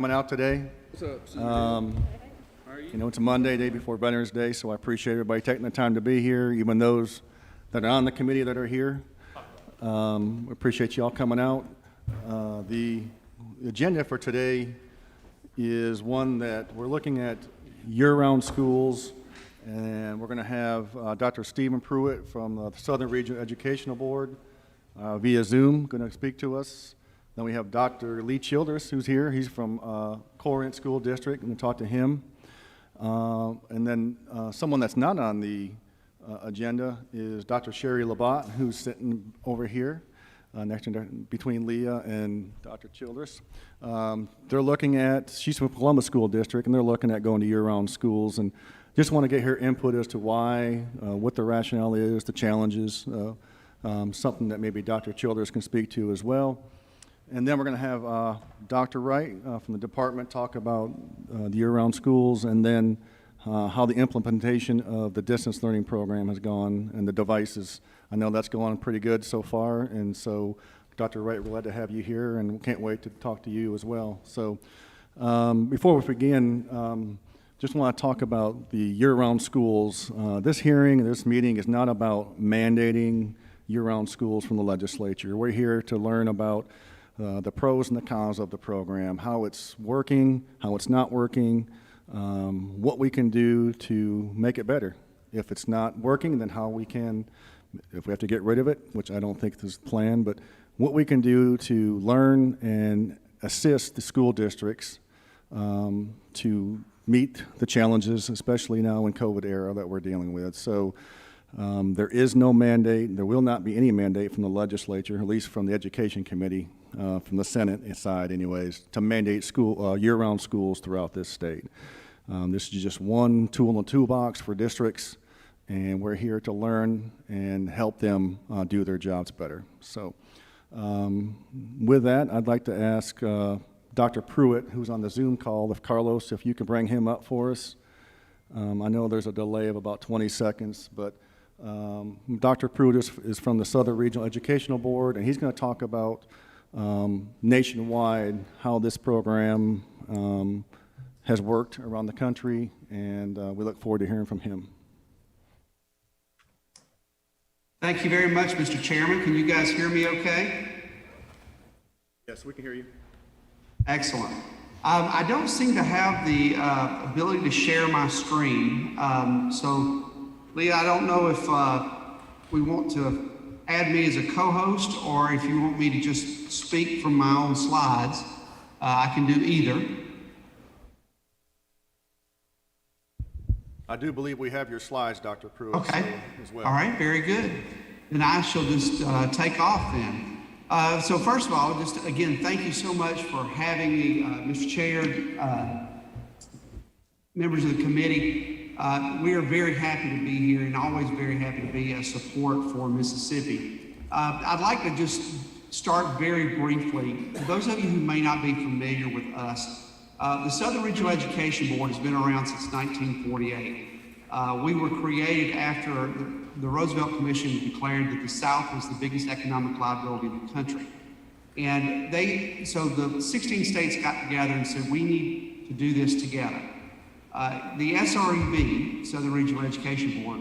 Coming out today. What's up, Senator? How are you? You know, it's a Monday, day before Veterans Day, so I appreciate everybody taking the time to be here, even those that are on the committee that are here. Appreciate you all coming out. The agenda for today is one that we're looking at year-round schools, and we're going to have Dr. Stephen Pruitt from the Southern Regional Educational Board via Zoom going to speak to us. Then we have Dr. Lee Childress, who's here. He's from Corinth School District. I'm going to talk to him. And then someone that's not on the agenda is Dr. Sherry Labatt, who's sitting over here next to between Leah and Dr. Childress. They're looking at, she's from Columbus School District, and they're looking at going to year-round schools. And just want to get her input as to why, what the rationale is, the challenges, something that maybe Dr. Childress can speak to as well. And then we're going to have Dr. Wright from the department talk about the year-round schools, and then how the implementation of the distance learning program has gone and the devices. I know that's going pretty good so far, and so Dr. Wright, we're glad to have you here, and we can't wait to talk to you as well. So before we begin, just want to talk about the year-round schools. This hearing, this meeting is not about mandating year-round schools from the legislature. We're here to learn about the pros and the cons of the program, how it's working, how it's not working, what we can do to make it better. If it's not working, then how we can, if we have to get rid of it, which I don't think is the plan, but what we can do to learn and assist the school districts to meet the challenges, especially now in COVID era that we're dealing with. So there is no mandate. There will not be any mandate from the legislature, at least from the Education Committee, from the Senate side anyways, to mandate school year-round schools throughout this state. This is just one tool in the toolbox for districts, and we're here to learn and help them do their jobs better. So with that, I'd like to ask Dr. Pruitt, who's on the Zoom call, if you could bring him up for us. I know there's a delay of about 20 seconds, but Dr. Pruitt is from the Southern Regional Educational Board, and he's going to talk about nationwide how this program has worked around the country, and we look forward to hearing from him. Thank you very much, Mr. Chairman. Can you guys hear me okay? Yes, we can hear you. Excellent. I don't seem to have the ability to share my screen. So, Leah, I don't know if we want to add me as a co-host or if you want me to just speak from my own slides. I can do either. I do believe we have your slides, Dr. Pruitt, okay. As well. All right, very good. Then I shall just take off then. So first of all, just again, thank you so much for having me, Mr. Chair, members of the committee. We are very happy to be here and always very happy to be a support for Mississippi. I'd like to just start very briefly. For those of you who may not be familiar with us, the Southern Regional Education Board has been around since 1948. We were created after the Roosevelt Commission declared that the South was the biggest economic liability in the country. And so the 16 states got together and said, we need to do this together. The SREB, Southern Regional Education Board,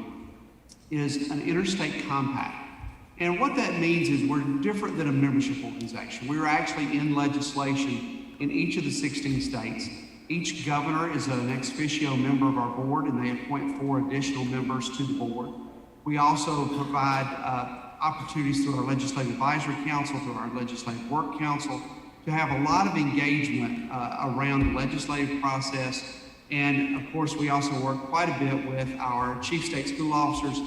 is an interstate compact. And what that means is we're different than a membership organization. We're actually in legislation in each of the 16 states. Each governor is an ex officio member of our board, and they appoint 4 additional members to the board. We also provide opportunities through our Legislative Advisory Council, through our Legislative Work Council, to have a lot of engagement around the legislative process. And of course, we also work quite a bit with our chief state school officers,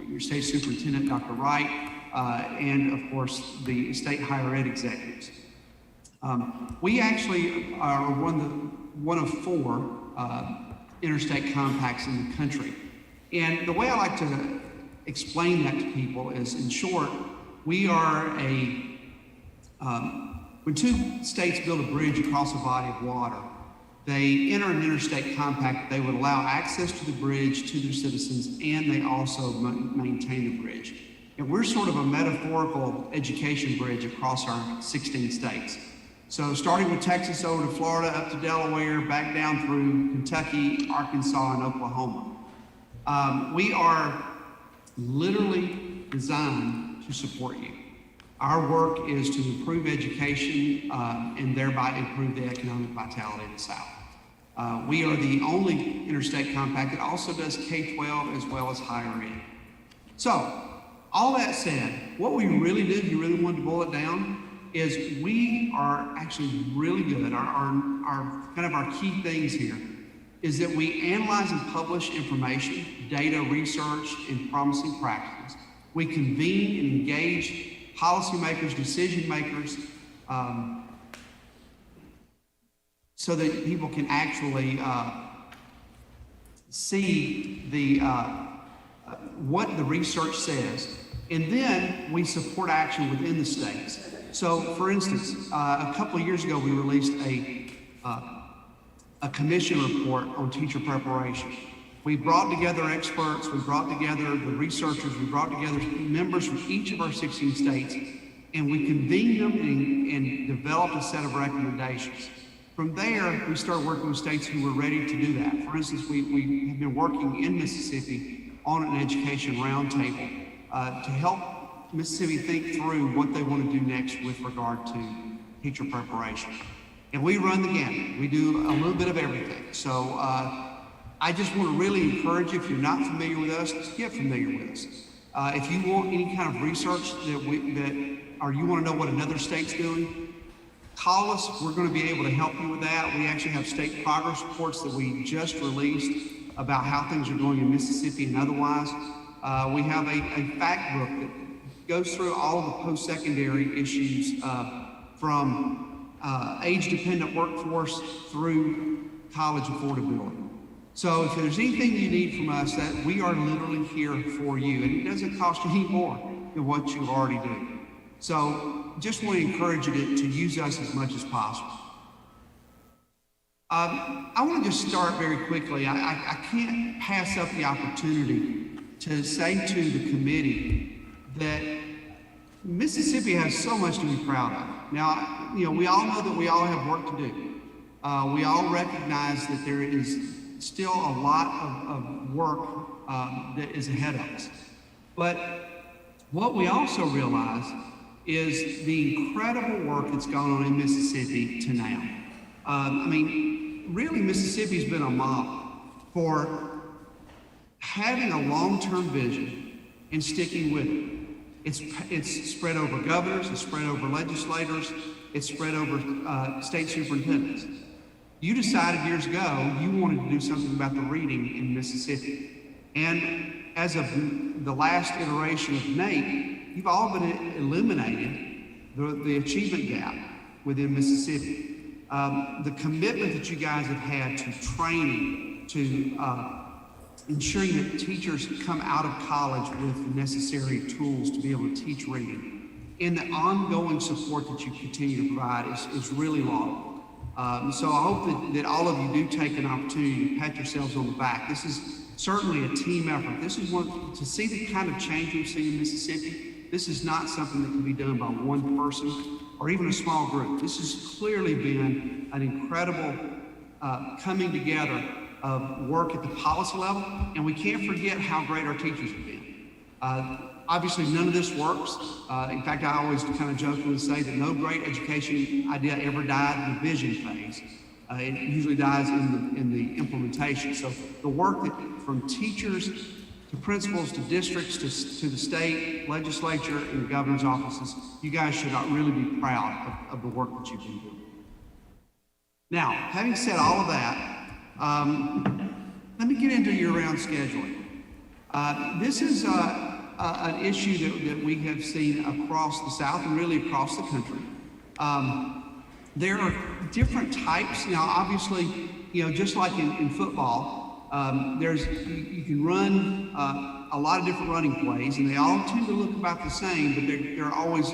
your state superintendent, Dr. Wright, and of course, the state higher ed executives. We actually are one of 4 interstate compacts in the country. And the way I like to explain that to people is, in short, we are when 2 states build a bridge across a body of water, they enter an interstate compact. They would allow access to the bridge to their citizens, and they also maintain the bridge. And we're sort of a metaphorical education bridge across our 16 states. So starting with Texas over to Florida, up to Delaware, back down through Kentucky, Arkansas, and Oklahoma. We are literally designed to support you. Our work is to improve education and thereby improve the economic vitality of the South. We are the only interstate compact that also does K-12 as well as higher ed. So, all that said, what we really did, you really wanted to boil it down, is we are actually really good. Our kind of our key things here is that we analyze and publish information, data, research, and promising practices. We convene and engage policymakers, decision makers, so that people can actually see the what the research says, and then we support action within the states. So, for instance, a couple of years ago, we released a commission report on teacher preparation. We brought together experts, we brought together the researchers, we brought together members from each of our 16 states, and we convened them and developed a set of recommendations. From there, we started working with states who were ready to do that. For instance, we have been working in Mississippi on an education roundtable to help Mississippi think through what they want to do next with regard to teacher preparation. And we run the gamut. We do a little bit of everything. So I just want to really encourage you, if you're not familiar with us, to get familiar with us. If you want any kind of research or you want to know what another state's doing, call us. We're going to be able to help you with that. We actually have state progress reports that we just released about how things are going in Mississippi and otherwise. We have a fact book that goes through all of the post-secondary issues from age-dependent workforce through college affordability. So if there's anything you need from us, that we are literally here for you, and it doesn't cost you any more than what you already do. So just want to encourage you to use us as much as possible. I want to just start very quickly. I can't pass up the opportunity to say to the committee that Mississippi has so much to be proud of. Now, we all know that we all have work to do. We all recognize that there is still a lot of work that is ahead of us. But what we also realize is the incredible work that's gone on in Mississippi to now. Really, Mississippi's been a model for having a long-term vision and sticking with it. It's spread over governors, it's spread over legislators, it's spread over state superintendents. You decided years ago you wanted to do something about the reading in Mississippi. And as of the last iteration of NAEP, you've all been eliminating the achievement gap within Mississippi. The commitment that you guys have had to training, to ensuring that teachers come out of college with the necessary tools to be able to teach reading, and the ongoing support that you continue to provide is really laudable. So I hope that all of you do take an opportunity to pat yourselves on the back. This is certainly a team effort. This is to see the kind of change we've seen in Mississippi. This is not something that can be done by one person or even a small group. This has clearly been an incredible coming together of work at the policy level, and we can't forget how great our teachers have been. Obviously, none of this works. In fact, I always kind of jokingly say that no great education idea ever died in the vision phase. It usually dies in the implementation. So the work that from teachers to principals to districts to the state legislature and the governor's offices, you guys should really be proud of the work that you've been doing. Now, having said all of that, let me get into year-round scheduling. This is an issue that we have seen across the South and really across the country. There are different types. Now, obviously, just like in football, you can run a lot of different running plays, and they all tend to look about the same, but there are always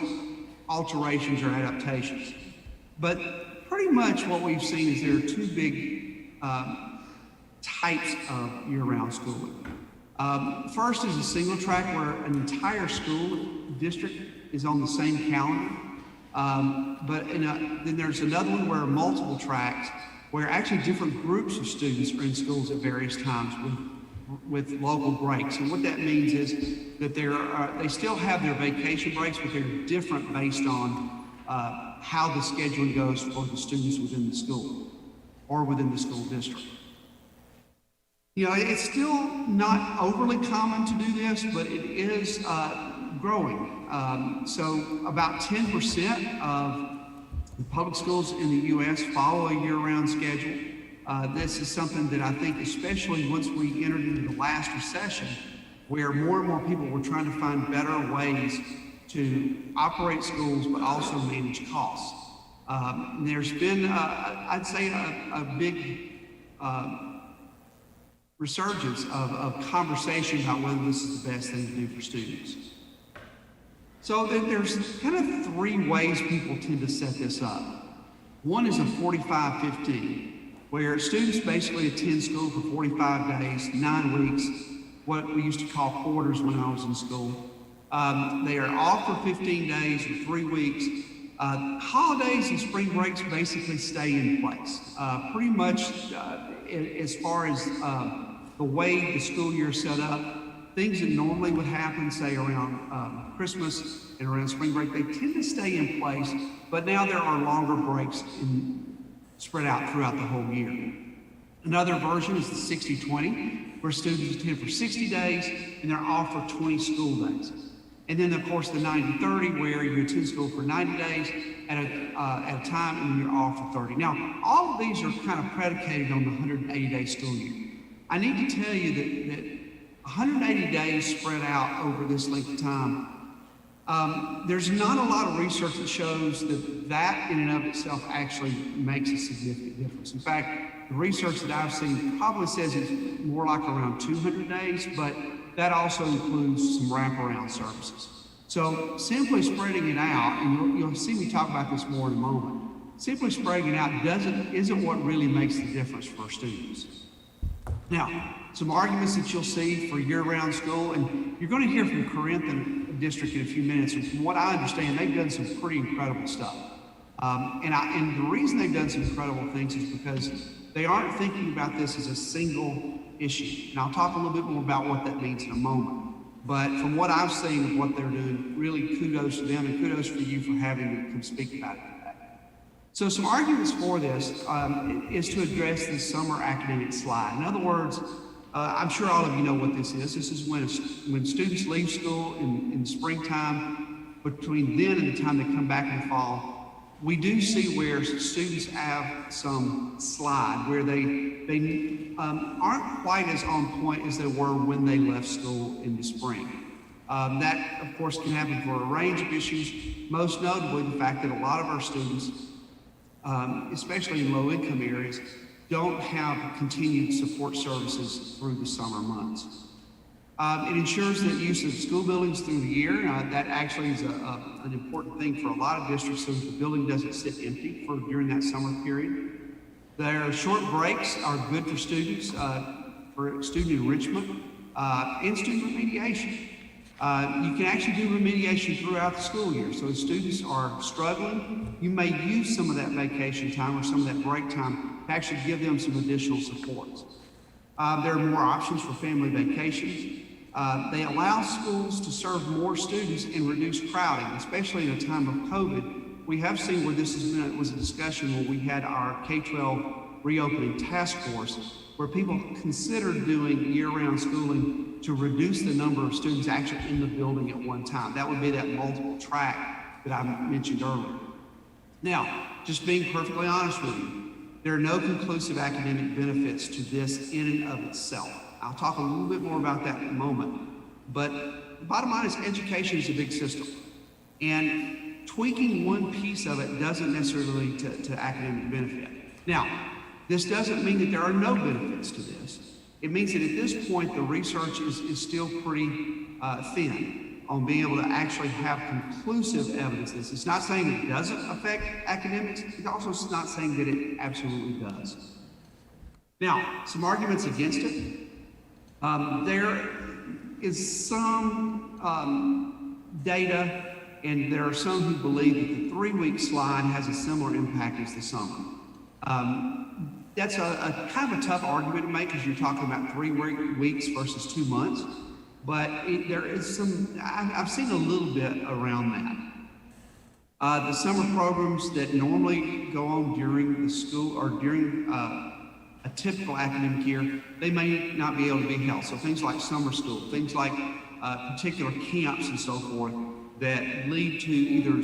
alterations or adaptations. But pretty much what we've seen is there are two big types of year-round schooling. First is a single track where an entire school district is on the same calendar. Then there's another one where multiple tracks, where actually different groups of students are in schools at various times with local breaks. And what that means is that they still have their vacation breaks, but they're different based on how the scheduling goes for the students within the school or within the school district. You know, it's still not overly common to do this, but it is growing. So about 10% of the public schools in the U.S. follow a year-round schedule. This is something that I think, especially once we entered into the last recession, where more and more people were trying to find better ways to operate schools, but also manage costs. There's been, I'd say, a big resurgence of conversation about whether this is the best thing to do for students. So there's kind of three ways people tend to set this up. One is a 45-15, where students basically attend school for 45 days, 9 weeks, what we used to call quarters when I was in school. They are off for 15 days or 3 weeks. Holidays and spring breaks basically stay in place. Pretty much as far as the way the school year is set up, things that normally would happen, say around Christmas and around spring break, they tend to stay in place, but now there are longer breaks spread out throughout the whole year. Another version is the 60-20, where students attend for 60 days and they're off for 20 school days. And then, of course, the 90-30, where you attend school for 90 days at a time and you're off for 30. Now, all of these are kind of predicated on the 180-day school year. I need to tell you that 180 days spread out over this length of time, there's not a lot of research that shows that in and of itself actually makes a significant difference. In fact, the research that I've seen probably says it's more like around 200 days, but that also includes some wraparound services. So simply spreading it out, and you'll see me talk about this more in a moment, simply spreading it out isn't what really makes the difference for students. Now, some arguments that you'll see for year-round school, and you're going to hear from Corinth District in a few minutes, and from what I understand, they've done some pretty incredible stuff. And the reason they've done some incredible things is because they aren't thinking about this as a single issue. And I'll talk a little bit more about what that means in a moment. But from what I've seen of what they're doing, really kudos to them and kudos for you for having to come speak about it today. So some arguments for this is to address the summer academic slide. In other words, I'm sure all of you know what this is. This is when students leave school in springtime, between then and the time they come back in the fall, we do see where students have some slide, where they aren't quite as on point as they were when they left school in the spring. That, of course, can happen for a range of issues, most notably the fact that a lot of our students, especially in low-income areas, don't have continued support services through the summer months. It ensures that use of school buildings through the year. That actually is an important thing for a lot of districts, so that the building doesn't sit empty during that summer period. Their short breaks are good for students, for student enrichment, and student remediation. You can actually do remediation throughout the school year. So if students are struggling, you may use some of that vacation time or some of that break time to actually give them some additional supports. There are more options for family vacations. They allow schools to serve more students and reduce crowding, especially in a time of COVID. We have seen where this was a discussion where we had our K-12 reopening task force, where people considered doing year-round schooling to reduce the number of students actually in the building at one time. That would be that multiple track that I mentioned earlier. Now, just being perfectly honest with you, there are no conclusive academic benefits to this in and of itself. I'll talk a little bit more about that in a moment. But the bottom line is education is a big system. And tweaking one piece of it doesn't necessarily lead to academic benefit. Now, this doesn't mean that there are no benefits to this. It means that at this point, the research is still pretty thin on being able to actually have conclusive evidence of this. It's not saying it doesn't affect academics. It's also not saying that it absolutely does. Now, some arguments against it. There is some data and there are some who believe that the 3-week slide has a similar impact as the summer. That's a kind of a tough argument to make because you're talking about 3 weeks versus 2 months, but there is some, I've seen a little bit around that. The summer programs that normally go on during the school or during a typical academic year, they may not be able to be held. So things like summer school, things like particular camps and so forth that lead to either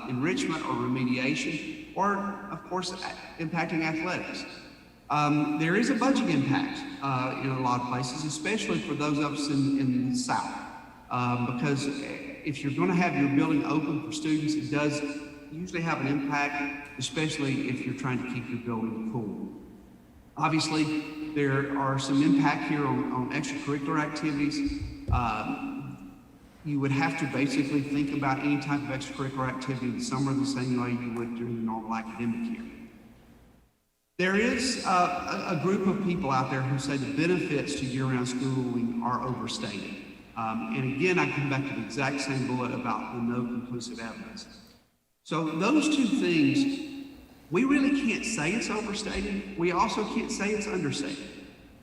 enrichment or remediation, or of course impacting athletics. There is a budget impact in a lot of places, especially for those of us in the South, because if you're going to have your building open for students, it does usually have an impact, especially if you're trying to keep your building cool. Obviously, there are some impact here on extracurricular activities. You would have to basically think about any type of extracurricular activity in the summer the same way you would during the normal academic year. There is a group of people out there who say the benefits to year-round schooling are overstated. And again, I come back to the exact same bullet about the no conclusive evidence. So those two things, we really can't say it's overstated. We also can't say it's understated.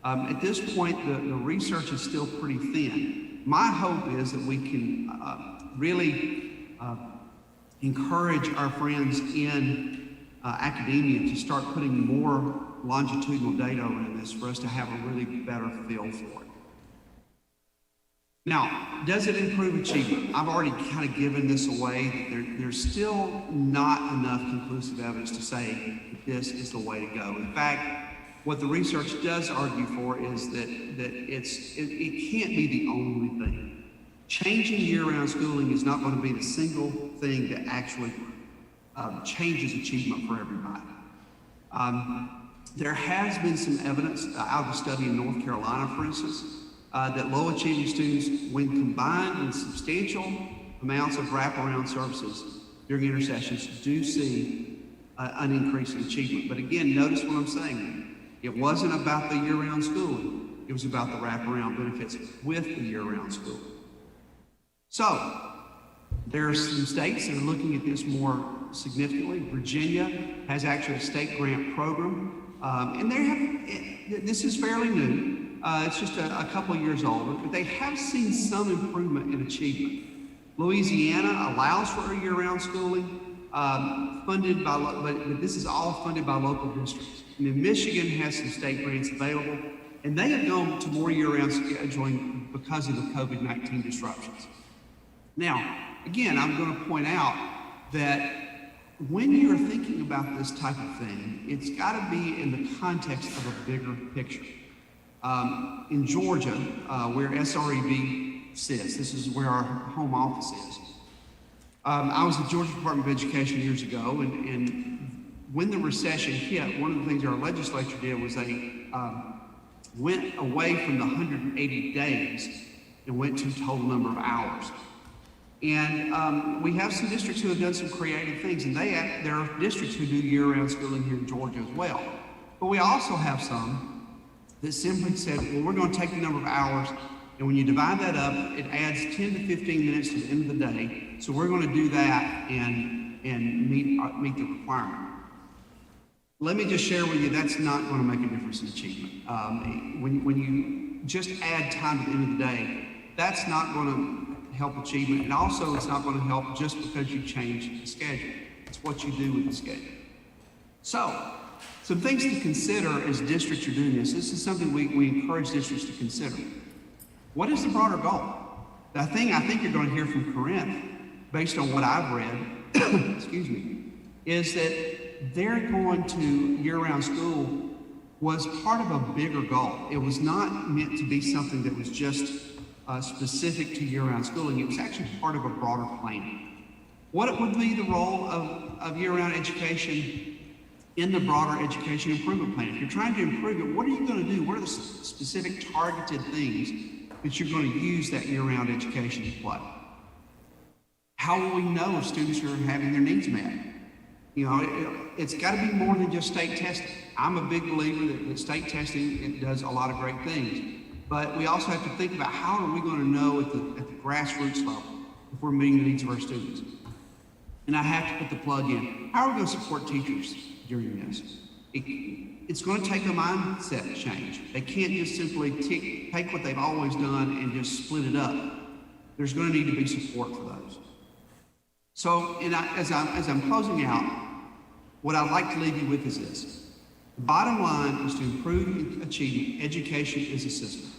At this point, the research is still pretty thin. My hope is that we can really encourage our friends in academia to start putting more longitudinal data around this for us to have a really better feel for it. Now, does it improve achievement? I've already kind of given this away. There's still not enough conclusive evidence to say that this is the way to go. In fact, what the research does argue for is that it can't be the only thing. Changing year-round schooling is not going to be the single thing that actually changes achievement for everybody. There has been some evidence out of a study in North Carolina, for instance, that low-achieving students, when combined with substantial amounts of wraparound services during intercessions, do see an increase in achievement. But again, notice what I'm saying. It wasn't about the year-round schooling. It was about the wraparound benefits with the year-round schooling. So, there are some states that are looking at this more significantly. Virginia has actually a state grant program, and they have, this is fairly new. It's just a couple of years old, but they have seen some improvement in achievement. Louisiana allows for a year-round schooling, funded by, but this is all funded by local districts. And then Michigan has some state grants available, and they have gone to more year-round scheduling because of the COVID-19 disruptions. Now, again, I'm going to point out that when you're thinking about this type of thing, it's got to be in the context of a bigger picture. In Georgia, where SREB sits, this is where our home office is. I was at Georgia Department of Education years ago, and when the recession hit, one of the things our legislature did was they went away from the 180 days and went to total number of hours. And we have some districts who have done some creative things, and there are districts who do year-round schooling here in Georgia as well. But we also have some that simply said, well, we're going to take the number of hours, and when you divide that up, it adds 10 to 15 minutes to the end of the day. So we're going to do that and meet the requirement. Let me just share with you, that's not going to make a difference in achievement. When you just add time at the end of the day, that's not going to help achievement, and also it's not going to help just because you change the schedule. It's what you do with the schedule. So, some things to consider as districts are doing this. This is something we encourage districts to consider. What is the broader goal? The thing I think you're going to hear from Corinth, based on what I've read, excuse me, is that they're going to year-round school was part of a bigger goal. It was not meant to be something that was just specific to year-round schooling. It was actually part of a broader plan. What would be the role of year-round education in the broader education improvement plan? If you're trying to improve it, what are you going to do? What are the specific targeted things that you're going to use that year-round education to play? How will we know if students are having their needs met? You know, it's got to be more than just state testing. I'm a big believer that state testing, it does a lot of great things. But we also have to think about how are we going to know at the grassroots level, if we're meeting the needs of our students. And I have to put the plug in. How are we going to support teachers during this? It's going to take a mindset change. They can't just simply take what they've always done and just split it up. There's going to need to be support for those. So, as I'm closing out, what I'd like to leave you with is this. The bottom line is to improve achievement. Education is a system.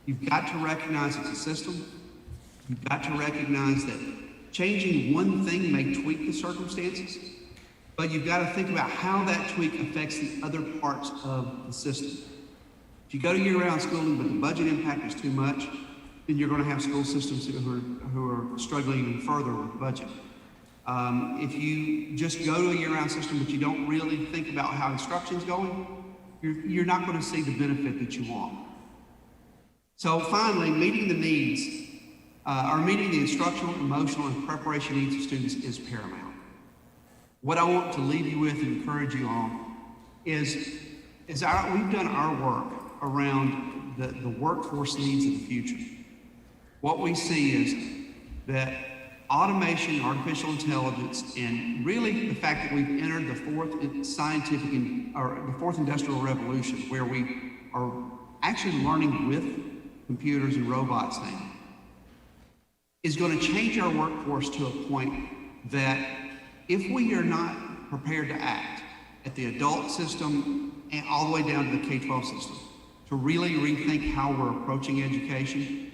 You've got to recognize it's a system. You've got to recognize that changing one thing may tweak the circumstances, but you've got to think about how that tweak affects the other parts of the system. If you go to year-round schooling, but the budget impact is too much, then you're going to have school systems who are struggling even further with budget. If you just go to a year-round system, but you don't really think about how instruction's going, you're not going to see the benefit that you want. So finally, meeting the needs, or meeting the instructional, emotional, and preparation needs of students is paramount. What I want to leave you with and encourage you on is we've done our work around the workforce needs of the future. What we see is that automation, artificial intelligence, and really the fact that we've entered the fourth industrial revolution, where we are actually learning with computers and robots now, is going to change our workforce to a point that if we are not prepared to act at the adult system and all the way down to the K-12 system, to really rethink how we're approaching education,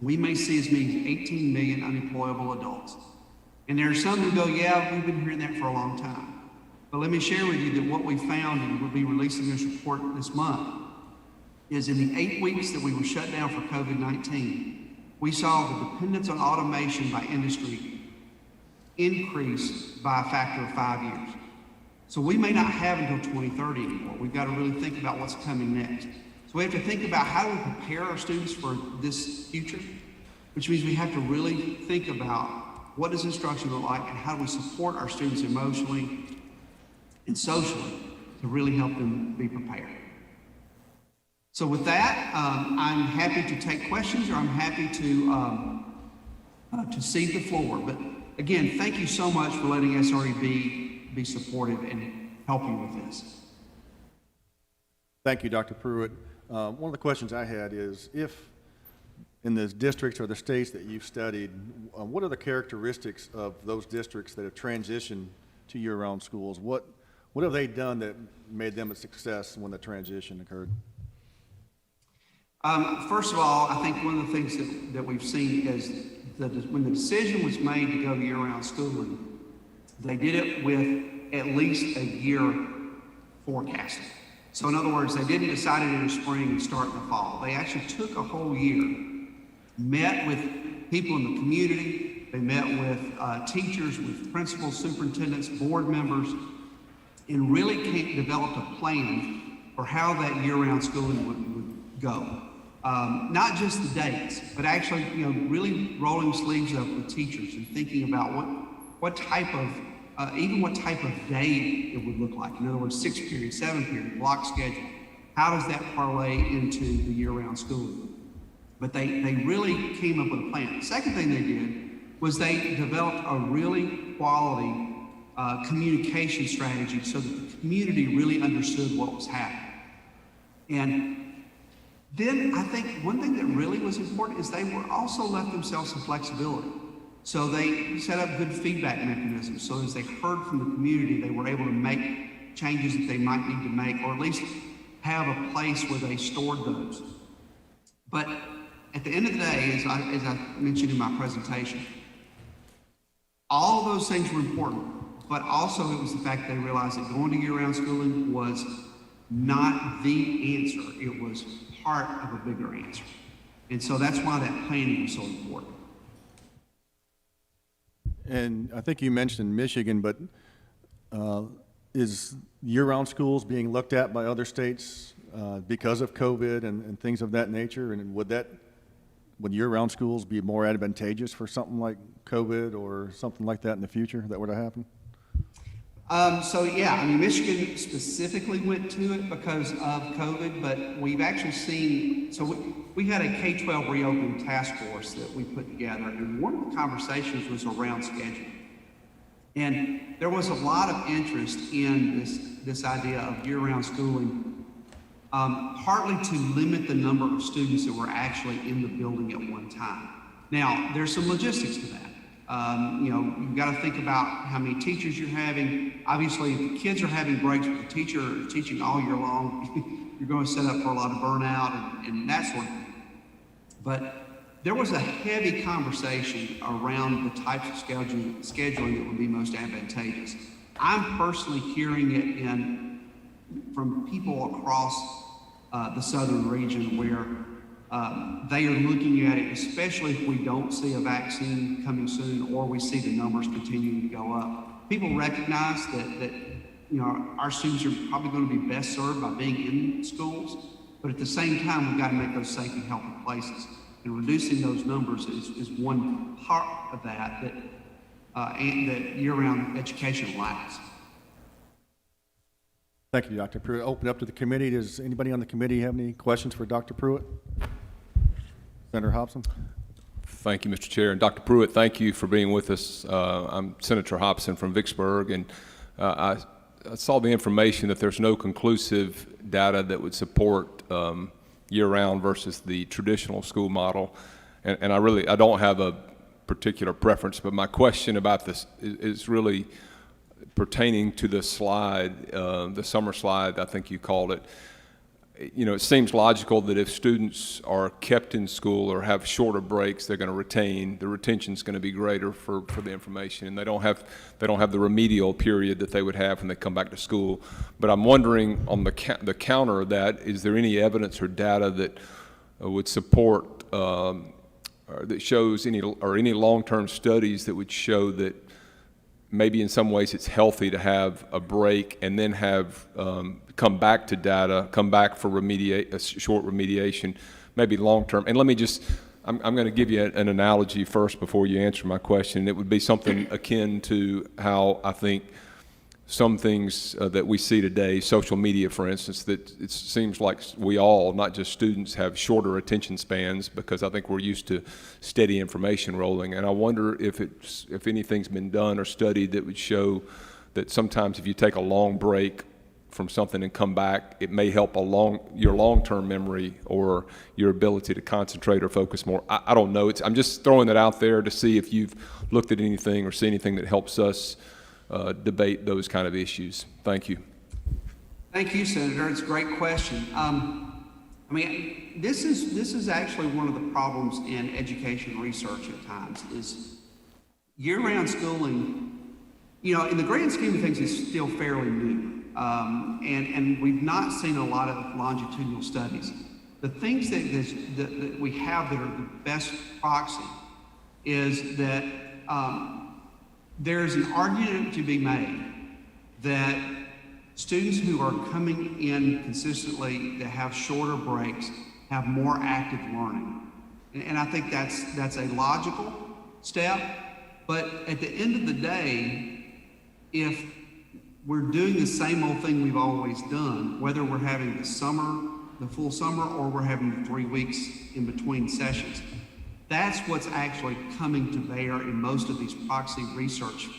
we may see as many as 18 million unemployable adults. And there are some who go, yeah, we've been hearing that for a long time. But let me share with you that what we found, and we'll be releasing this report this month, is in the 8 weeks that we were shut down for COVID-19, we saw the dependence on automation by industry increase by a factor of 5 years. So we may not have until 2030 anymore. We've got to really think about what's coming next. So we have to think about how do we prepare our students for this future, which means we have to really think about what does instruction look like and how do we support our students emotionally and socially to really help them be prepared. So with that, I'm happy to take questions, or I'm happy to cede the floor. But again, thank you so much for letting SREB be supportive and help you with this. Thank you, Dr. Pruitt. One of the questions I had is, if in the districts or the states that you've studied, what are the characteristics of those districts that have transitioned to year-round schools? What have they done that made them a success when the transition occurred? First of all, I think one of the things that we've seen is that when the decision was made to go to year-round schooling, they did it with at least a year forecasting. So in other words, they didn't decide it in the spring and start in the fall. They actually took a whole year, met with people in the community, they met with teachers, with principals, superintendents, board members, and really developed a plan for how that year-round schooling would go. Not just the dates, but actually, really rolling sleeves up with teachers and thinking about what type of day it would look like. In other words, 6 period, 7 period, block schedule. How does that parlay into the year-round schooling? But they really came up with a plan. The second thing they did was they developed a really quality communication strategy so that the community really understood what was happening. And then I think one thing that really was important is they were also left themselves some flexibility. So they set up good feedback mechanisms so as they heard from the community, they were able to make changes that they might need to make, or at least have a place where they stored those. But at the end of the day, as I mentioned in my presentation, all of those things were important, but also it was the fact that they realized that going to year-round schooling was not the answer. It was part of a bigger answer. And so that's why that planning was so important. And I think you mentioned Michigan, but is year-round schools being looked at by other states because of COVID and things of that nature? And would year-round schools be more advantageous for something like COVID or something like that in the future that were to happen? So yeah, I mean, Michigan specifically went to it because of COVID, but we've actually seen, so we had a K-12 reopening task force that we put together, and one of the conversations was around scheduling. And there was a lot of interest in this idea of year-round schooling, partly to limit the number of students that were actually in the building at one time. Now, there's some logistics to that. You've got to think about how many teachers you're having. Obviously, if the kids are having breaks, but the teacher is teaching all year long, you're going to set up for a lot of burnout and that sort of thing. But there was a heavy conversation around the types of scheduling that would be most advantageous. I'm personally hearing it from people across the southern region where they are looking at it, especially if we don't see a vaccine coming soon or we see the numbers continuing to go up. People recognize that our students are probably going to be best served by being in schools, but at the same time, we've got to make those safe and healthy places. And reducing those numbers is one part of that and that year-round education lacks. Thank you, Dr. Pruitt. Open up to the committee. Does anybody on the committee have any questions for Dr. Pruitt? Senator Hobson. Thank you, Mr. Chair. And Dr. Pruitt, thank you for being with us. I'm Senator Hobson from Vicksburg, and I saw the information that there's no conclusive data that would support year-round versus the traditional school model. And I don't have a particular preference, but my question about this is really pertaining to the slide, the summer slide, I think you called it. It seems logical that if students are kept in school or have shorter breaks, they're going to retain. The retention is going to be greater for the information, and they don't have the remedial period that they would have when they come back to school. But I'm wondering, on the counter of that, is there any evidence or data that would support or that shows any long-term studies that would show that maybe in some ways it's healthy to have a break and then have come back to data, come back for a short remediation, maybe long-term. And let me just, I'm going to give you an analogy first before you answer my question. It would be something akin to how I think some things that we see today, social media, for instance, that it seems like we all, not just students, have shorter attention spans because I think we're used to steady information rolling. And I wonder if anything's been done or studied that would show that sometimes if you take a long break from something and come back, it may help your long-term memory or your ability to concentrate or focus more. I don't know. I'm just throwing that out there to see if you've looked at anything or see anything that helps us debate those kind of issues. Thank you. Thank you, Senator. It's a great question. This is actually one of the problems in education research at times is year-round schooling, in the grand scheme of things, is still fairly new. And we've not seen a lot of longitudinal studies. The things that we have that are the best proxy is that there's an argument to be made that students who are coming in consistently that have shorter breaks have more active learning. And I think that's a logical step. But at the end of the day, if we're doing the same old thing we've always done, whether we're having the full summer, or we're having the 3 weeks in between sessions, that's what's actually coming to bear in most of these proxy research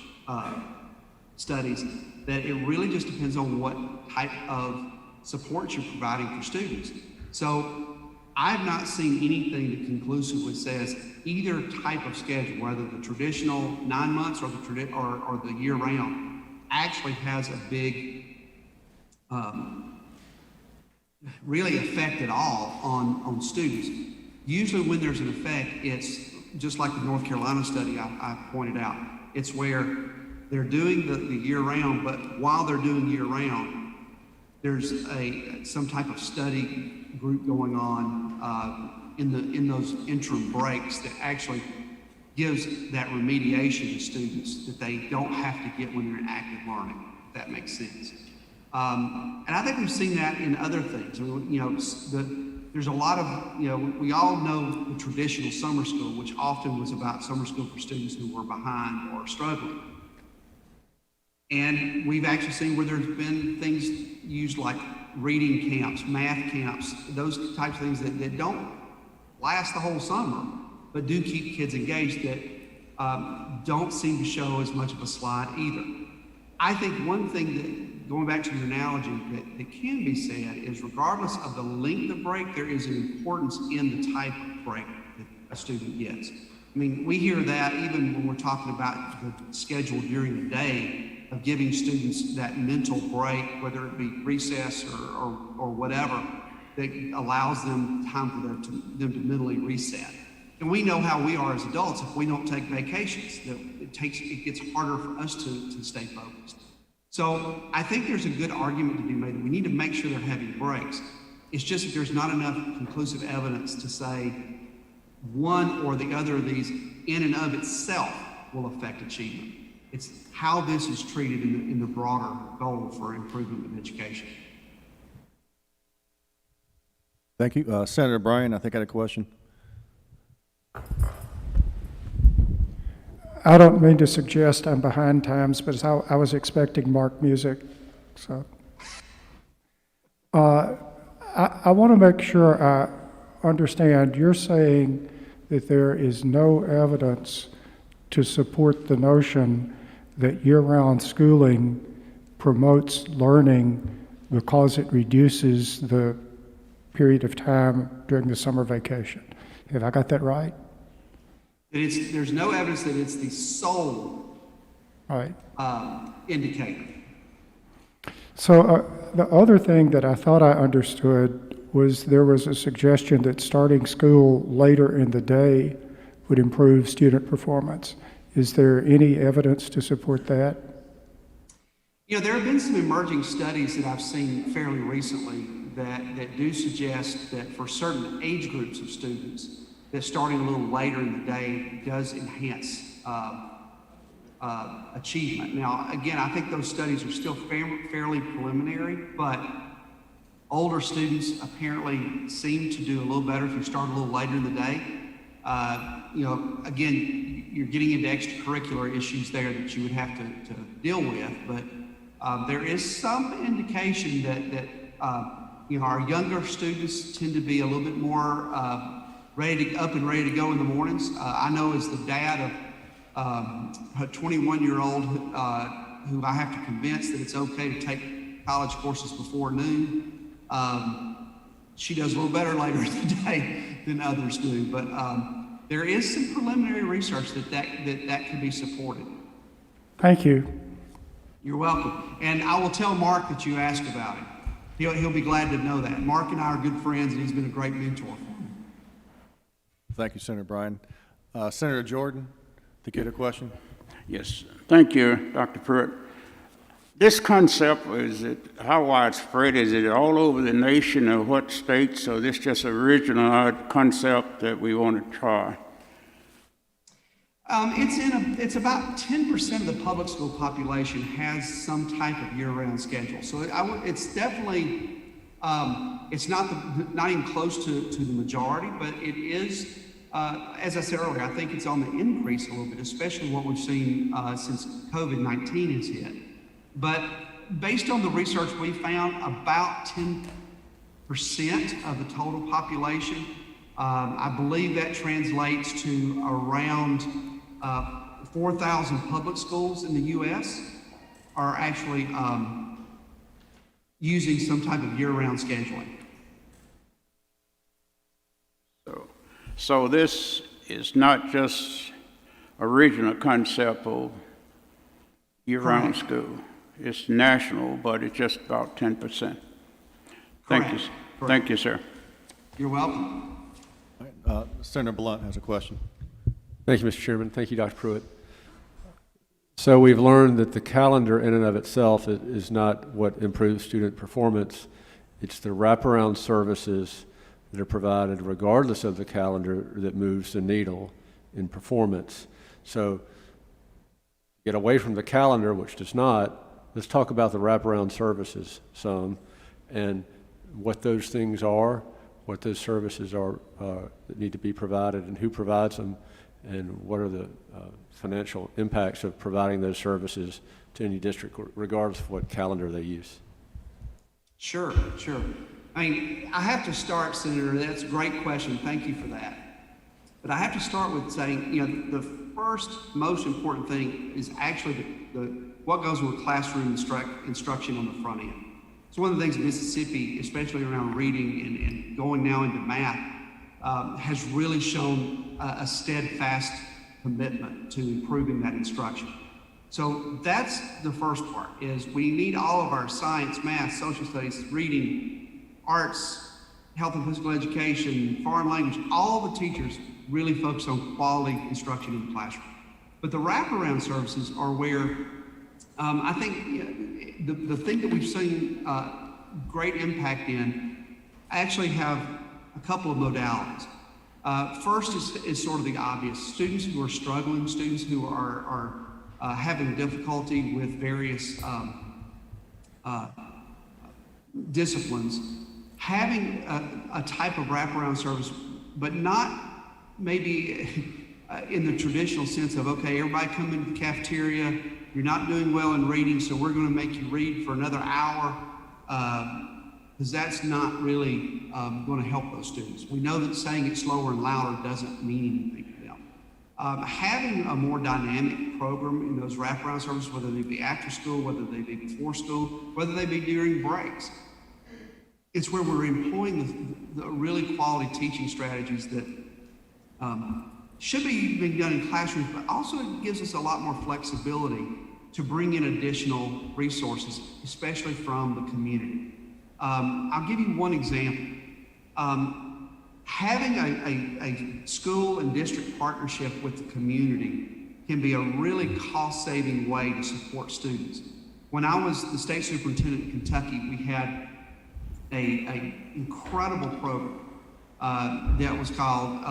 studies, that it really just depends on what type of support you're providing for students. So I've not seen anything that conclusively says either type of schedule, whether the traditional 9 months or the year-round, actually has a big really effect at all on students. Usually when there's an effect, it's just like the North Carolina study I pointed out. It's where they're doing the year-round, but while they're doing year-round, there's some type of study group going on in those interim breaks that actually gives that remediation to students that they don't have to get when they're in active learning, if that makes sense. And I think we've seen that in other things. There's a lot of, we all know the traditional summer school, which often was about summer school for students who were behind or struggling. And we've actually seen where there's been things used like reading camps, math camps, those types of things that don't last the whole summer, but do keep kids engaged, that don't seem to show as much of a slide either. I think one thing that, going back to your analogy, that can be said is regardless of the length of break, there is an importance in the type of break that a student gets. I mean, we hear that even when we're talking about the schedule during the day of giving students that mental break, whether it be recess or whatever, that allows them time for them to mentally reset. And we know how we are as adults if we don't take vacations, that it gets harder for us to stay focused. So I think there's a good argument to be made that we need to make sure they're having breaks. It's just that there's not enough conclusive evidence to say one or the other of these in and of itself will affect achievement. It's how this is treated in the broader goal for improvement of education. Thank you. Senator Bryan, I think I had a question. I don't mean to suggest I'm behind times, but I was expecting Mark music. So I want to make sure I understand. You're saying that there is no evidence to support the notion that year-round schooling promotes learning because it reduces the period of time during the summer vacation. Have I got that right? There's no evidence that it's the sole Right. indicator. So the other thing that I thought I understood was there was a suggestion that starting school later in the day would improve student performance. Is there any evidence to support that? You know, there have been some emerging studies that I've seen fairly recently that do suggest that for certain age groups of students, that starting a little later in the day does enhance achievement. Now, again, I think those studies are still fairly preliminary, but older students apparently seem to do a little better if you start a little later in the day. You know, again, you're getting into extracurricular issues there that you would have to deal with, but there is some indication that you know, our younger students tend to be a little bit more ready to go in the mornings. I know as the dad of a 21-year-old who I have to convince that it's okay to take college courses before noon. She does a little better later in the day than others do, but there is some preliminary research that can be supported. Thank you. You're welcome. And I will tell Mark that you asked about him. He'll be glad to know that. Mark and I are good friends, and he's been a great mentor for me. Thank you, Senator Bryan. Senator Jordan, I think you had a question? Yes, thank you, Dr. Pruitt. This concept, how widespread? Is it all over the nation, or what states? Or this just an original concept that we want to try? It's about 10% of the public school population has some type of year-round schedule. So it's definitely, it's not even close to the majority, but it is, as I said earlier, I think it's on the increase a little bit, especially what we've seen since COVID-19 has hit. But based on the research we found, about 10% of the total population, I believe that translates to around 4,000 public schools in the U.S. are actually using some type of year-round scheduling. So this is not just original concept of year-round school. It's national, but it's just about 10%. Thank you. Thank you, sir. You're welcome. Senator Blunt has a question. Thank you, Mr. Chairman. Thank you, Dr. Pruitt. So we've learned that the calendar in and of itself is not what improves student performance. It's the wraparound services that are provided regardless of the calendar that moves the needle in performance. So get away from the calendar, which does not. Let's talk about the wraparound services some and what those things are, what those services are that need to be provided, and who provides them, and what are the financial impacts of providing those services to any district, regardless of what calendar they use? Sure, sure. I mean, I have to start, Senator, that's a great question. Thank you for that. But I have to start with saying, you know, the first most important thing is actually what goes with classroom instruction on the front end. So one of the things in Mississippi, especially around reading and going now into math, has really shown a steadfast commitment to improving that instruction. So that's the first part, is we need all of our science, math, social studies, reading, arts, health and physical education, foreign language, all the teachers really focus on quality instruction in the classroom. But the wraparound services are where I think the thing that we've seen great impact in actually have a couple of modalities. First is sort of the obvious. Students who are struggling, students who are having difficulty with various disciplines, having a type of wraparound service, but not maybe in the traditional sense of, okay, everybody come into the cafeteria, you're not doing well in reading, so we're going to make you read for another hour, because that's not really going to help those students. We know that saying it slower and louder doesn't mean anything to them. Having a more dynamic program in those wraparound services, whether they be after school, whether they be before school, whether they be during breaks, it's where we're employing the really quality teaching strategies that should be being done in classrooms, but also it gives us a lot more flexibility to bring in additional resources, especially from the community. I'll give you one example. Having a school and district partnership with the community can be a really cost-saving way to support students. When I was the state superintendent in Kentucky, we had an incredible program that was called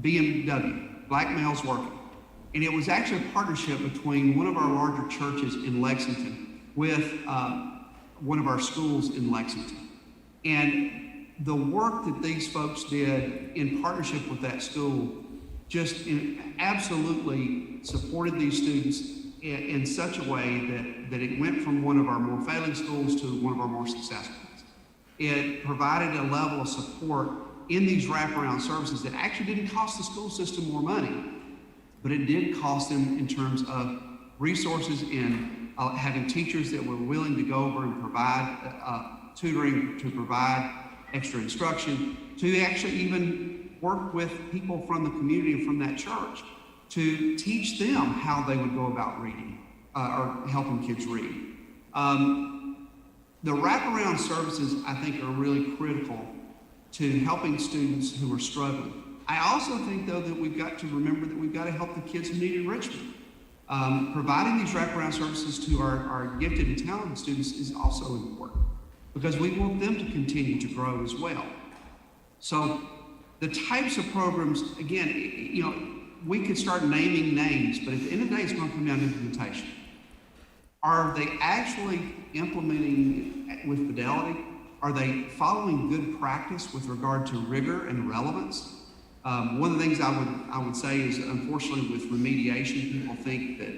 BMW, Black Males Working. And it was actually a partnership between one of our larger churches in Lexington with one of our schools in Lexington. And the work that these folks did in partnership with that school just absolutely supported these students in such a way that it went from one of our more failing schools to one of our more successful ones. It provided a level of support in these wraparound services that actually didn't cost the school system more money, but it did cost them in terms of resources in having teachers that were willing to go over and provide tutoring, to provide extra instruction, to actually even work with people from the community and from that church to teach them how they would go about reading or helping kids read. The wraparound services, I think, are really critical to helping students who are struggling. I also think, though, that we've got to remember that we've got to help the kids who need enrichment. Providing these wraparound services to our gifted and talented students is also important because we want them to continue to grow as well. So the types of programs, again, you know, we could start naming names, but at the end of the day, it's going to come down to implementation. Are they actually implementing it with fidelity? Are they following good practice with regard to rigor and relevance? One of the things I would say is, unfortunately, with remediation, people think that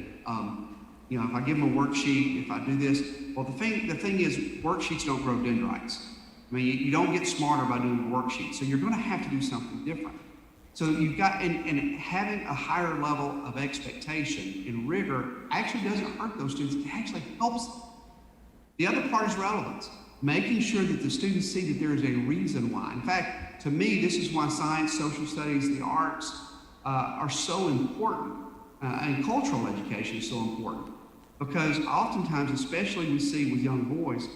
you know, if I give them a worksheet, if I do this, well, the thing is, worksheets don't grow dendrites. I mean, you don't get smarter by doing a worksheet, so you're going to have to do something different. So you've got, and having a higher level of expectation and rigor actually doesn't hurt those students, it actually helps them. The other part is relevance, making sure that the students see that there is a reason why. In fact, to me, this is why science, social studies, the arts are so important, and cultural education is so important. Because oftentimes, especially we see with young boys,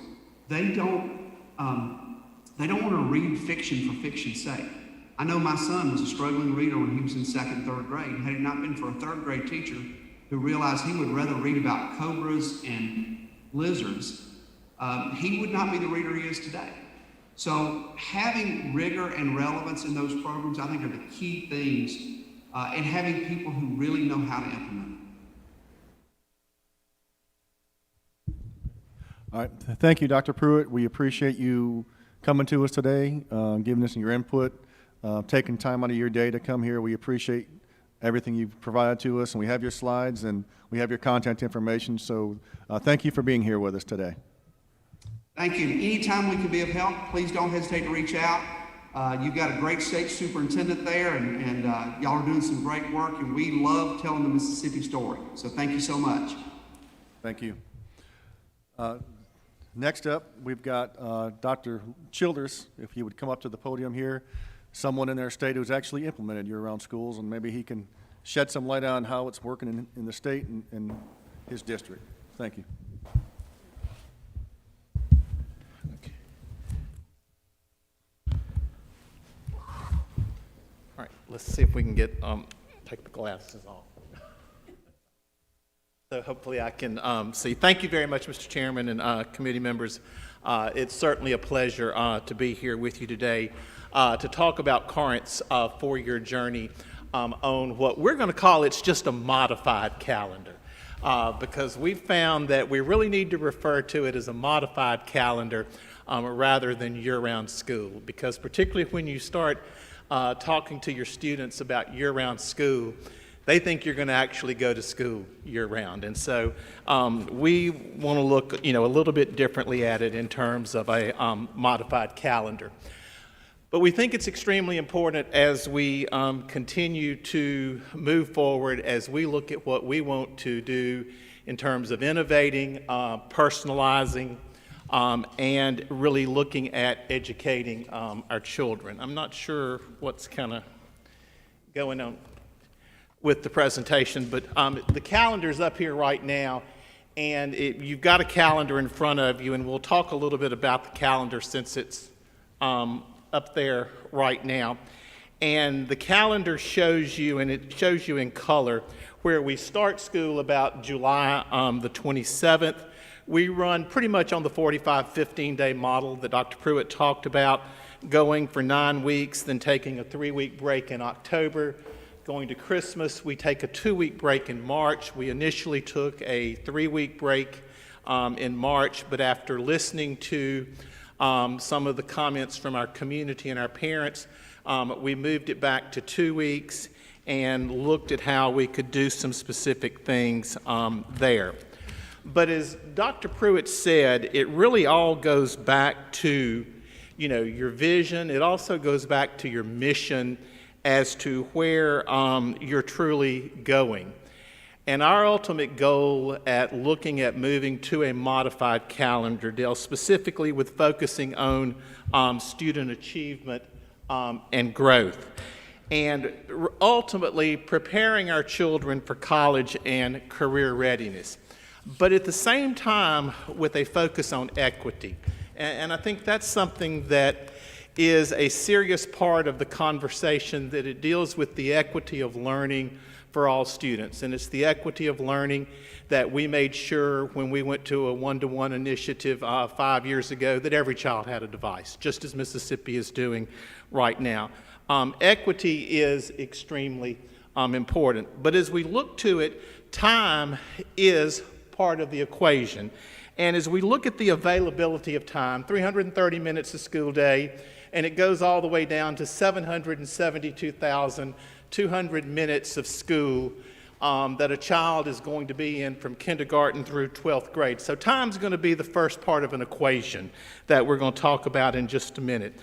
they don't want to read fiction for fiction's sake. I know my son was a struggling reader when he was in second, third grade. Had it not been for a third grade teacher who realized he would rather read about cobras and lizards, he would not be the reader he is today. So having rigor and relevance in those programs, I think, are the key things, and having people who really know how to implement them. All right, thank you, Dr. Pruitt. We appreciate you coming to us today, giving us your input, taking time out of your day to come here. We appreciate everything you've provided to us, and we have your slides, and we have your contact information. So thank you for being here with us today. Thank you. Anytime we can be of help, please don't hesitate to reach out. You've got a great state superintendent there, and y'all are doing some great work, and we love telling the Mississippi story. So thank you so much. Thank you. Next up, we've got Dr. Childers, if he would come up to the podium here, someone in their state who's actually implemented year-round schools, and maybe he can shed some light on how it's working in the state and in his district. Thank you. All right, let's see if we can get, take the glasses off. So hopefully I can see. Thank you very much, Mr. Chairman and committee members. It's certainly a pleasure to be here with you today to talk about Corinth's four-year journey on what we're going to call it's just a modified calendar. Because we found that we really need to refer to it as a modified calendar rather than year-round school. Because particularly when you start talking to your students about year-round school, they think you're going to actually go to school year-round. And so we want to look, a little bit differently at it in terms of a modified calendar. But we think it's extremely important as we continue to move forward, as we look at what we want to do in terms of innovating, personalizing, and really looking at educating our children. I'm not sure what's kind of going on with the presentation, but the calendar's up here right now, and you've got a calendar in front of you, and we'll talk a little bit about the calendar since it's up there right now. And the calendar shows you, and it shows you in color, where we start school about July the 27th. We run pretty much on the 45, 15-day model that Dr. Pruitt talked about, going for 9 weeks, then taking a 3-week break in October. Going to Christmas, we take a 2-week break in March. We initially took a 3-week break in March, but after listening to some of the comments from our community and our parents, we moved it back to 2 weeks and looked at how we could do some specific things there. But as Dr. Pruitt said, it really all goes back to, your vision. It also goes back to your mission as to where you're truly going. And our ultimate goal at looking at moving to a modified calendar deals specifically with focusing on student achievement and growth, and ultimately preparing our children for college and career readiness. But at the same time, with a focus on equity. And I think that's something that is a serious part of the conversation, that it deals with the equity of learning for all students. And it's the equity of learning that we made sure when we went to a one-to-one initiative 5 years ago that every child had a device, just as Mississippi is doing right now. Equity is extremely important. But as we look to it, time is part of the equation. And as we look at the availability of time, 330 minutes a school day, and it goes all the way down to 772,200 minutes of school that a child is going to be in from kindergarten through 12th grade. So time's going to be the first part of an equation that we're going to talk about in just a minute.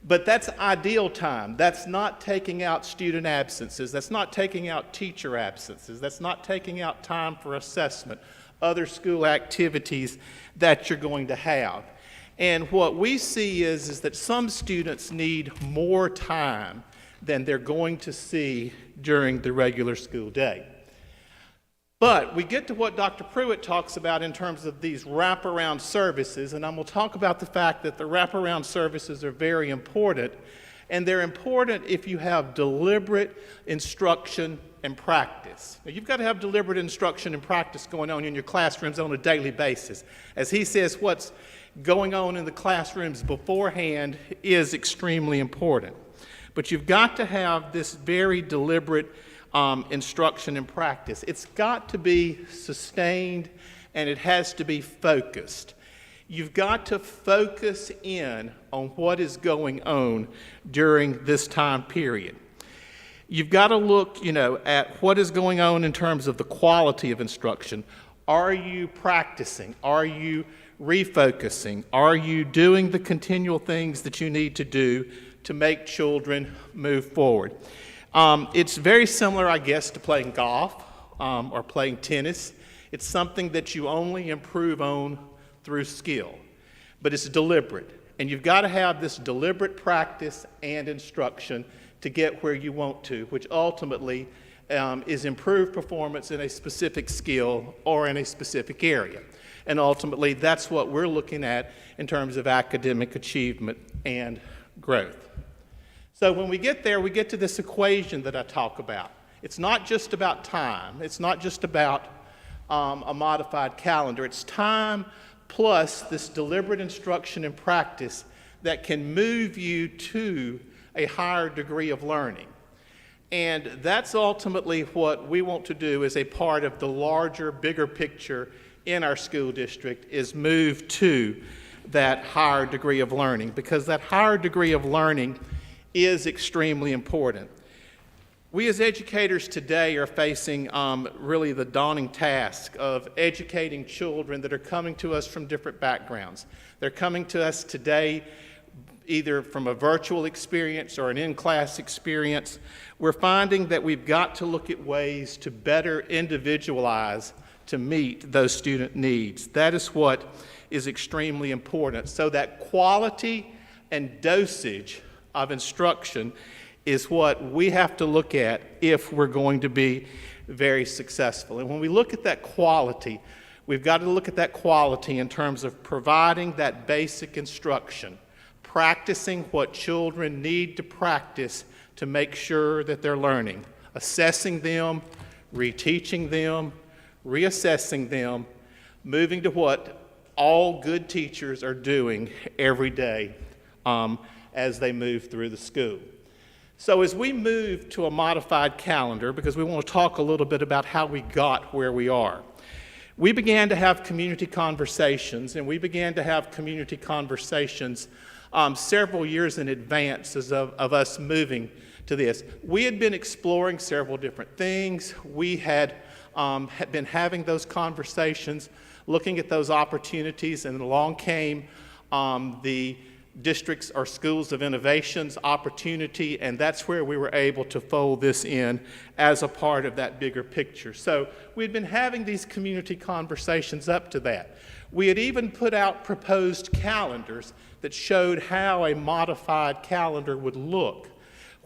But that's ideal time. That's not taking out student absences. That's not taking out teacher absences. That's not taking out time for assessment, other school activities that you're going to have. And what we see is that some students need more time than they're going to see during the regular school day. But we get to what Dr. Pruitt talks about in terms of these wraparound services, and I'm going to talk about the fact that the wraparound services are very important, and they're important if you have deliberate instruction and practice. Now, you've got to have deliberate instruction and practice going on in your classrooms on a daily basis. As he says, what's going on in the classrooms beforehand is extremely important. But you've got to have this very deliberate instruction and practice. It's got to be sustained, and it has to be focused. You've got to focus in on what is going on during this time period. You've got to look, at what is going on in terms of the quality of instruction. Are you practicing? Are you refocusing? Are you doing the continual things that you need to do to make children move forward? It's very similar, I guess, to playing golf or playing tennis. It's something that you only improve on through skill, but it's deliberate. And you've got to have this deliberate practice and instruction to get where you want to, which ultimately is improved performance in a specific skill or in a specific area. And ultimately, that's what we're looking at in terms of academic achievement and growth. So when we get there, we get to this equation that I talk about. It's not just about time. It's not just about a modified calendar. It's time plus this deliberate instruction and practice that can move you to a higher degree of learning. And that's ultimately what we want to do as a part of the larger, bigger picture in our school district, is move to that higher degree of learning, because that higher degree of learning is extremely important. We as educators today are facing really the daunting task of educating children that are coming to us from different backgrounds. They're coming to us today either from a virtual experience or an in-class experience. We're finding that we've got to look at ways to better individualize to meet those student needs. That is what is extremely important. So that quality and dosage of instruction is what we have to look at if we're going to be very successful. And when we look at that quality, we've got to look at that quality in terms of providing that basic instruction, practicing what children need to practice to make sure that they're learning, assessing them, reteaching them, reassessing them, moving to what all good teachers are doing every day as they move through the school. So as we move to a modified calendar, because we want to talk a little bit about how we got where we are, we began to have community conversations, and we began to have community conversations several years in advance of us moving to this. We had been exploring several different things. We had been having those conversations, looking at those opportunities, and along came the districts or schools of innovations opportunity, and that's where we were able to fold this in as a part of that bigger picture. So we'd been having these community conversations up to that. We had even put out proposed calendars that showed how a modified calendar would look,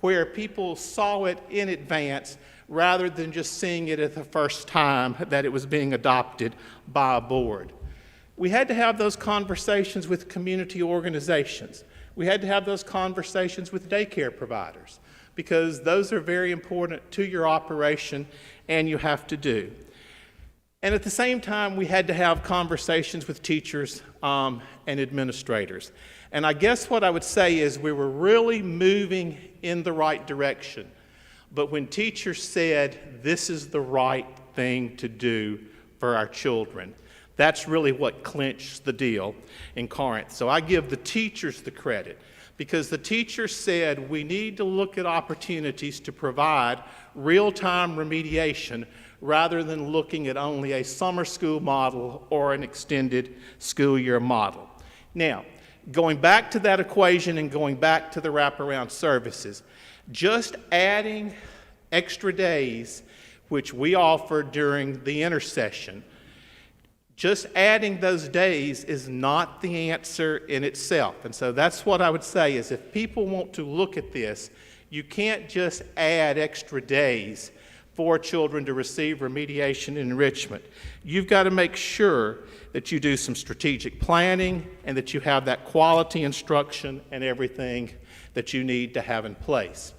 where people saw it in advance rather than just seeing it at the first time that it was being adopted by a board. We had to have those conversations with community organizations. We had to have those conversations with daycare providers, because those are very important to your operation and you have to do. And at the same time, we had to have conversations with teachers and administrators. And I guess what I would say is we were really moving in the right direction. But when teachers said, this is the right thing to do for our children, that's really what clinched the deal in Corinth. So I give the teachers the credit, because the teachers said we need to look at opportunities to provide real-time remediation rather than looking at only a summer school model or an extended school year model. Now, going back to that equation and going back to the wraparound services, just adding extra days, which we offer during the intercession, just adding those days is not the answer in itself. And so that's what I would say is, if people want to look at this, you can't just add extra days for children to receive remediation and enrichment. You've got to make sure that you do some strategic planning and that you have that quality instruction and everything that you need to have in place.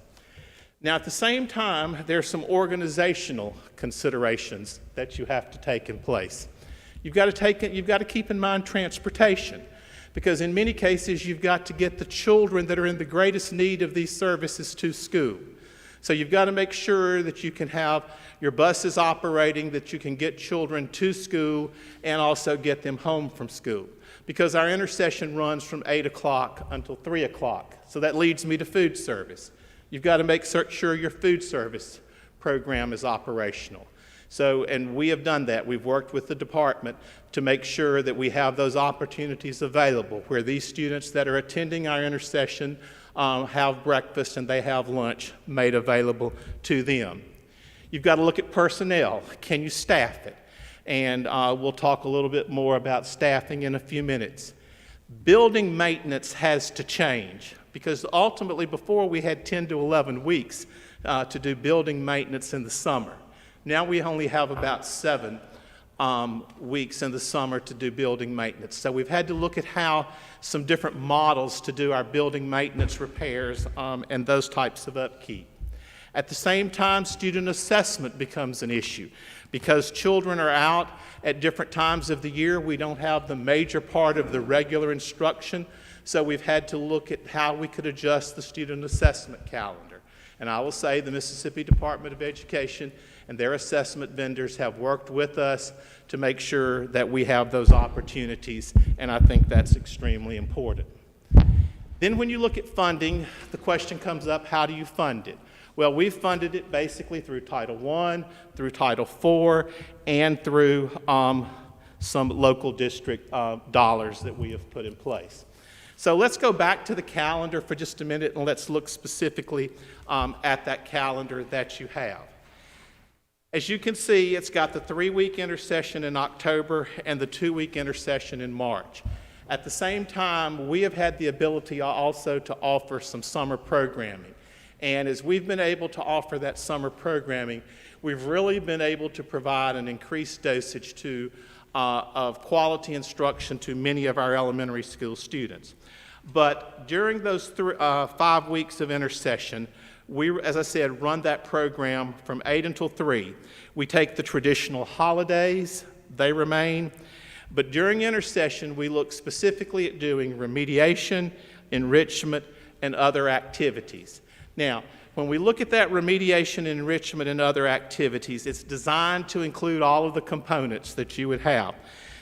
Now, at the same time, there's some organizational considerations that you have to take in place. You've got to keep in mind transportation, because in many cases you've got to get the children that are in the greatest need of these services to school. So you've got to make sure that you can have your buses operating, that you can get children to school and also get them home from school, because our intercession runs from 8 o'clock until 3 o'clock. So that leads me to food service. You've got to make sure your food service program is operational. So, and we have done that. We've worked with the department to make sure that we have those opportunities available where these students that are attending our intercession have breakfast and they have lunch made available to them. You've got to look at personnel. Can you staff it? And we'll talk a little bit more about staffing in a few minutes. Building maintenance has to change because ultimately before we had 10 to 11 weeks to do building maintenance in the summer. Now we only have about 7 weeks in the summer to do building maintenance. So we've had to look at how some different models to do our building maintenance repairs and those types of upkeep. At the same time, student assessment becomes an issue. Because children are out at different times of the year, we don't have the major part of the regular instruction, so we've had to look at how we could adjust the student assessment calendar. And I will say the Mississippi Department of Education and their assessment vendors have worked with us to make sure that we have those opportunities, and I think that's extremely important. Then when you look at funding, the question comes up, how do you fund it? Well, we've funded it basically through Title I, through Title IV, and through some local district dollars that we have put in place. So let's go back to the calendar for just a minute and let's look specifically at that calendar that you have. As you can see, it's got the 3-week intercession in October and the 2-week intercession in March. At the same time, we have had the ability also to offer some summer programming. And as we've been able to offer that summer programming, we've really been able to provide an increased dosage of quality instruction to many of our elementary school students. But during those 5 weeks of intercession, we, as I said, run that program from 8 until 3. We take the traditional holidays, they remain. But during intercession, we look specifically at doing remediation, enrichment, and other activities. Now, when we look at that remediation, enrichment, and other activities, it's designed to include all of the components that you would have.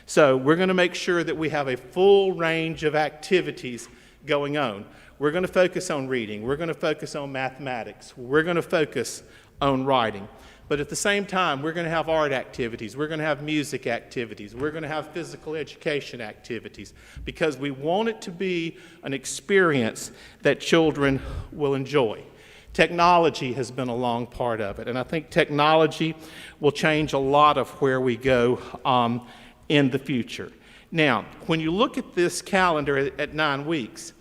So we're going to make sure that we have a full range of activities going on. We're going to focus on reading. We're going to focus on mathematics. We're going to focus on writing. But at the same time, we're going to have art activities. We're going to have music activities. We're going to have physical education activities because we want it to be an experience that children will enjoy. Technology has been a long part of it, and I think technology will change a lot of where we go in the future. Now, when you look at this calendar at 9 weeks,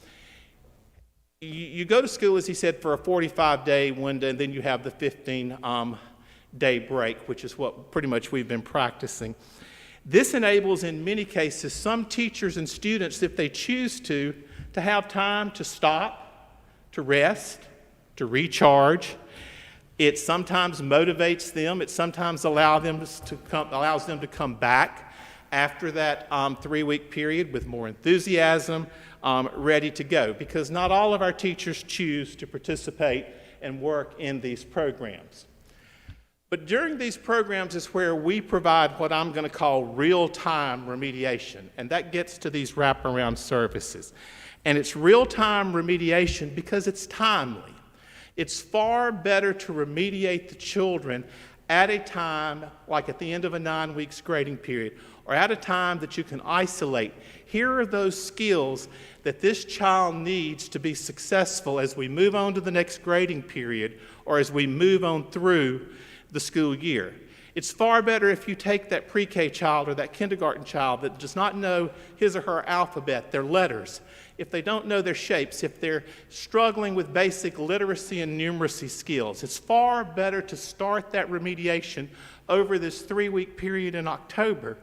you go to school, as he said, for a 45-day window, and then you have the 15-day break, which is what pretty much we've been practicing. This enables, in many cases, some teachers and students, if they choose to have time to stop, to rest, to recharge. It sometimes motivates them. It sometimes allows them to come back after that 3-week period with more enthusiasm, ready to go, because not all of our teachers choose to participate and work in these programs. But during these programs is where we provide what I'm going to call real-time remediation, and that gets to these wraparound services. And it's real-time remediation because it's timely. It's far better to remediate the children at a time, like at the end of a 9-week grading period, or at a time that you can isolate. Here are those skills that this child needs to be successful as we move on to the next grading period or as we move on through the school year. It's far better if you take that pre-K child or that kindergarten child that does not know his or her alphabet, their letters, if they don't know their shapes, if they're struggling with basic literacy and numeracy skills. It's far better to start that remediation over this 3-week period in October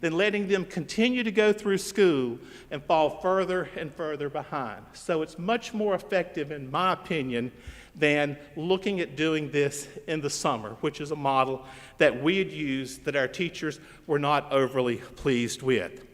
than letting them continue to go through school and fall further and further behind. So it's much more effective, in my opinion, than looking at doing this in the summer, which is a model that we had used that our teachers were not overly pleased with.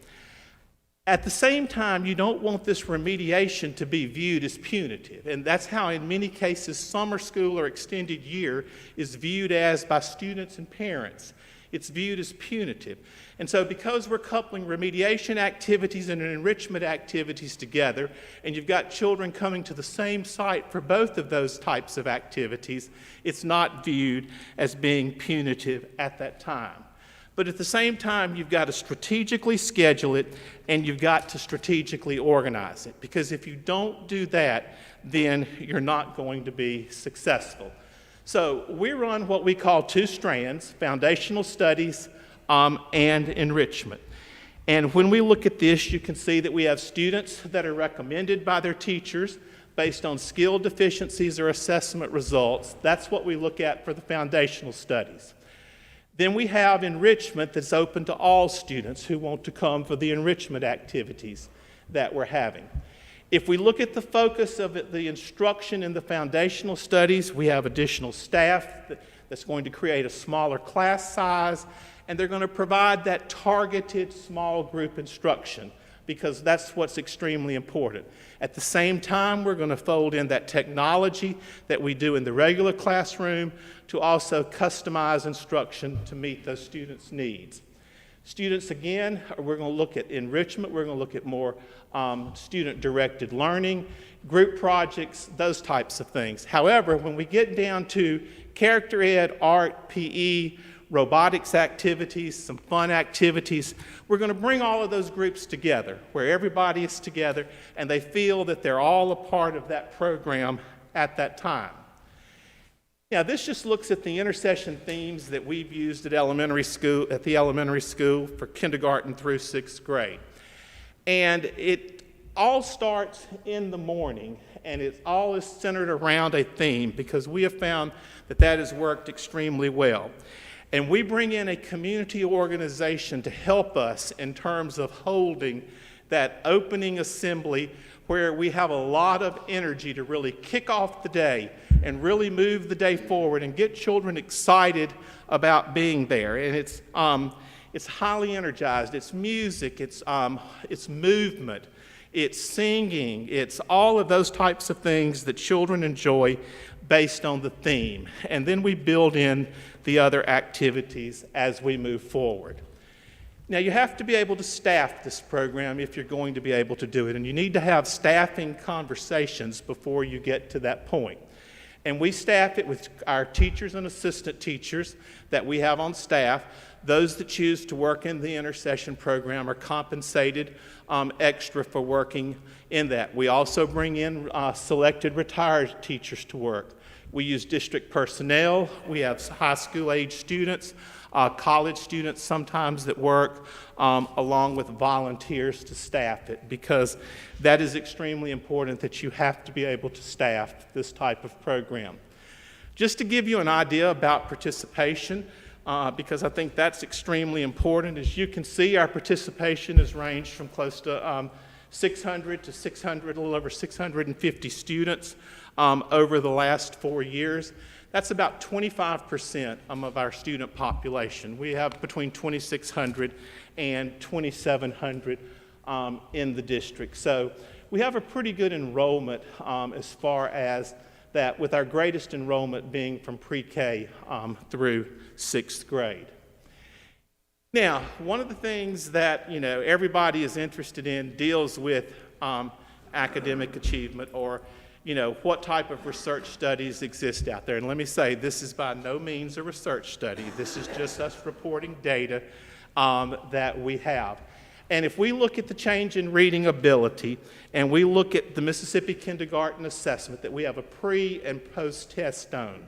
At the same time, you don't want this remediation to be viewed as punitive, and that's how in many cases summer school or extended year is viewed as by students and parents. it's viewed as punitive. And so because we're coupling remediation activities and enrichment activities together, and you've got children coming to the same site for both of those types of activities, it's not viewed as being punitive at that time. But at the same time, you've got to strategically schedule it, and you've got to strategically organize it. Because if you don't do that, then you're not going to be successful. So we run what we call two strands, foundational studies and enrichment. And when we look at this, you can see that we have students that are recommended by their teachers based on skill deficiencies or assessment results. That's what we look at for the foundational studies. Then we have enrichment that's open to all students who want to come for the enrichment activities that we're having. If we look at the focus of the instruction in the foundational studies, we have additional staff that's going to create a smaller class size, and they're going to provide that targeted small group instruction, because that's what's extremely important. At the same time, we're going to fold in that technology that we do in the regular classroom to also customize instruction to meet those students' needs. Students, again, we're going to look at enrichment, we're going to look at more student-directed learning, group projects, those types of things. However, when we get down to character ed, art, PE, robotics activities, some fun activities, we're going to bring all of those groups together, where everybody is together and they feel that they're all a part of that program at that time. Now, this just looks at the intercession themes that we've used at the elementary school for kindergarten through 6th grade. And it all starts in the morning, and it all is centered around a theme, because we have found that that has worked extremely well. And we bring in a community organization to help us in terms of holding that opening assembly, where we have a lot of energy to really kick off the day and really move the day forward and get children excited about being there. And it's highly energized. It's music, it's movement, it's singing, it's all of those types of things that children enjoy based on the theme. And then we build in the other activities as we move forward. Now, you have to be able to staff this program if you're going to be able to do it, and you need to have staffing conversations before you get to that point. And we staff it with our teachers and assistant teachers that we have on staff. Those that choose to work in the intercession program are compensated extra for working in that. We also bring in selected retired teachers to work. We use district personnel. We have high school age students, college students sometimes that work, along with volunteers to staff it, because that is extremely important, that you have to be able to staff this type of program. Just to give you an idea about participation, because I think that's extremely important. As you can see, our participation has ranged from close to 600 to 600, a little over 650 students over the last 4 years. That's about 25% of our student population. We have between 2,600 and 2,700 in the district. So we have a pretty good enrollment as far as that, with our greatest enrollment being from pre-K through 6th grade. Now, one of the things that everybody is interested in deals with academic achievement, or what type of research studies exist out there. And let me say, this is by no means a research study. This is just us reporting data that we have. And if we look at the change in reading ability, and we look at the Mississippi Kindergarten Assessment that we have a pre- and post-test on,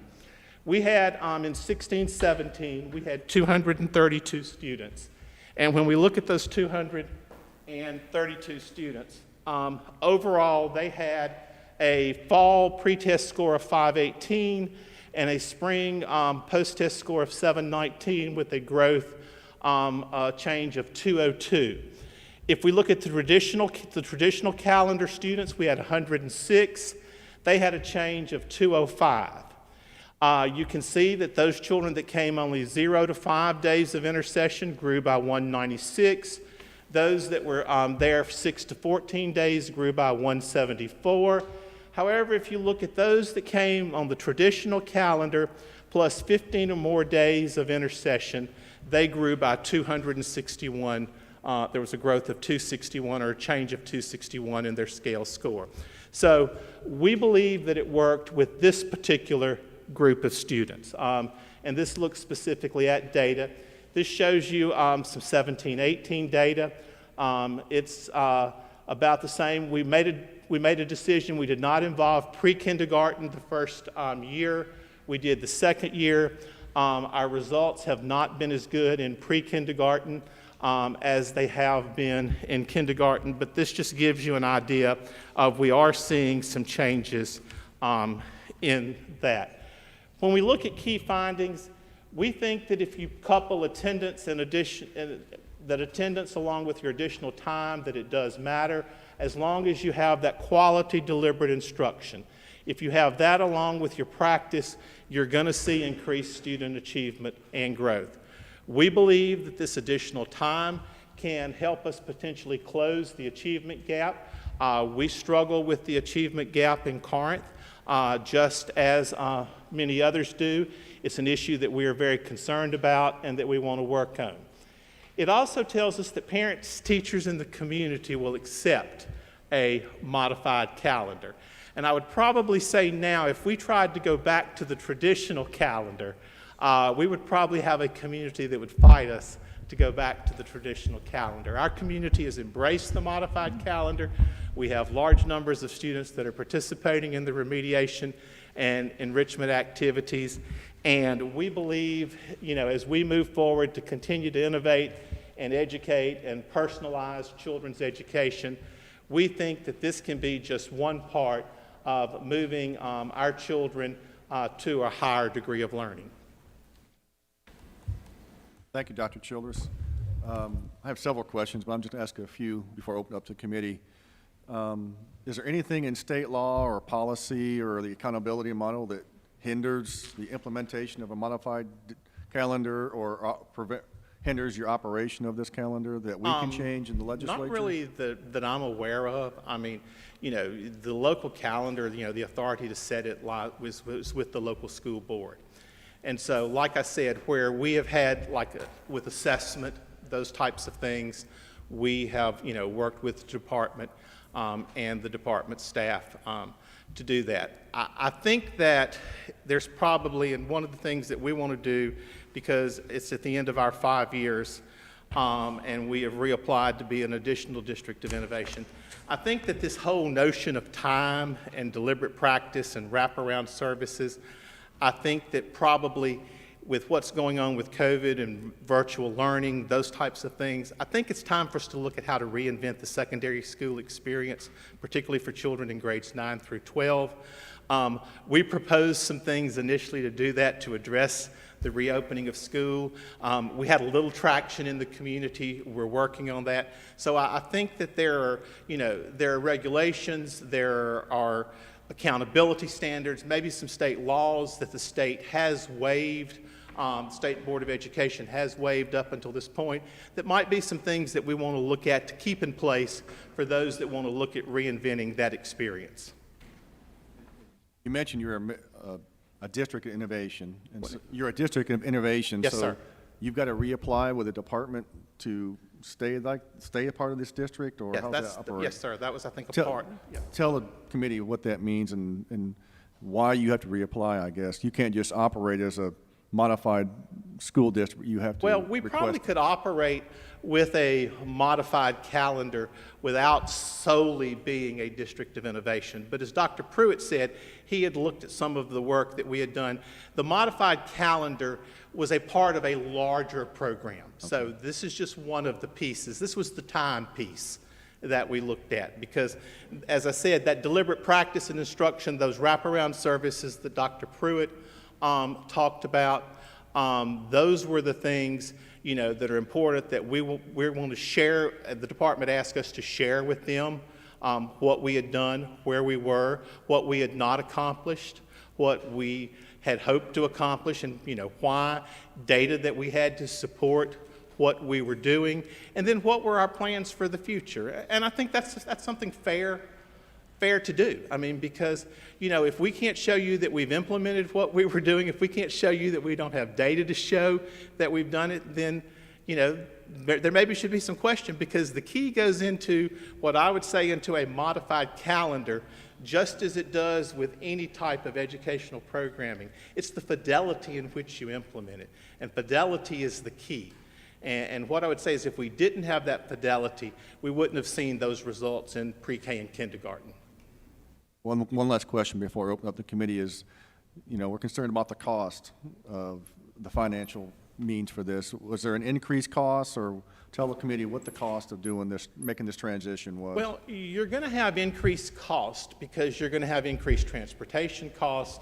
we had, in 16-17, we had 232 students. And when we look at those 232 students, overall they had a fall pre-test score of 518 and a spring post-test score of 719 with a growth change of 202. If we look at the traditional calendar students, we had 106. They had a change of 205. You can see that those children that came only 0 to 5 days of intercession grew by 196. Those that were there 6 to 14 days grew by 174. However, if you look at those that came on the traditional calendar plus 15 or more days of intercession, they grew by 261. There was a growth of 261 or a change of 261 in their scale score. So we believe that it worked with this particular group of students. And this looks specifically at data. This shows you some 17-18 data. It's about the same. We made a decision. We did not involve pre-kindergarten the first year. We did the second year. Our results have not been as good in pre-kindergarten as they have been in kindergarten, but this just gives you an idea of we are seeing some changes in that. When we look at key findings, we think that if you couple attendance that attendance along with your additional time, that it does matter, as long as you have that quality, deliberate instruction. If you have that along with your practice, you're going to see increased student achievement and growth. We believe that this additional time can help us potentially close the achievement gap. We struggle with the achievement gap in Corinth, just as many others do. It's an issue that we are very concerned about and that we want to work on. It also tells us that parents, teachers, and the community will accept a modified calendar. And I would probably say now, if we tried to go back to the traditional calendar, we would probably have a community that would fight us to go back to the traditional calendar. Our community has embraced the modified calendar. We have large numbers of students that are participating in the remediation and enrichment activities. And we believe, as we move forward to continue to innovate and educate and personalize children's education, we think that this can be just one part of moving our children to a higher degree of learning. Thank you, Dr. Childress. I have several questions, but I'm just going to ask a few before I open up to committee. Is there anything in state law or policy or the accountability model that hinders the implementation of a modified calendar or hinders your operation of this calendar that we can change in the legislature? Not really that I'm aware of. I mean, the local calendar, the authority to set it was with the local school board. And so, like I said, where we have had, with assessment, those types of things, we have, worked with the department and the department staff to do that. I think that there's probably, and one of the things that we want to do, because it's at the end of our 5 years, and we have reapplied to be an additional district of innovation, I think that this whole notion of time and deliberate practice and wraparound services, I think that probably with what's going on with COVID and virtual learning, those types of things, I think it's time for us to look at how to reinvent the secondary school experience, particularly for children in grades 9 through 12. We proposed some things initially to do that, to address the reopening of school. We had a little traction in the community. We're working on that. So I think that there are regulations, there are accountability standards, maybe some state laws that the state has waived, the State Board of Education has waived up until this point, that might be some things that we want to look at to keep in place for those that want to look at reinventing that experience. You mentioned you're a district of innovation, and so you're a district of innovation. Yes, so sir. You've got to reapply with the department to stay a part of this district, or Yes, how's that operate? yes, sir. That was, I think, a Tell, part. Yeah. tell the committee what that means and why you have to reapply, I guess. You can't just operate as a modified school district. You have to Well, we request. probably could operate with a modified calendar without solely being a district of innovation. But as Dr. Pruitt said, he had looked at some of the work that we had done. The modified calendar was a part of a larger program. Okay. So this is just one of the pieces. This was the time piece that we looked at because, as I said, that deliberate practice and instruction, those wraparound services that Dr. Pruitt talked about, those were the things that are important that we want to share. The department asked us to share with them what we had done, where we were, what we had not accomplished, what we had hoped to accomplish, and why, data that we had to support what we were doing, and then what were our plans for the future. And I think that's something fair fair to do. I mean, because, if we can't show you that we've implemented what we were doing, if we can't show you that we don't have data to show that we've done it, then, there maybe should be some question, because the key goes into what I would say into a modified calendar, just as it does with any type of educational programming. It's the fidelity in which you implement it, and fidelity is the key. And what I would say is, if we didn't have that fidelity, we wouldn't have seen those results in pre-K and kindergarten. One last question before I open up the committee is, we're concerned about the cost of the financial means for this. Was there an increased cost, or tell the committee what the cost of doing this, making this transition was? Well, you're going to have increased cost, because you're going to have increased transportation cost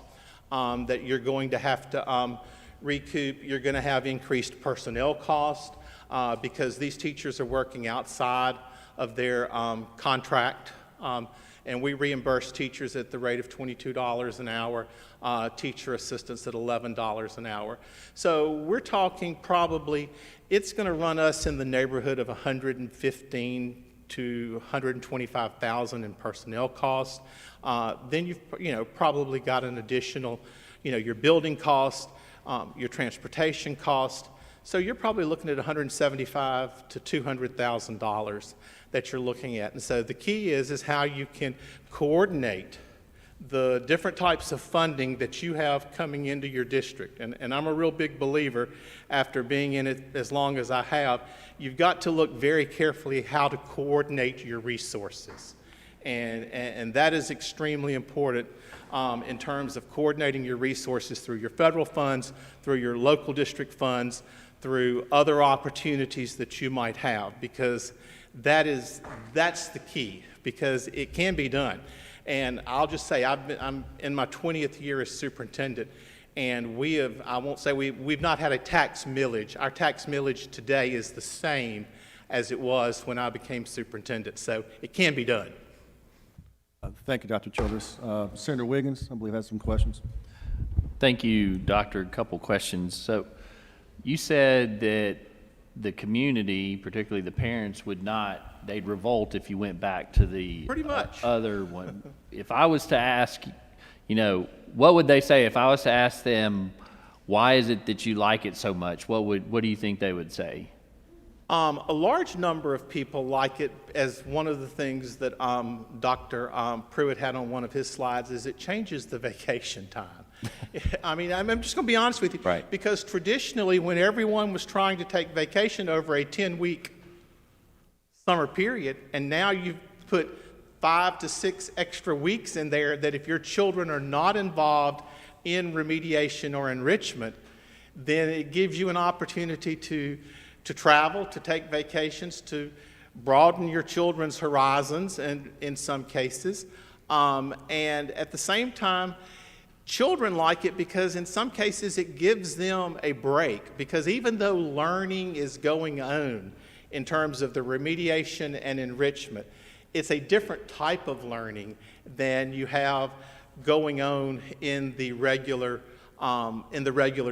that you're going to have to recoup. You're going to have increased personnel cost because these teachers are working outside of their contract. And we reimburse teachers at the rate of $22 an hour, teacher assistants at $11 an hour. So we're talking probably, it's going to run us in the neighborhood of $115,000 to $125,000 in personnel costs. Then you've probably got an additional, your building cost, your transportation cost. So you're probably looking at $175,000 to $200,000 that you're looking at. And so the key is how you can coordinate the different types of funding that you have coming into your district. And I'm a real big believer, after being in it as long as I have, you've got to look very carefully how to coordinate your resources. And that is extremely important in terms of coordinating your resources through your federal funds, through your local district funds, through other opportunities that you might have, because that's the key, because it can be done. And I'll just say, I'm in my 20th year as superintendent, and I won't say we've not had a tax millage. Our tax millage today is the same as it was when I became superintendent, so it can be done. Thank you, Dr. Childress. Senator Wiggins, I believe, has some questions. Thank you, Doctor. A couple questions. So you said that the community, particularly the parents, they'd revolt if you went back to the Pretty much. Other one. If I was to ask, what would they say if I was to ask them, why is it that you like it so much? What do you think they would say? A large number of people like it, as one of the things that Dr. Pruitt had on one of his slides, is it changes the vacation time. I mean, I'm just going to be honest with you. Right. Because traditionally, when everyone was trying to take vacation over a 10-week summer period, and now you've put 5 to 6 extra weeks in there, that if your children are not involved in remediation or enrichment, then it gives you an opportunity to travel, to take vacations, to broaden your children's horizons, and in some cases. And at the same time, children like it because in some cases it gives them a break, because even though learning is going on in terms of the remediation and enrichment, it's a different type of learning than you have going on in the regular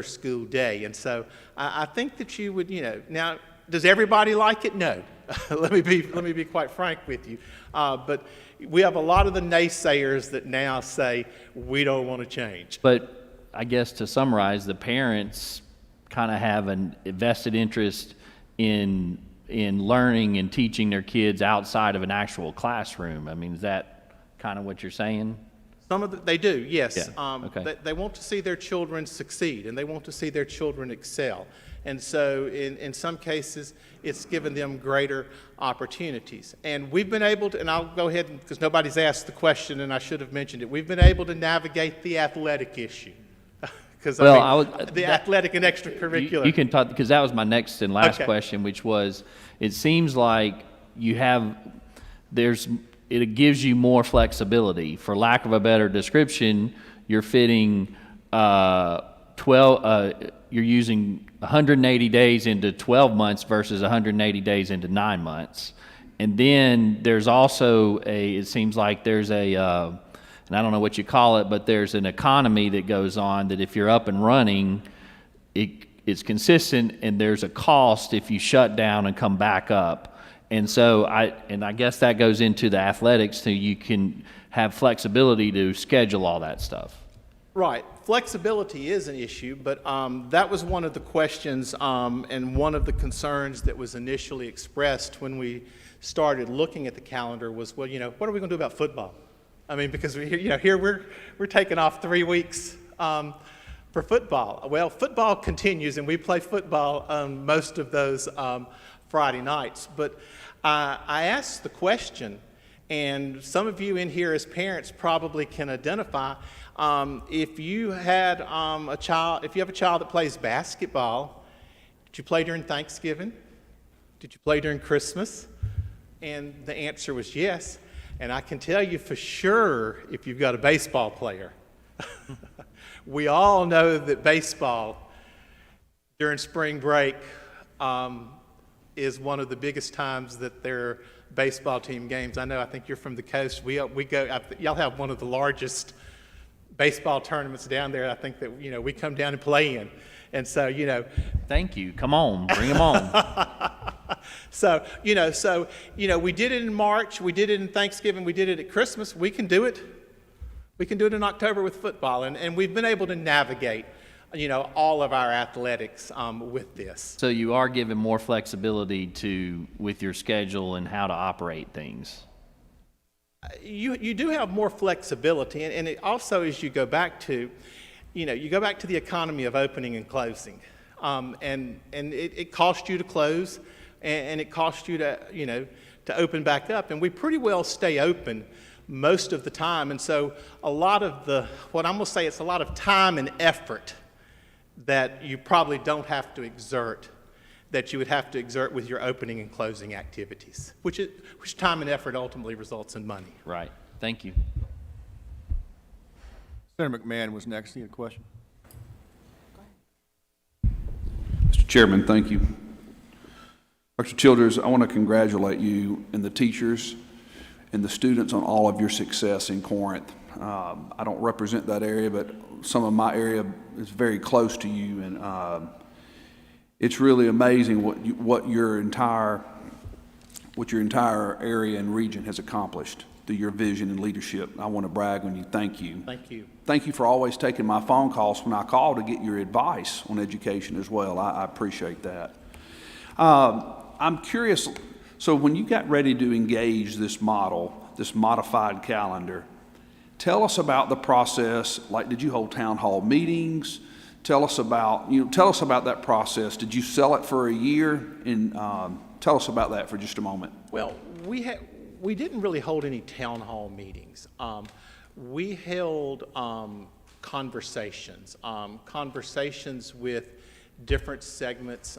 school day. And so I think that you would, now, does everybody like it? No. let me be quite frank with you. But we have a lot of the naysayers that now say we don't want to change. But I guess to summarize, the parents kind of have an vested interest in learning and teaching their kids outside of an actual classroom. I mean, is that kind of what you're saying? They do, yes. Yeah. Okay. They want to see their children succeed, and they want to see their children excel. And so in some cases, it's given them greater opportunities. And we've been able to, and I'll go ahead, because nobody's asked the question, and I should have mentioned it, we've been able to navigate the athletic issue. Because the athletic and extracurricular. You can talk, because that was my next and last question, which was, it seems like it gives you more flexibility. For lack of a better description, you're fitting you're using 180 days into 12 months versus 180 days into 9 months. And then there's also it seems like there's and I don't know what you call it, but there's an economy that goes on that if you're up and running, it's consistent, and there's a cost if you shut down and come back up. And so I guess that goes into the athletics, so you can have flexibility to schedule all that stuff. Right. Flexibility is an issue, but that was one of the questions and one of the concerns that was initially expressed when we started looking at the calendar was, well, what are we going to do about football? I mean, because here we're taking off 3 weeks for football. Well, football continues, and we play football on most of those Friday nights. But I asked the question, and some of you in here as parents probably can identify. If you had a child, if you have a child that plays basketball, did you play during Thanksgiving? Did you play during Christmas? And the answer was yes. And I can tell you for sure if you've got a baseball player. We all know that baseball during spring break is one of the biggest times that there are baseball team games. I think you're from the coast. We go. Y'all have one of the largest baseball tournaments down there. I think that we come down and play in, and so Thank you. Come on, bring them on. So we did it in March. We did it in Thanksgiving. We did it at Christmas. We can do it. We can do it in October with football, and we've been able to navigate all of our athletics with this. So you are given more flexibility with your schedule and how to operate things. You do have more flexibility, and it also, as you go back to, the economy of opening and closing, and it costs you to close, and it costs you to open back up, and we pretty well stay open most of the time, and so a lot of it's a lot of time and effort that you probably don't have to exert, that you would have to exert with your opening and closing activities, which time and effort ultimately results in money. Right. Thank you. Senator McMahon was next. You had a question? Mr. Chairman, thank you. Dr. Childers, I want to congratulate you and the teachers and the students on all of your success in Corinth. I don't represent that area, but some of my area is very close to you, and it's really amazing what your entire area and region has accomplished through your vision and leadership. I want to brag on you. Thank you. Thank you. Thank you for always taking my phone calls when I call to get your advice on education as well. I appreciate that. I'm curious, so when you got ready to engage this model, this modified calendar, tell us about the process. Like, did you hold town hall meetings? Tell us about that process. Did you sell it for a year? And tell us about that for just a moment. Well, we didn't really hold any town hall meetings. We held conversations with different segments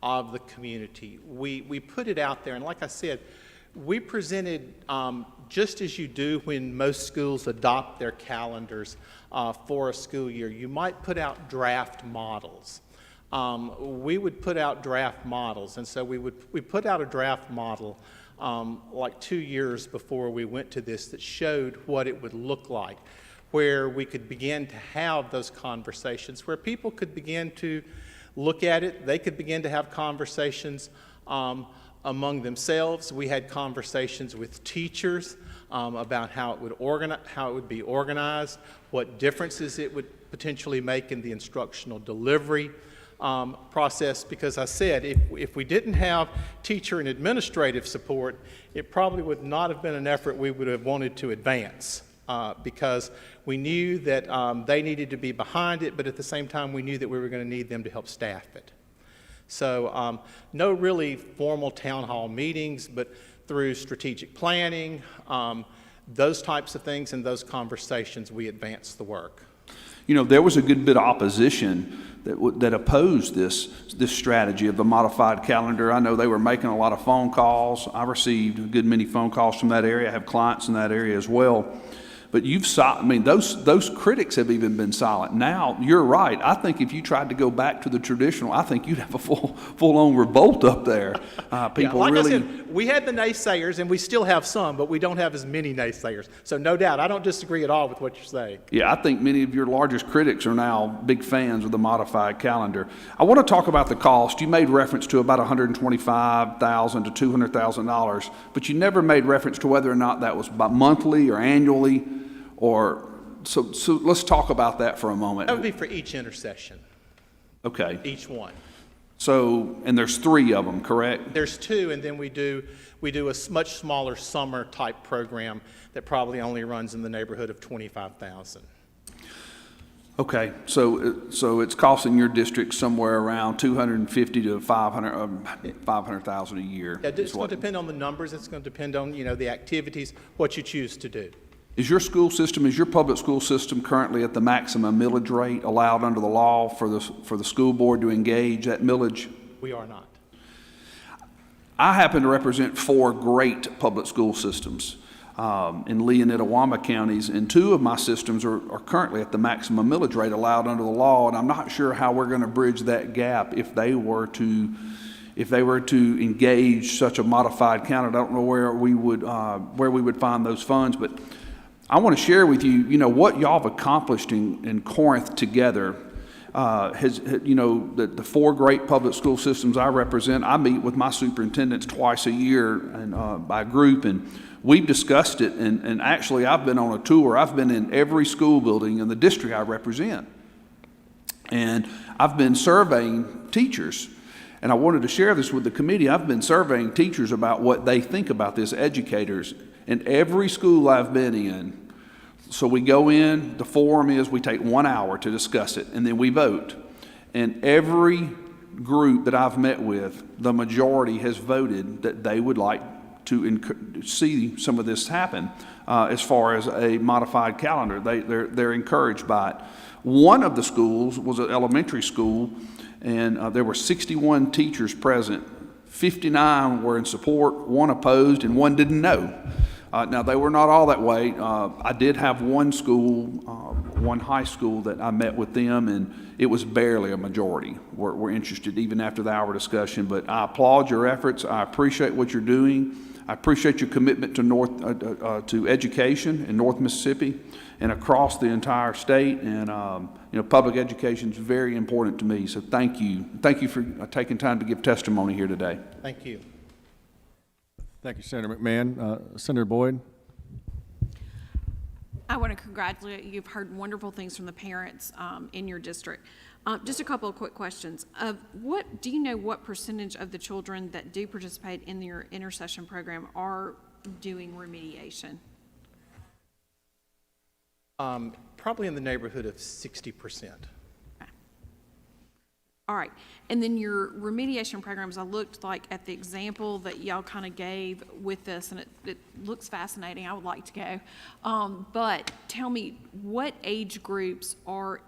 of the community. We put it out there, and like I said, we presented just as you do when most schools adopt their calendars for a school year. You might put out draft models. We would put out draft models, and so we put out a draft model like 2 years before we went to this that showed what it would look like, where we could begin to have those conversations, where people could begin to look at it. They could begin to have conversations among themselves. We had conversations with teachers about how it would be organized, what differences it would potentially make in the instructional delivery process. Because I said, if we didn't have teacher and administrative support, it probably would not have been an effort we would have wanted to advance. Because we knew that they needed to be behind it, but at the same time we knew that we were going to need them to help staff it. So no really formal town hall meetings, but through strategic planning, those types of things, and those conversations, we advanced the work. There was a good bit of opposition that opposed this strategy of the modified calendar. I know they were making a lot of phone calls. I received a good many phone calls from that area. I have clients in that area as well. But I mean, those critics have even been silent. Now, you're right. I think if you tried to go back to the traditional, I think you'd have a full-on revolt up there. People like really. I said, we had the naysayers, and we still have some, but we don't have as many naysayers. So no doubt, I don't disagree at all with what you're saying. Yeah, I think many of your largest critics are now big fans of the modified calendar. I want to talk about the cost. You made reference to about $125,000 to $200,000, but you never made reference to whether or not that was by monthly or annually, or so let's talk about that for a moment. That would be for each intercession, Okay. each one. So, and there's 3 of them, correct? There's 2, and then we do a much smaller summer type program that probably only runs in the neighborhood of $25,000. Okay, so it's costing your district somewhere around $250,000 to $500,000 a year. Yeah, it's going to depend on the numbers. It's going to depend on, the activities, what you choose to do. Is your public school system currently at the maximum millage rate allowed under the law for the school board to engage that millage? We are not. I happen to represent 4 great public school systems in Lee and Itawamba counties, and 2 of my systems are currently at the maximum millage rate allowed under the law, and I'm not sure how we're going to bridge that gap if they were to engage such a modified calendar. I don't know where we would find those funds, but I want to share with you, what y'all have accomplished in Corinth together. The 4 great public school systems I represent, I meet with my superintendents twice a year and by group, and we've discussed it. And actually, I've been on a tour. I've been in every school building in the district I represent, and I've been surveying teachers. And I wanted to share this with the committee. I've been surveying teachers about what they think about this, educators, in every school I've been in. So we go in, the forum is we take 1 hour to discuss it, and then we vote. And every group that I've met with, the majority has voted that they would like to see some of this happen as far as a modified calendar. They're encouraged by it. One of the schools was an elementary school, and there were 61 teachers present. 59 were in support, 1 opposed, and 1 didn't know. Now, they were not all that way. I did have one school, one high school that I met with them, and it was barely a majority were interested even after the hour discussion. But I applaud your efforts. I appreciate what you're doing. I appreciate your commitment to to education in North Mississippi and across the entire state. And public education is very important to me. So thank you. Thank you for taking time to give testimony here today. Thank you. Thank you, Senator McMahon. Senator Boyd? I want to congratulate you. You've heard wonderful things from the parents in your district. Just a couple of quick questions. Do you know what percentage of the children that do participate in your intercession program are doing remediation? Probably in the neighborhood of 60%. All right, and then your remediation programs, I looked at the example that y'all kind of gave with this, and it looks fascinating. I would like to go. But tell me, what age groups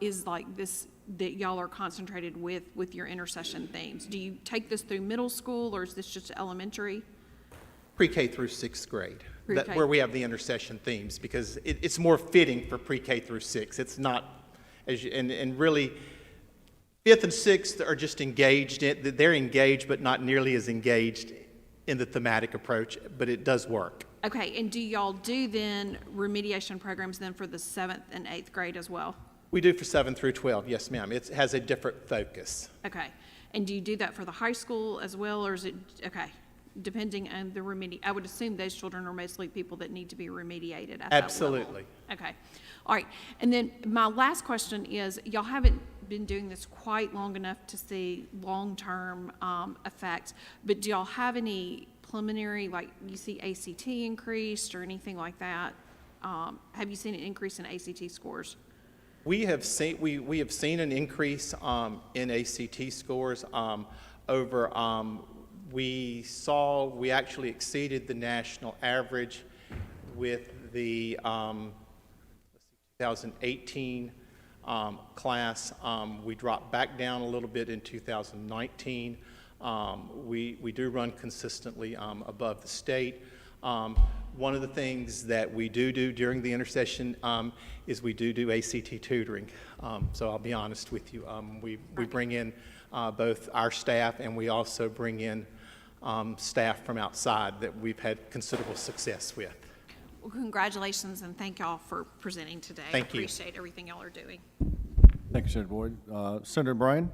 is like this that y'all are concentrated with your intercession themes? Do you take this through middle school, or is this just elementary? Pre-K through 6th grade, Pre-K. where we have the intercession themes, because it's more fitting for pre-K through 6. It's not, and really, 5th and 6th are just engaged. They're engaged, but not nearly as engaged in the thematic approach, but it does work. Okay, and do y'all do then remediation programs then for the 7th and 8th grade as well? We do for 7 through 12, yes, ma'am. It has a different focus. Okay, and do you do that for the high school as well, or is it, okay, depending on the I would assume those children are mostly people that need to be remediated at Absolutely. that level. Okay, all right, and then my last question is, y'all haven't been doing this quite long enough to see long-term effects, but do y'all have any preliminary, like you see ACT increased or anything like that? Have you seen an increase in ACT scores? We have seen an increase in ACT scores we actually exceeded the national average with the 2018 class. We dropped back down a little bit in 2019. We do run consistently above the state. One of the things that we do during the intercession is we do ACT tutoring. So I'll be honest with you. We bring in both our staff, and we also bring in staff from outside that we've had considerable success with. Well, congratulations, and thank y'all for presenting today. Thank you. I appreciate everything y'all are doing. Thank you, Senator Boyd. Senator Bryan?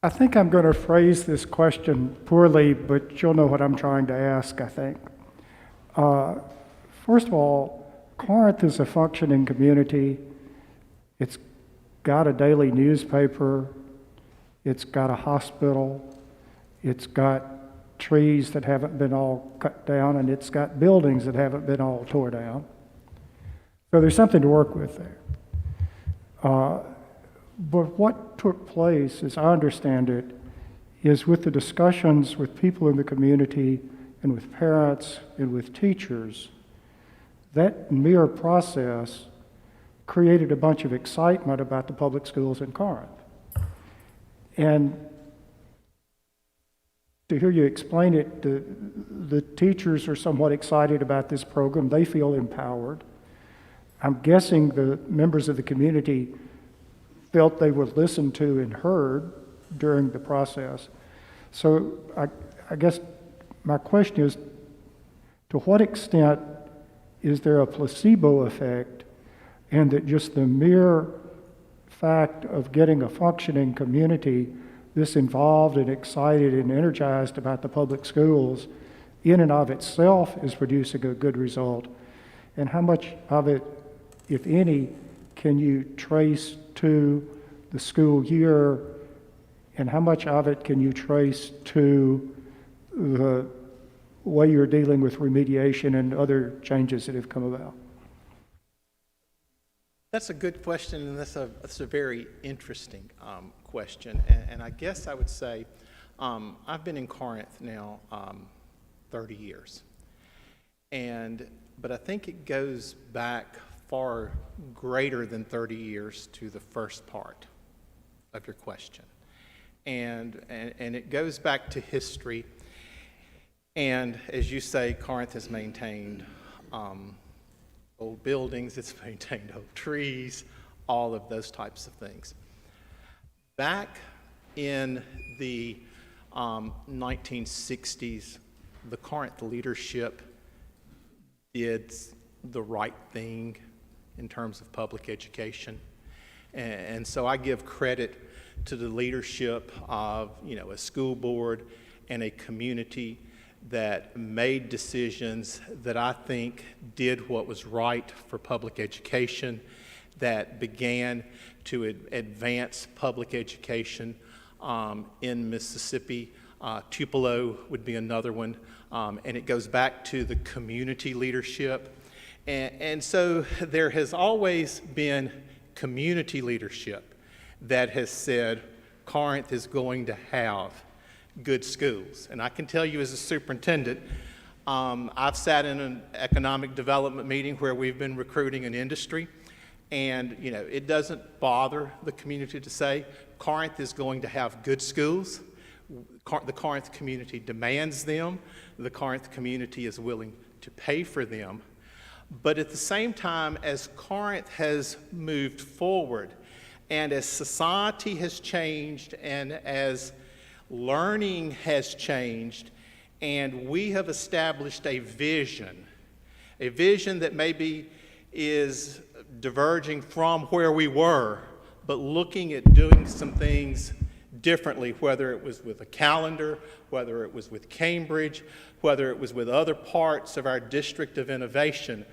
I think I'm going to phrase this question poorly, but you'll know what I'm trying to ask, I think. First of all, Corinth is a functioning community. It's got a daily newspaper. It's got a hospital. It's got trees that haven't been all cut down, and it's got buildings that haven't been all tore down. So there's something to work with there. But what took place, as I understand it, is with the discussions with people in the community and with parents and with teachers, that mere process created a bunch of excitement about the public schools in Corinth. And to hear you explain it, the teachers are somewhat excited about this program. They feel empowered. I'm guessing the members of the community felt they were listened to and heard during the process. So I guess my question is, to what extent is there a placebo effect, and that just the mere fact of getting a functioning community this involved and excited and energized about the public schools in and of itself is producing a good result? And how much of it, if any, can you trace to the school year, and how much of it can you trace to the way you're dealing with remediation and other changes that have come about? That's a good question, and that's a very interesting question. And I guess I would say I've been in Corinth now 30 years. But I think it goes back far greater than 30 years to the first part of your question. And it goes back to history. And as you say, Corinth has maintained old buildings, it's maintained old trees, all of those types of things. Back in the 1960s, the Corinth leadership did the right thing in terms of public education. And so I give credit to the leadership of, a school board and a community that made decisions that I think did what was right for public education, that began to advance public education in Mississippi. Tupelo would be another one, and it goes back to the community leadership. And so there has always been community leadership that has said Corinth is going to have good schools. And I can tell you as a superintendent, I've sat in an economic development meeting where we've been recruiting an industry, and it doesn't bother the community to say Corinth is going to have good schools. The Corinth community demands them. The Corinth community is willing to pay for them. But at the same time, as Corinth has moved forward, and as society has changed, and as learning has changed, and we have established a vision that maybe is diverging from where we were, but looking at doing some things differently, whether it was with a calendar, whether it was with Cambridge, whether it was with other parts of our district of innovation.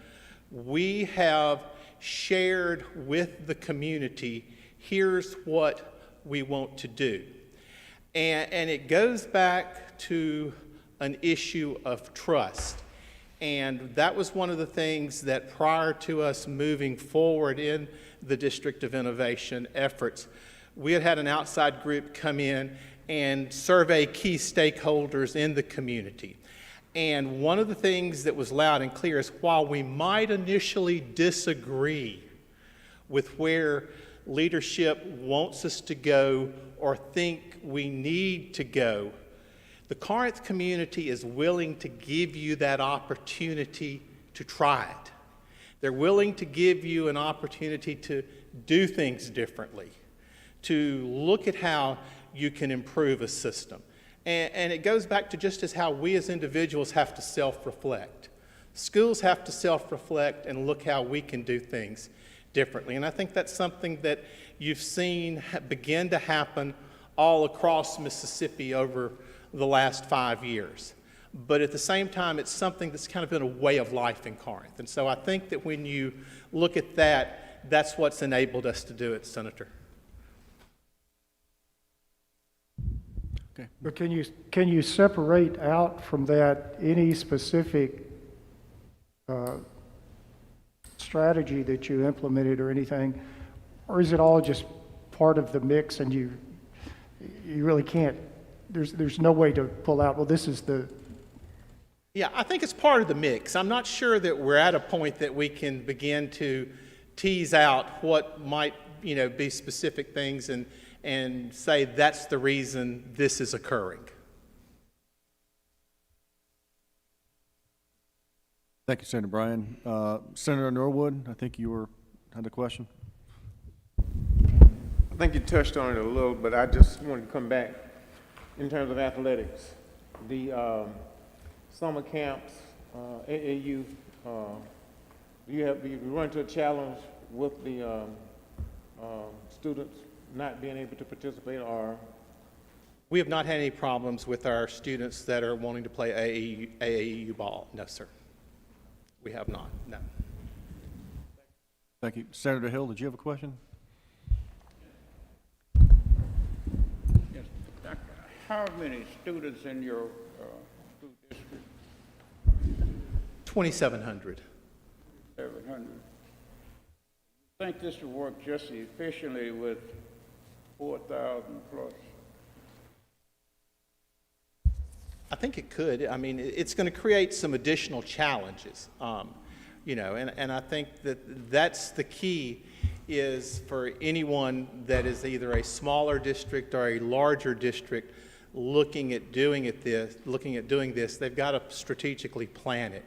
We have shared with the community, here's what we want to do. And it goes back to an issue of trust. And that was one of the things that prior to us moving forward in the District of Innovation efforts, we had an outside group come in and survey key stakeholders in the community. And one of the things that was loud and clear is while we might initially disagree with where leadership wants us to go or think we need to go, The Corinth community is willing to give you that opportunity to try it. They're willing to give you an opportunity to do things differently, to look at how you can improve a system. And it goes back to just as how we as individuals have to self-reflect. Schools have to self-reflect and look how we can do things differently. And I think that's something that you've seen begin to happen all across Mississippi over the last 5 years. But at the same time, it's something that's kind of been a way of life in Corinth. And so I think that when you look at that, that's what's enabled us to do it, Senator. Okay. But can you separate out from that any specific strategy that you implemented or anything? Or is it all just part of the mix and you really can't, there's no way to pull out, well, this is the... Yeah, I think it's part of the mix. I'm not sure that we're at a point that we can begin to tease out what might, be specific things and say that's the reason this is occurring. Thank you, Senator Bryan. Senator Norwood, I think you had a question. I think you touched on it a little, but I just wanted to come back in terms of athletics. The summer camps, AAU, you run into a challenge with the students not being able to participate, or? We have not had any problems with our students that are wanting to play AAU ball. No, sir. We have not, no. Thank you. Senator Hill, did you have a question? Yes. How many students in your school district? 2,700. 700. I think this will work just as efficiently with 4,000 plus. I think it could. I mean, it's going to create some additional challenges, and I think that's the key is for anyone that is either a smaller district or a larger district looking at doing this, they've got to strategically plan it,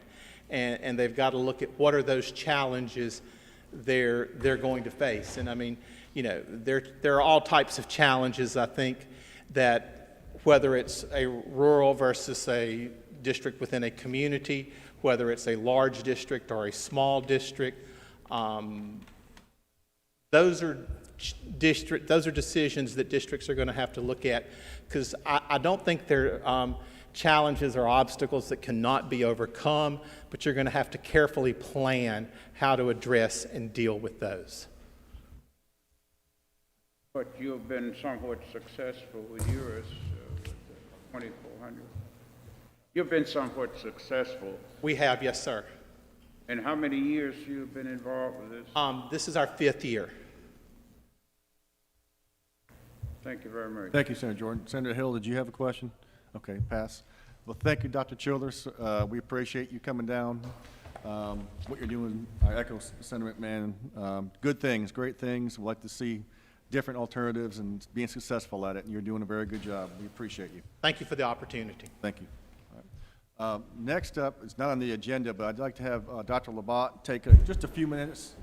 and they've got to look at what are those challenges they're going to face. And I mean, there are all types of challenges, I think, that whether it's a rural versus a district within a community, whether it's a large district or a small district, those are decisions that districts are going to have to look at, because I don't think they're challenges or obstacles that cannot be overcome, but you're going to have to carefully plan how to address and deal with those. But you've been somewhat successful with yours, with the 2,400. You've been somewhat successful. We have, yes, sir. And how many years you've been involved with this? This is our 5th year. Thank you very much. Thank you, Senator Jordan. Senator Hill, did you have a question? Okay, pass. Well, thank you, Dr. Childers. We appreciate you coming down. What you're doing, I echo sentiment, man. Good things, great things. We'd like to see different alternatives and being successful at it, and you're doing a very good job. We appreciate you. Thank you for the opportunity. Thank you. All right. Next up, it's not on the agenda, but I'd like to have Dr. Labat take just a few minutes.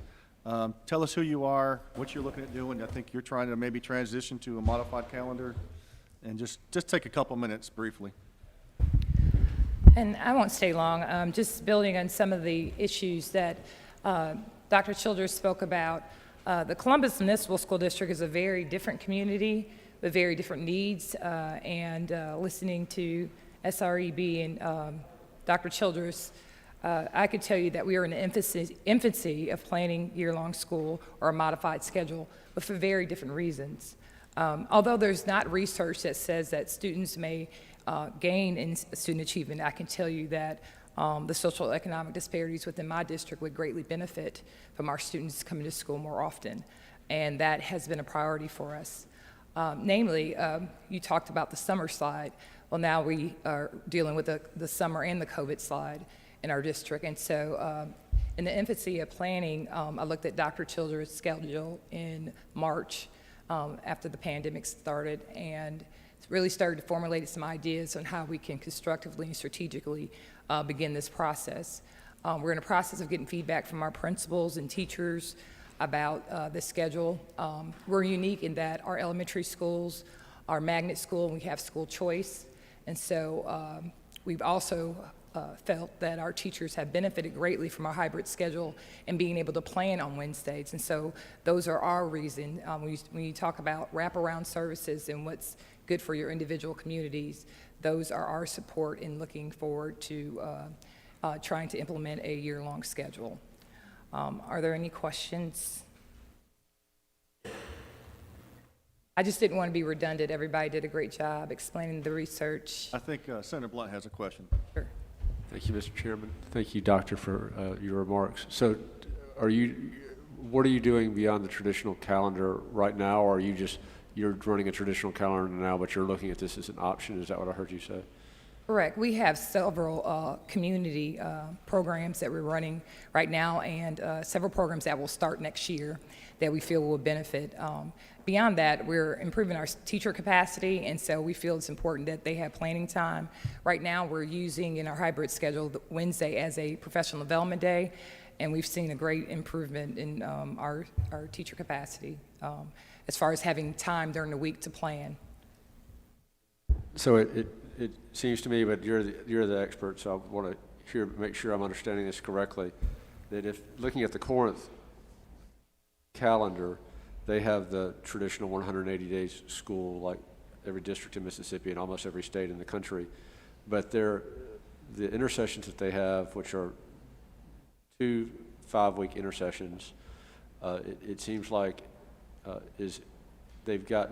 Tell us who you are, what you're looking at doing. I think you're trying to maybe transition to a modified calendar, and just take a couple minutes briefly. And I won't stay long. Just building on some of the issues that Dr. Childers spoke about. The Columbus Municipal School District is a very different community with very different needs, and listening to SREB and Dr. Childers, I could tell you that we are in the infancy of planning year-long school or a modified schedule, but for very different reasons. Although there's not research that says that students may gain in student achievement, I can tell you that the social economic disparities within my district would greatly benefit from our students coming to school more often, and that has been a priority for us. Namely, you talked about the summer slide. Well, now we are dealing with the summer and the COVID slide in our district, and so in the infancy of planning, I looked at Dr. Childers' schedule in March after the pandemic started, and really started to formulate some ideas on how we can constructively and strategically begin this process. We're in a process of getting feedback from our principals and teachers about the schedule. We're unique in that our elementary schools are magnet school and we have school choice. And so we've also felt that our teachers have benefited greatly from our hybrid schedule and being able to plan on Wednesdays. And so those are our reason. When you talk about wraparound services and what's good for your individual communities, those are our support in looking forward to trying to implement a year-long schedule. Are there any questions? I just didn't want to be redundant. Everybody did a great job explaining the research. I think Senator Blunt has a question. Sure. Thank you, Mr. Chairman. Thank you, Doctor, for your remarks. So what are you doing beyond the traditional calendar right now, or are you're running a traditional calendar now, but you're looking at this as an option? Is that what I heard you say? Correct. We have several community programs that we're running right now and several programs that will start next year that we feel will benefit. Beyond that, we're improving our teacher capacity, and so we feel it's important that they have planning time. Right now, we're using in our hybrid schedule the Wednesday as a professional development day, and we've seen a great improvement in our teacher capacity as far as having time during the week to plan. So it seems to me, but you're the expert, so I want to make sure I'm understanding this correctly, that if looking at the Corinth calendar, they have the traditional 180 days school like every district in Mississippi and almost every state in the country, but the intercessions that they have, which are 2 5-week intercessions, it seems like they have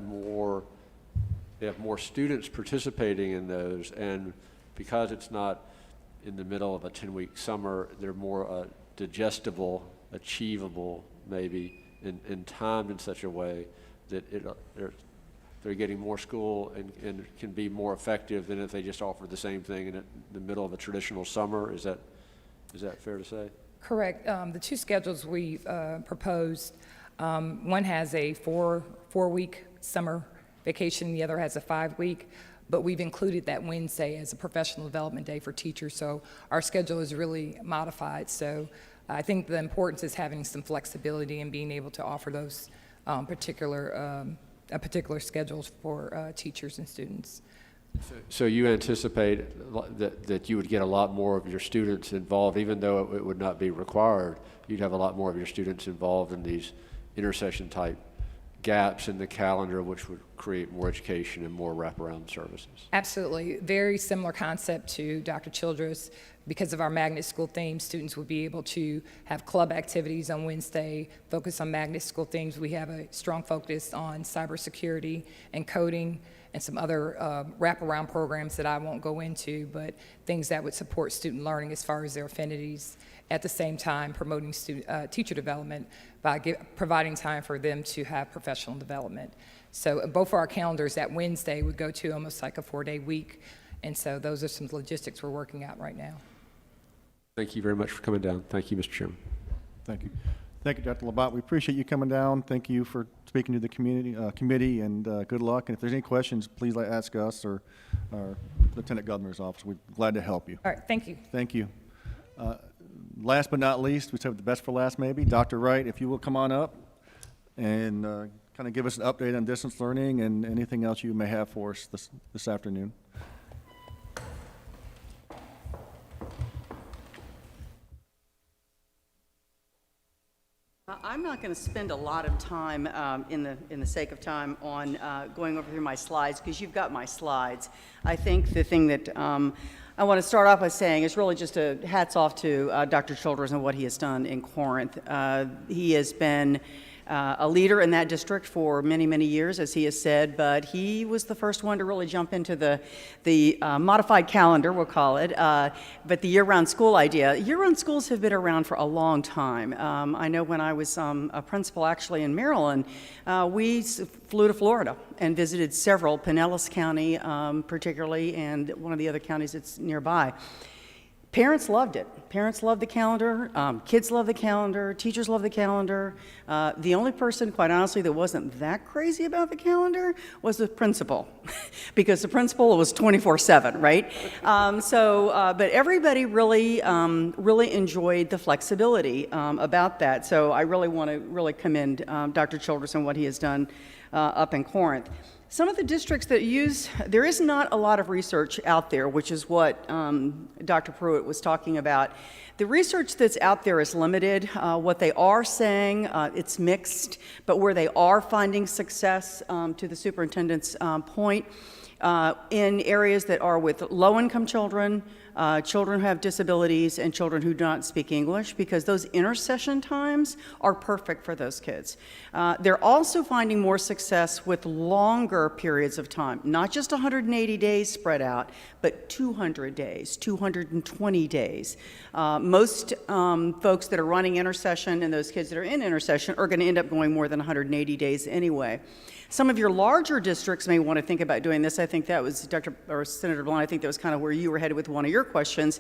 more students participating in those, and because it's not in the middle of a 10-week summer, they're more digestible, achievable maybe, and timed in such a way that they're getting more school and can be more effective than if they just offer the same thing in the middle of a traditional summer. Is that fair to say? Correct. The two schedules we've proposed, one has a four-week summer vacation, the other has a 5-week, but we've included that Wednesday as a professional development day for teachers, so our schedule is really modified. So I think the importance is having some flexibility and being able to offer those particular schedules for teachers and students. So you anticipate that you would get a lot more of your students involved, even though it would not be required. You'd have a lot more of your students involved in these intercession type gaps in the calendar, which would create more education and more wraparound services. Absolutely. Very similar concept to Dr. Childress. Because of our magnet school theme, students would be able to have club activities on Wednesday, focus on magnet school themes. We have a strong focus on cybersecurity and coding and some other wraparound programs that I won't go into, but things that would support student learning as far as their affinities, at the same time promoting teacher development by providing time for them to have professional development. So both of our calendars, that Wednesday would go to almost like a 4-day week, and so those are some logistics we're working out right now. Thank you very much for coming down. Thank you, Mr. Chairman. Thank you. Thank you, Dr. Labat. We appreciate you coming down. Thank you for speaking to the committee, and good luck. And if there's any questions, please ask us or our Lieutenant Governor's office. We're glad to help you. All right, thank you. Thank you. Last but not least, we have the best for last maybe. Dr. Wright, if you will come on up and kind of give us an update on distance learning and anything else you may have for us this afternoon. I'm not going to spend a lot of time in the sake of time on going over through my slides, because you've got my slides. I think the thing that I want to start off by saying is really just a hats off to Dr. Childress and what he has done in Corinth. He has been a leader in that district for many, many years, as he has said, but he was the first one to really jump into the modified calendar, we'll call it, but the year-round school idea. Year-round schools have been around for a long time. I know when I was a principal actually in Maryland, we flew to Florida and visited several, Pinellas County particularly, and one of the other counties that's nearby. Parents loved it. Parents love the calendar, kids love the calendar, teachers love the calendar. The only person, quite honestly, that wasn't that crazy about the calendar was the principal, because the principal was 24/7, right? But everybody really, really enjoyed the flexibility about that. So I really want to really commend Dr. Childress and what he has done up in Corinth. Some of the districts that use, there is not a lot of research out there, which is what Dr. Pruitt was talking about. The research that's out there is limited. What they are saying, it's mixed, but where they are finding success, to the superintendent's point, in areas that are with low-income children, children who have disabilities, and children who do not speak English, because those intercession times are perfect for those kids. They're also finding more success with longer periods of time, not just 180 days spread out, but 200 days, 220 days. Most folks that are running intercession and those kids that are in intercession are going to end up going more than 180 days anyway. Some of your larger districts may want to think about doing this. I think that was Senator Blunt, I think that was kind of where you were headed with one of your questions.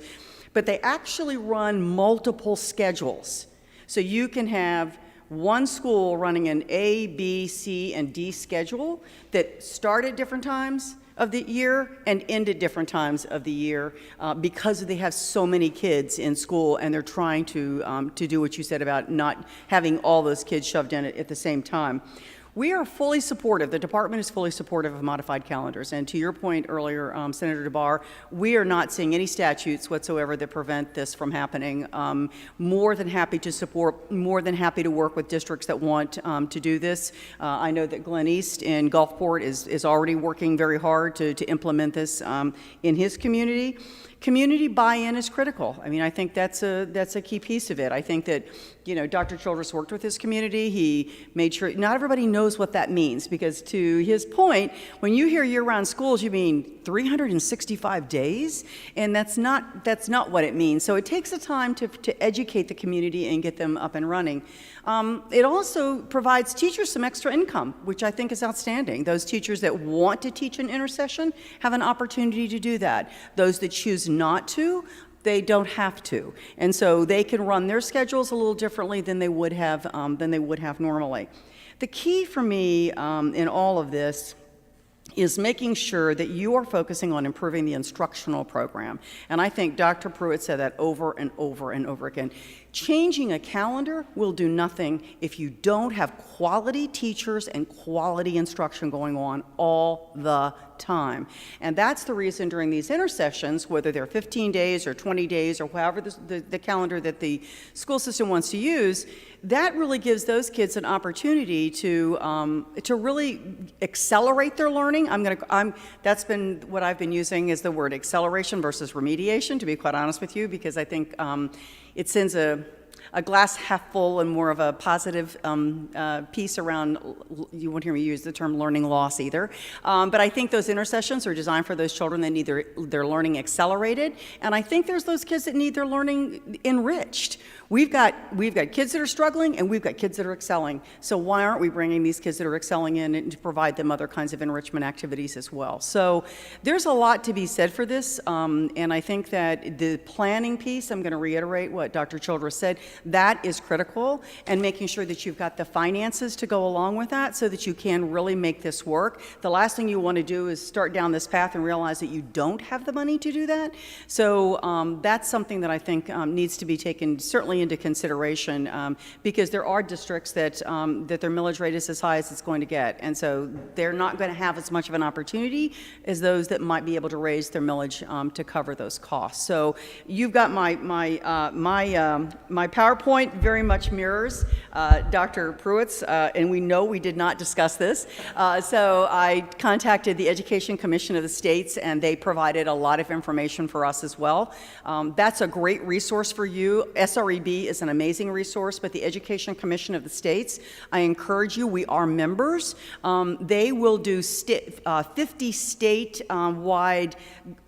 But they actually run multiple schedules. So you can have one school running an A, B, C, and D schedule that start at different times of the year and end at different times of the year, because they have so many kids in school, and they're trying to do what you said about not having all those kids shoved in at the same time. We are fully supportive, the department is fully supportive of modified calendars. And to your point earlier, Senator DeBar, we are not seeing any statutes whatsoever that prevent this from happening. More than happy to support, more than happy to work with districts that want to do this. I know that Glen East in Gulfport is already working very hard to implement this in his community. Community buy-in is critical. I mean, I think that's a key piece of it. I think that, you know, Dr. Childress worked with his community. He made sure, not everybody knows what that means, because to his point, when you hear year-round schools, you mean 365 days? And that's not what it means. So it takes the time to educate the community and get them up and running. It also provides teachers some extra income, which I think is outstanding. Those teachers that want to teach an intercession have an opportunity to do that. Those that choose not to, they don't have to. And so they can run their schedules a little differently than they would have normally. The key for me in all of this is making sure that you are focusing on improving the instructional program. And I think Dr. Pruitt said that over and over and over again. Changing a calendar will do nothing if you don't have quality teachers and quality instruction going on all the time. And that's the reason during these intercessions, whether they're 15 days or 20 days or however the calendar that the school system wants to use, that really gives those kids an opportunity to really accelerate their learning. That's been what I've been using, is the word acceleration versus remediation, to be quite honest with you, because I think it sends a glass half full and more of a positive piece around, you won't hear me use the term learning loss either. But I think those intercessions are designed for those children that need their learning accelerated. And I think there's those kids that need their learning enriched. We've got kids that are struggling, and we've got kids that are excelling. So why aren't we bringing these kids that are excelling in and to provide them other kinds of enrichment activities as well? So there's a lot to be said for this, and I think that the planning piece, I'm going to reiterate what Dr. Childress said, that is critical, and making sure that you've got the finances to go along with that so that you can really make this work. The last thing you want to do is start down this path and realize that you don't have the money to do that. So that's something that I think needs to be taken certainly into consideration, because there are districts that their millage rate is as high as it's going to get, and so they're not going to have as much of an opportunity as those that might be able to raise their millage to cover those costs. So you've got my PowerPoint very much mirrors Dr. Pruitt's, and we know we did not discuss this. So I contacted the Education Commission of the states, and they provided a lot of information for us as well. That's a great resource for you. SREB is an amazing resource, but the Education Commission of the states, I encourage you, we are members. They will do 50 state-wide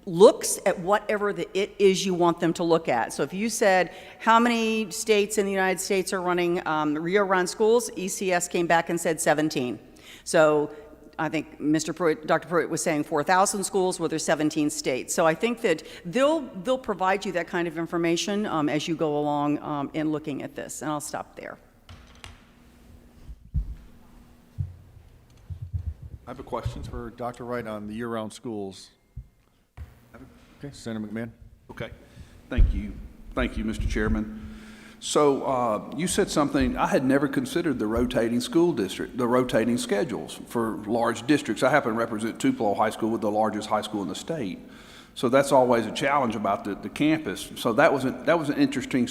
looks at whatever it is you want them to look at. So if you said, how many states in the United States are running year-round schools, ECS came back and said 17. So I think Dr. Pruitt was saying 4,000 schools, well, there's 17 states. So I think that they'll provide you that kind of information as you go along in looking at this, and I'll stop there. I have a question for Dr. Wright on the year-round schools. Okay, Senator McMahon. Okay. Thank you. Thank you, Mr. Chairman. So you said something, I had never considered the rotating school district, the rotating schedules for large districts. I happen to represent Tupelo High School, with the largest high school in the state. So that's always a challenge about the campus. So that was an interesting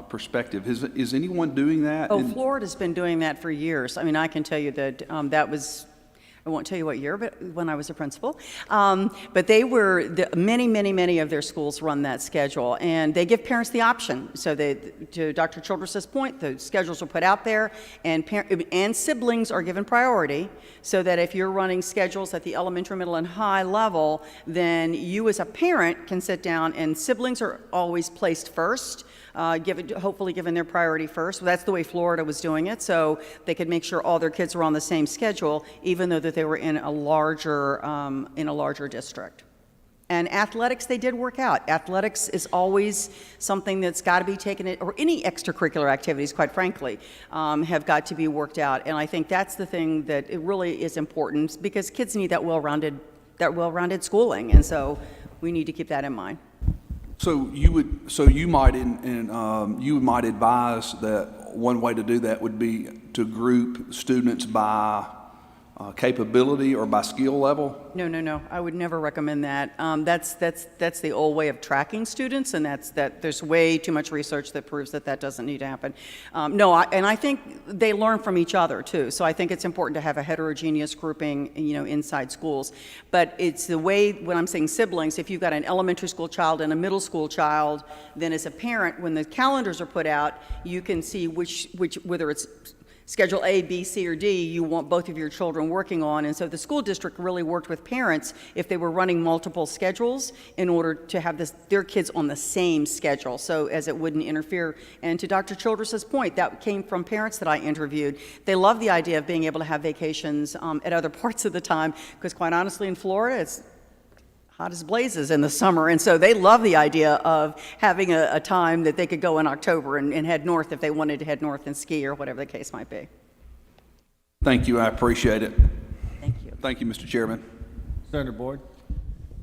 perspective. Is anyone doing that? Oh, Florida's been doing that for years. I mean, I can tell you that that was, I won't tell you what year, but when I was a principal. But they were, many of their schools run that schedule, and they give parents the option. So to Dr. Childress's point, the schedules are put out there, and siblings are given priority, so that if you're running schedules at the elementary, middle, and high level, then you as a parent can sit down, and siblings are always placed first. Hopefully given their priority first. Well, that's the way Florida was doing it, so they could make sure all their kids were on the same schedule, even though that they were in a larger district. And athletics, they did work out. Athletics is always something that's got to be taken, or any extracurricular activities, quite frankly, have got to be worked out. And I think that's the thing that it really is important, because kids need that well-rounded schooling, and so we need to keep that in mind. So you might advise that one way to do that would be to group students by capability or by skill level? No. I would never recommend that. That's the old way of tracking students, and there's way too much research that proves that doesn't need to happen. And I think they learn from each other too. So I think it's important to have a heterogeneous grouping, inside schools. But it's the way, when I'm saying siblings, if you've got an elementary school child and a middle school child, then as a parent, when the calendars are put out, you can see whether it's Schedule A, B, C, or D, you want both of your children working on. And so the school district really worked with parents if they were running multiple schedules in order to have their kids on the same schedule, so as it wouldn't interfere. And to Dr. Childress's point, that came from parents that I interviewed. They love the idea of being able to have vacations at other parts of the time, because quite honestly, in Florida, it's hot as blazes in the summer, and so they love the idea of having a time that they could go in October and head north if they wanted to head north and ski or whatever the case might be. Thank you, I appreciate it. Thank you. Thank you, Mr. Chairman. Senator Boyd.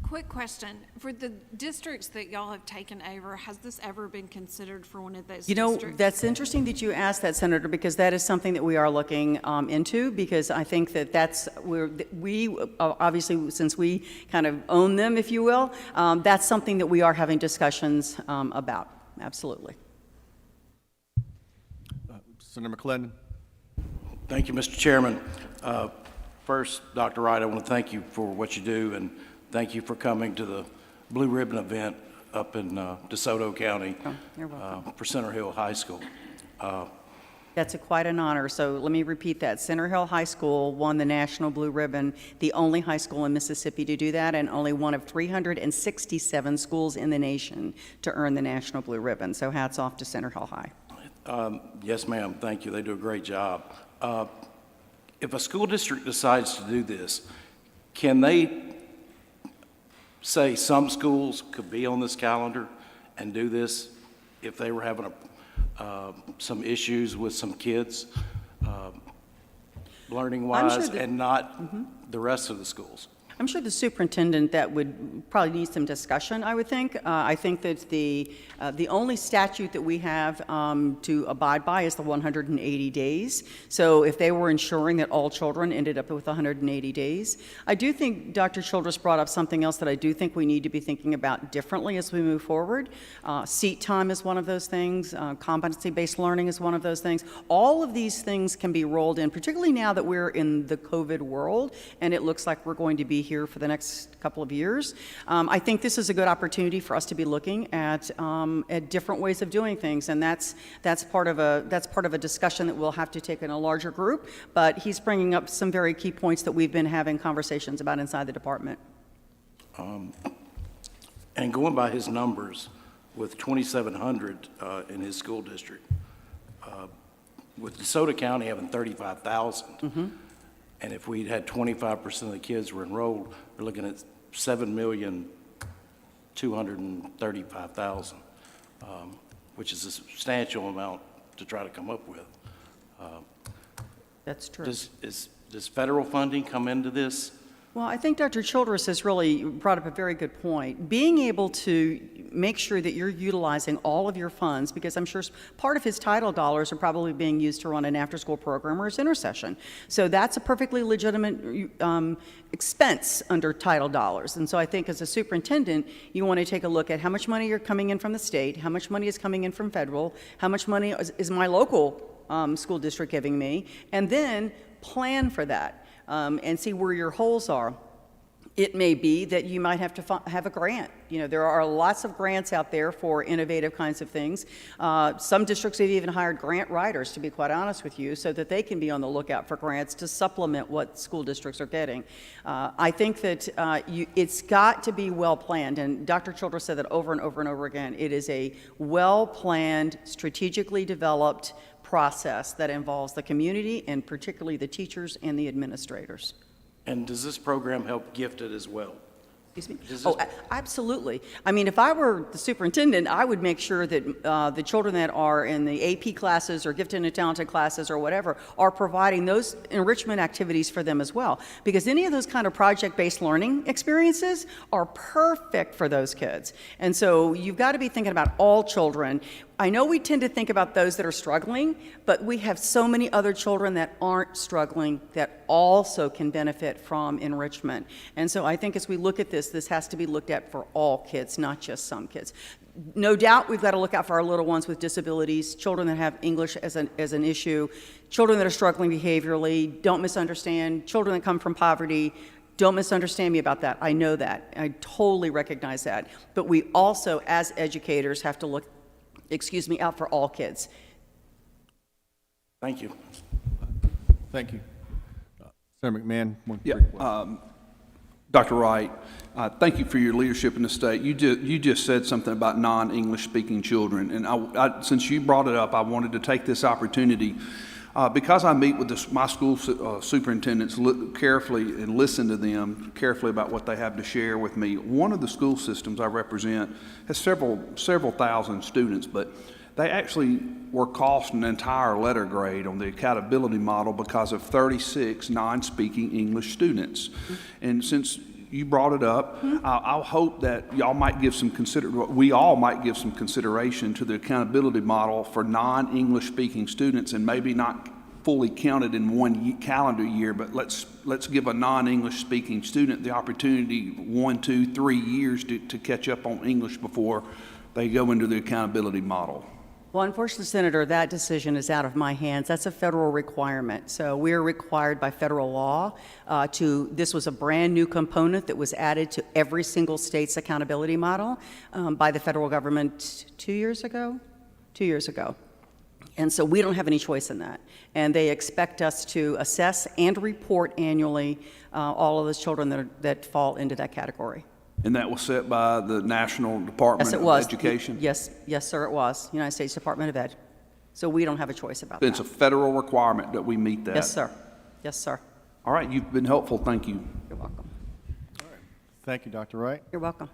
Quick question. For the districts that y'all have taken over, has this ever been considered for one of those districts? That's interesting that you asked that, Senator, because that is something that we are looking into, because I think we obviously, since we kind of own them, if you will, that's something that we are having discussions about. Absolutely. Senator McClendon. Thank you, Mr. Chairman. First, Dr. Wright, I want to thank you for what you do, and thank you for coming to the Blue Ribbon event up in DeSoto County You're welcome. for Center Hill High School. That's quite an honor. So let me repeat that. Center Hill High School won the National Blue Ribbon, the only high school in Mississippi to do that, and only one of 367 schools in the nation to earn the National Blue Ribbon. So hats off to Center Hill High. Yes, ma'am. Thank you. They do a great job. If a school district decides to do this, can they say some schools could be on this calendar and do this if they were having some issues with some kids, learning-wise, and not the rest of the schools? I'm sure the superintendent that would probably need some discussion, I would think. I think that the only statute that we have to abide by is the 180 days. So if they were ensuring that all children ended up with 180 days. I do think Dr. Childress brought up something else that I do think we need to be thinking about differently as we move forward. Seat time is one of those things. Competency-based learning is one of those things. All of these things can be rolled in, particularly now that we're in the COVID world, and it looks like we're going to be here for the next couple of years. I think this is a good opportunity for us to be looking at different ways of doing things, and that's part of a discussion that we'll have to take in a larger group. But he's bringing up some very key points that we've been having conversations about inside the department. And going by his numbers, with 2,700 in his school district, with DeSoto County having 35,000. And if we'd had 25% of the kids were enrolled, we're looking at 7,235,000, which is a substantial amount to try to come up with. That's true. Does federal funding come into this? Well, I think Dr. Childress has really brought up a very good point. Being able to make sure that you're utilizing all of your funds, because I'm sure part of his title dollars are probably being used to run an after-school program or his intercession. So that's a perfectly legitimate expense under title dollars. And so I think as a superintendent, you want to take a look at how much money you're coming in from the state, how much money is coming in from federal, how much money is my local school district giving me, and then plan for that. And see where your holes are. It may be that you might have to have a grant. You know, there are lots of grants out there for innovative kinds of things. Some districts have even hired grant writers, to be quite honest with you, so that they can be on the lookout for grants to supplement what school districts are getting. I think that it's got to be well planned, and Dr. Childress said that over and over and over again. It is a well planned, strategically developed process that involves the community and particularly the teachers and the administrators. And does this program help gifted as well? Excuse me? Absolutely. I mean, if I were the superintendent, I would make sure that the children that are in the AP classes or gifted and talented classes or whatever are providing those enrichment activities for them as well. Because any of those kind of project-based learning experiences are perfect for those kids. And so you've got to be thinking about all children. I know we tend to think about those that are struggling, but we have so many other children that aren't struggling that also can benefit from enrichment. And so I think as we look at this has to be looked at for all kids, not just some kids. No doubt we've got to look out for our little ones with disabilities, children that have English as an issue, children that are struggling behaviorally. Don't misunderstand, children that come from poverty. Don't misunderstand me about that. I know that. I totally recognize that. But we also, as educators, have to look out for all kids. Thank you. Thank you. Senator McMahon. Dr. Wright, thank you for your leadership in the state. You just said something about non-English speaking children, and since you brought it up, I wanted to take this opportunity because I meet with my school superintendents carefully and listen to them carefully about what they have to share with me. One of the school systems I represent has several thousand students, but they actually were cost an entire letter grade on the accountability model because of 36 non-speaking English students. Mm-hmm. And since you brought it up, I'll hope that we all might give some consideration to the accountability model for non-English speaking students, and maybe not fully counted in one calendar year, but let's give a non-English speaking student the opportunity 1, 2, 3 years to catch up on English before they go into the accountability model. Well, unfortunately, Senator, that decision is out of my hands. That's a federal requirement. So we're required by federal law this was a brand new component that was added to every single state's accountability model by the federal government 2 years ago? 2 years ago. And so we don't have any choice in that. And they expect us to assess and report annually all of those children that fall into that category. And that was set by the National Department of Education? Yes, sir, it was. United States Department of Ed. So we don't have a choice about that. It's a federal requirement that we meet that? Yes, sir. Yes, sir. All right, you've been helpful. Thank you. You're welcome. All right. Thank you, Dr. Wright. You're welcome.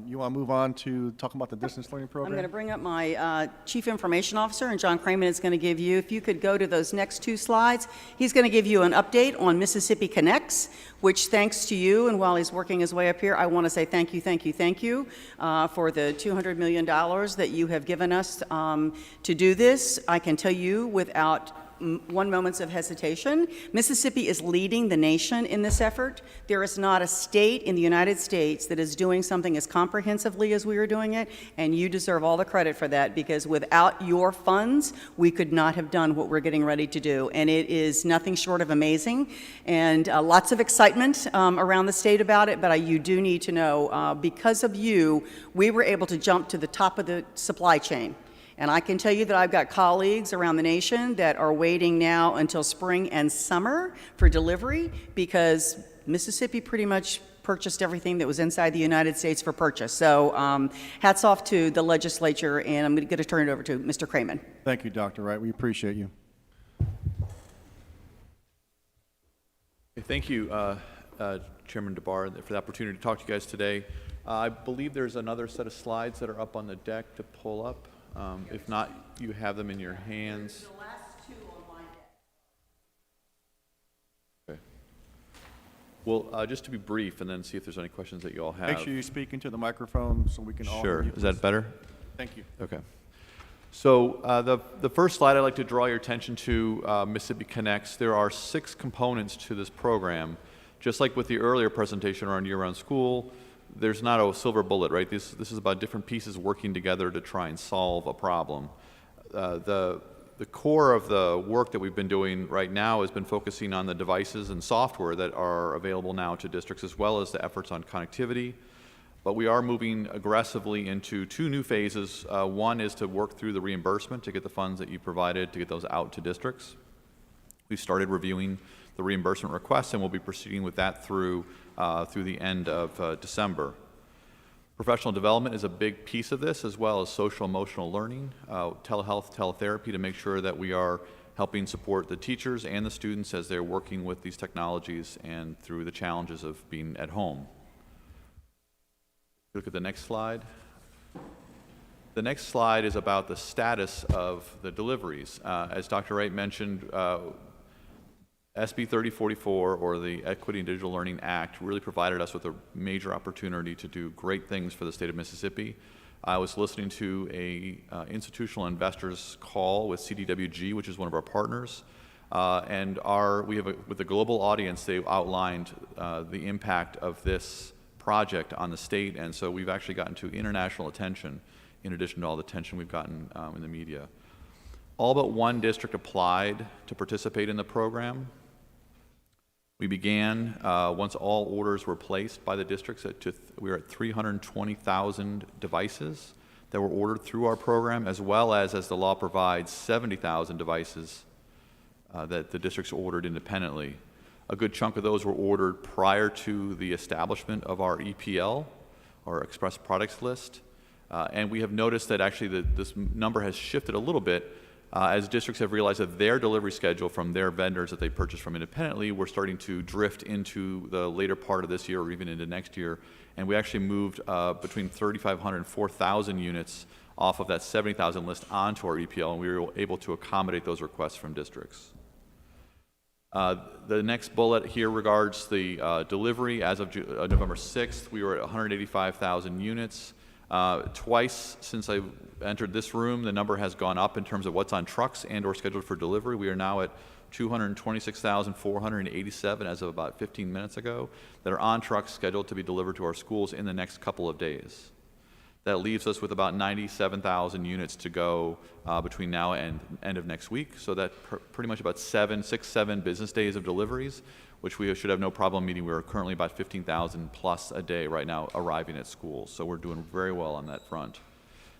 You want to move on to talk about the distance learning program? I'm going to bring up my Chief Information Officer, and John Cramen is going to give you, if you could go to those next 2 slides, he's going to give you an update on Mississippi Connects, which thanks to you, and while he's working his way up here, I want to say thank you for the $200 million that you have given us to do this. I can tell you without one moment of hesitation, Mississippi is leading the nation in this effort. There is not a state in the United States that is doing something as comprehensively as we are doing it, and you deserve all the credit for that, because without your funds, we could not have done what we're getting ready to do. And it is nothing short of amazing, and lots of excitement around the state about it, but you do need to know, because of you, we were able to jump to the top of the supply chain. And I can tell you that I've got colleagues around the nation that are waiting now until spring and summer for delivery, because Mississippi pretty much purchased everything that was inside the United States for purchase. So hats off to the legislature, and I'm going to turn it over to Mr. Cramen. Thank you, Dr. Wright. We appreciate you. Thank you, Chairman DeBar, for the opportunity to talk to you guys today. I believe there's another set of slides that are up on the deck to pull up. If not, you have them in your hands. The last two on my deck. Okay. Well, just to be brief, and then see if there's any questions that you all have. Make sure you speak into the microphone so we can all hear Sure. you. Is that better? Thank you. Okay. So the first slide I'd like to draw your attention to, Mississippi Connects. There are 6 components to this program. Just like with the earlier presentation around year-round school, there's not a silver bullet, right? This is about different pieces working together to try and solve a problem. The core of the work that we've been doing right now has been focusing on the devices and software that are available now to districts, as well as the efforts on connectivity. But we are moving aggressively into 2 new phases. One is to work through the reimbursement to get the funds that you provided to get those out to districts. We've started reviewing the reimbursement requests, and we'll be proceeding with that through the end of December. Professional development is a big piece of this, as well as social emotional learning, telehealth, teletherapy, to make sure that we are helping support the teachers and the students as they're working with these technologies and through the challenges of being at home. Look at the next slide. The next slide is about the status of the deliveries. As Dr. Wright mentioned, SB 3044, or the Equity and Digital Learning Act, really provided us with a major opportunity to do great things for the state of Mississippi. I was listening to a institutional investors call with CDWG, which is one of our partners, and with a global audience, they outlined the impact of this project on the state, and so we've actually gotten to international attention in addition to all the attention we've gotten in the media. All but one district applied to participate in the program. We began, once all orders were placed by the districts, we were at 320,000 devices that were ordered through our program, as well as the law provides, 70,000 devices that the districts ordered independently. A good chunk of those were ordered prior to the establishment of our EPL, or Express Products List. And we have noticed that actually this number has shifted a little bit as districts have realized that their delivery schedule from their vendors that they purchase from independently were starting to drift into the later part of this year or even into next year. And we actually moved between 3,500 and 4,000 units off of that 70,000 list onto our EPL, and we were able to accommodate those requests from districts. The next bullet here regards the delivery. As of November 6th, we were at 185,000 units. Twice since I entered this room, the number has gone up in terms of what's on trucks and or scheduled for delivery. We are now at 226,487 as of about 15 minutes ago that are on trucks scheduled to be delivered to our schools in the next couple of days. That leaves us with about 97,000 units to go between now and end of next week. So that pretty much about 7 business days of deliveries, which we should have no problem meeting. We're currently about 15,000 plus a day right now arriving at schools. So we're doing very well on that front.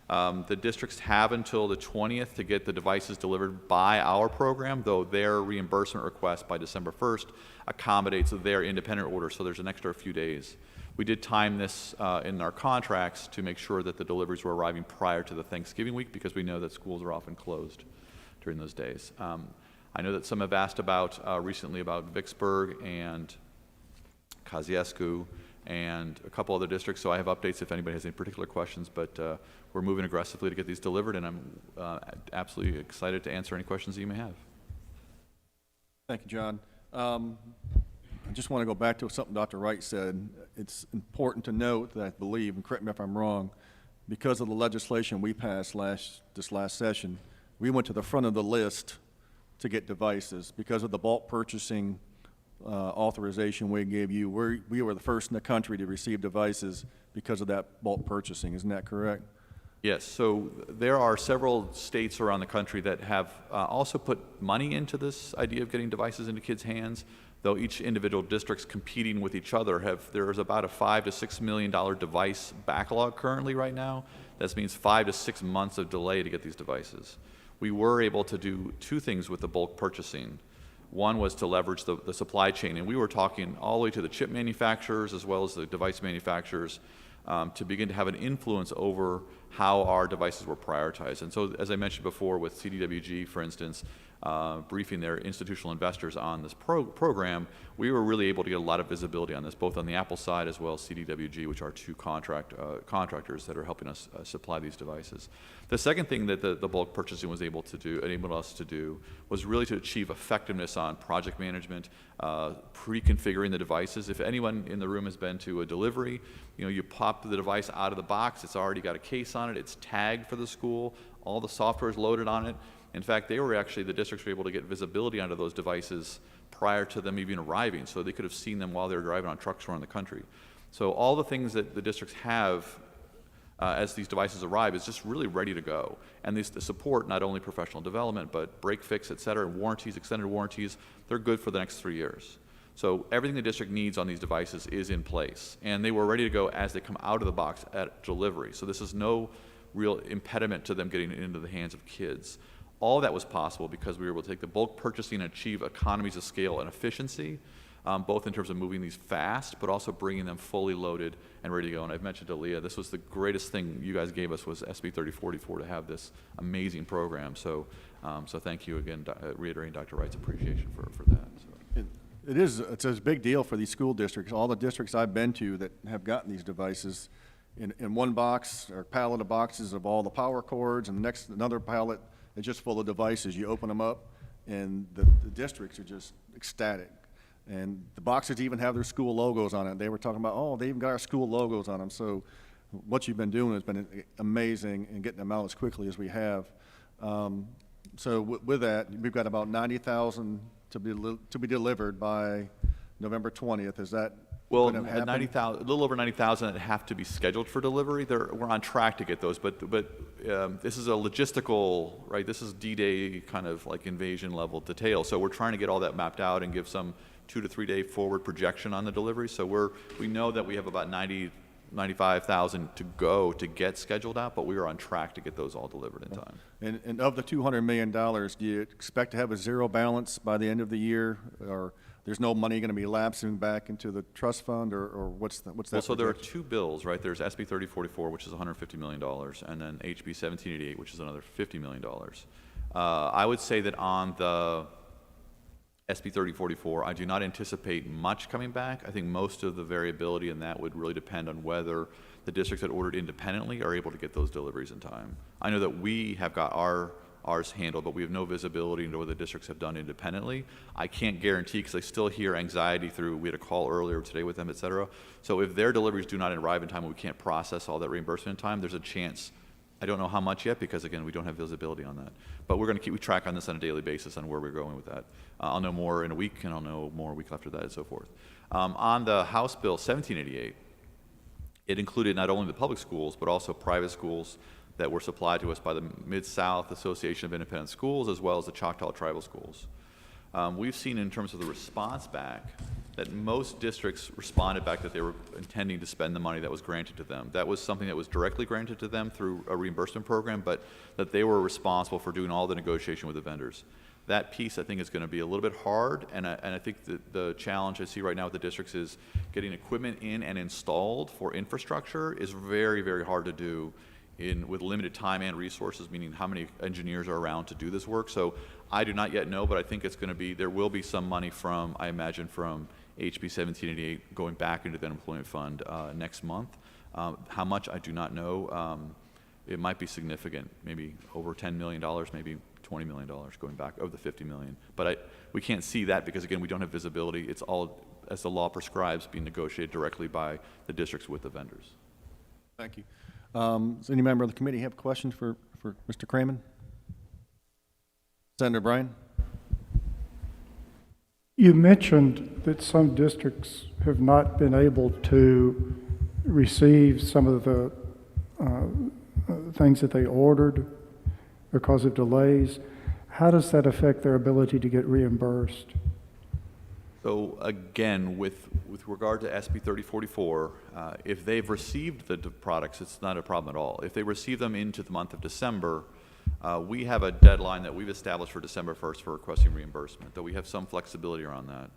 The districts have until the 20th to get the devices delivered by our program, though their reimbursement request by December 1st accommodates their independent order. So there's an extra few days. We did time this in our contracts to make sure that the deliveries were arriving prior to the Thanksgiving week, because we know that schools are often closed during those days. I know that some have asked about recently about Vicksburg and Kosciuszko and a couple other districts, so I have updates if anybody has any particular questions, but we're moving aggressively to get these delivered, and I'm absolutely excited to answer any questions that you may have. Thank you, John. I just want to go back to something Dr. Wright said. It's important to note that I believe, and correct me if I'm wrong, because of the legislation we passed this last session, we went to the front of the list to get devices. Because of the bulk purchasing authorization we gave you, we were the first in the country to receive devices because of that bulk purchasing. Isn't that correct? Yes, so there are several states around the country that have also put money into this idea of getting devices into kids' hands, though each individual district's competing with each other. There's about a $5 to $6 million device backlog currently right now. That means 5 to 6 months of delay to get these devices. We were able to do 2 things with the bulk purchasing. One was to leverage the supply chain, and we were talking all the way to the chip manufacturers as well as the device manufacturers to begin to have an influence over how our devices were prioritized. And so, as I mentioned before with CDWG, for instance, briefing their institutional investors on this program, we were really able to get a lot of visibility on this, both on the Apple side as well as CDWG, which are two contractors that are helping us supply these devices. The second thing that the bulk purchasing was able to do, enabled us to do, was really to achieve effectiveness on project management, pre-configuring the devices. If anyone in the room has been to a delivery, you pop the device out of the box, it's already got a case on it, it's tagged for the school, all the software is loaded on it. In fact, the districts were able to get visibility onto those devices prior to them even arriving, so they could have seen them while they were driving on trucks around the country. So all the things that the districts have as these devices arrive is just really ready to go. And the support, not only professional development, but break fix, et cetera, warranties, extended warranties, they're good for the next 3 years. So everything the district needs on these devices is in place, and they were ready to go as they come out of the box at delivery. So this is no real impediment to them getting into the hands of kids. All of that was possible because we were able to take the bulk purchasing and achieve economies of scale and efficiency, both in terms of moving these fast, but also bringing them fully loaded and ready to go. And I've mentioned to Leah, this was the greatest thing you guys gave us was SB 3044 to have this amazing program. So thank you again, reiterating Dr. Wright's appreciation for that. So. It's a big deal for these school districts. All the districts I've been to that have gotten these devices in one box or pallet of boxes of all the power cords, and another pallet is just full of devices. You open them up, and the districts are just ecstatic. And the boxes even have their school logos on it. They were talking about, oh, they even got our school logos on them. So what you've been doing has been amazing in getting them out as quickly as we have. So with that, we've got about 90,000 to be delivered by November 20th. Is that Well, going to at happen? 90,000, a little over 90,000 that have to be scheduled for delivery. We're on track to get those, but this is a logistical, right? This is D-Day kind of like invasion level detail. So we're trying to get all that mapped out and give some 2 to 3 day forward projection on the delivery. So we know that we have about 95,000 to go to get scheduled out, but we are on track to get those all delivered in time. And of the $200 million, do you expect to have a zero balance by the end of the year, or there's no money going to be lapsing back into the trust fund, or what's that? Well, so there are two bills, right? There's SB 3044, which is $150 million, and then HB 1788, which is another $50 million. I would say that on the SB 3044, I do not anticipate much coming back. I think most of the variability in that would really depend on whether the districts that ordered independently are able to get those deliveries in time. I know that we have got ours handled, but we have no visibility into what the districts have done independently. I can't guarantee, because I still hear anxiety we had a call earlier today with them, et cetera. So if their deliveries do not arrive in time and we can't process all that reimbursement in time, there's a chance. I don't know how much yet, because again, we don't have visibility on that. But we're going to keep track on this on a daily basis on where we're going with that. I'll know more in a week, and I'll know more a week after that, and so forth. On the House Bill 1788, it included not only the public schools, but also private schools that were supplied to us by the Mid-South Association of Independent Schools, as well as the Choctaw Tribal Schools. We've seen in terms of the response back that most districts responded back that they were intending to spend the money that was granted to them. That was something that was directly granted to them through a reimbursement program, but that they were responsible for doing all the negotiation with the vendors. That piece, I think, is going to be a little bit hard, and I think that the challenge I see right now with the districts is getting equipment in and installed for infrastructure is very, very hard to do with limited time and resources, meaning how many engineers are around to do this work. So I do not yet know, but I think it's going to be, there will be some money from, I imagine, from HB 1788 going back into the unemployment fund next month. How much, I do not know. It might be significant, maybe over $10 million, maybe $20 million going back of the $50 million. But we can't see that because, again, we don't have visibility. It's all, as the law prescribes, being negotiated directly by the districts with the vendors. Thank you. Does any member of the committee have questions for Mr. Cramen? Senator Bryan? You mentioned that some districts have not been able to receive some of the things that they ordered because of delays. How does that affect their ability to get reimbursed? So again, with regard to SB 3044, if they've received the products, it's not a problem at all. If they receive them into the month of December, we have a deadline that we've established for December 1st for requesting reimbursement, though we have some flexibility around that.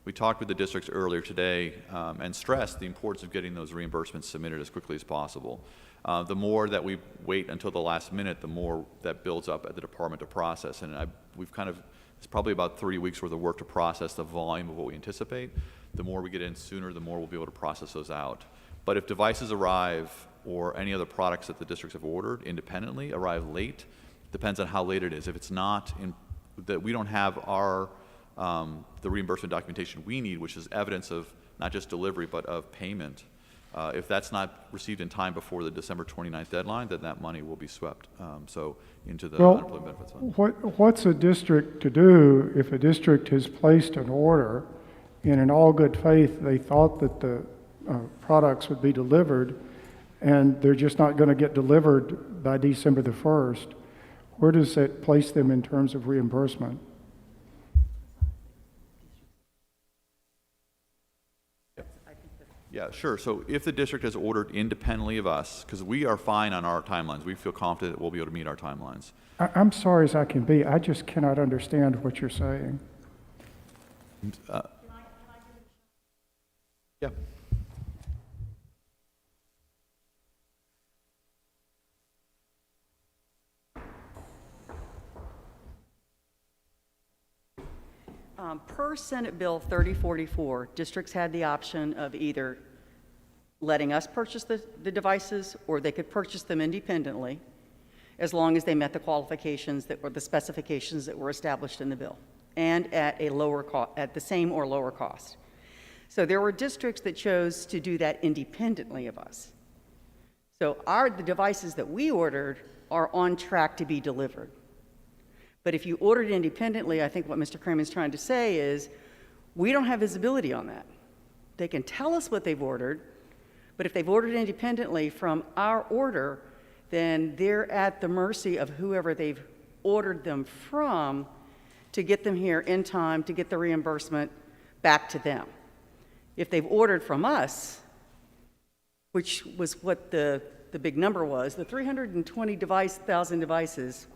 We talked with the districts earlier today and stressed the importance of getting those reimbursements submitted as quickly as possible. The more that we wait until the last minute, the more that builds up at the department to process. And it's probably about 30 weeks worth of work to process the volume of what we anticipate. The more we get in sooner, the more we'll be able to process those out. But if devices arrive or any other products that the districts have ordered independently arrive late, depends on how late it is. If it's not that we don't have the reimbursement documentation we need, which is evidence of not just delivery but of payment, if that's not received in time before the December 29th deadline, then that money will be swept into the unemployment benefits fund. What's a district to do if a district has placed an order and in all good faith they thought that the products would be delivered and they're just not going to get delivered by December the 1st? Where does that place them in terms of reimbursement? Yeah, sure. So if the district has ordered independently of us, because we are fine on our timelines, we feel confident that we'll be able to meet our timelines. I'm sorry as I can be. I just cannot understand what you're saying. Yeah. Per Senate Bill 3044, districts had the option of either letting us purchase the devices or they could purchase them independently as long as they met the qualifications that were the specifications that were established in the bill and at a lower cost, at the same or lower cost. So there were districts that chose to do that independently of us. So the devices that we ordered are on track to be delivered. But if you ordered independently, I think what Mr. Kramer is trying to say is we don't have visibility on that. They can tell us what they've ordered, but if they've ordered independently from our order, then they're at the mercy of whoever they've ordered them from to get them here in time to get the reimbursement back to them. If they've ordered from us, which was what the big number was, the 320,000 devices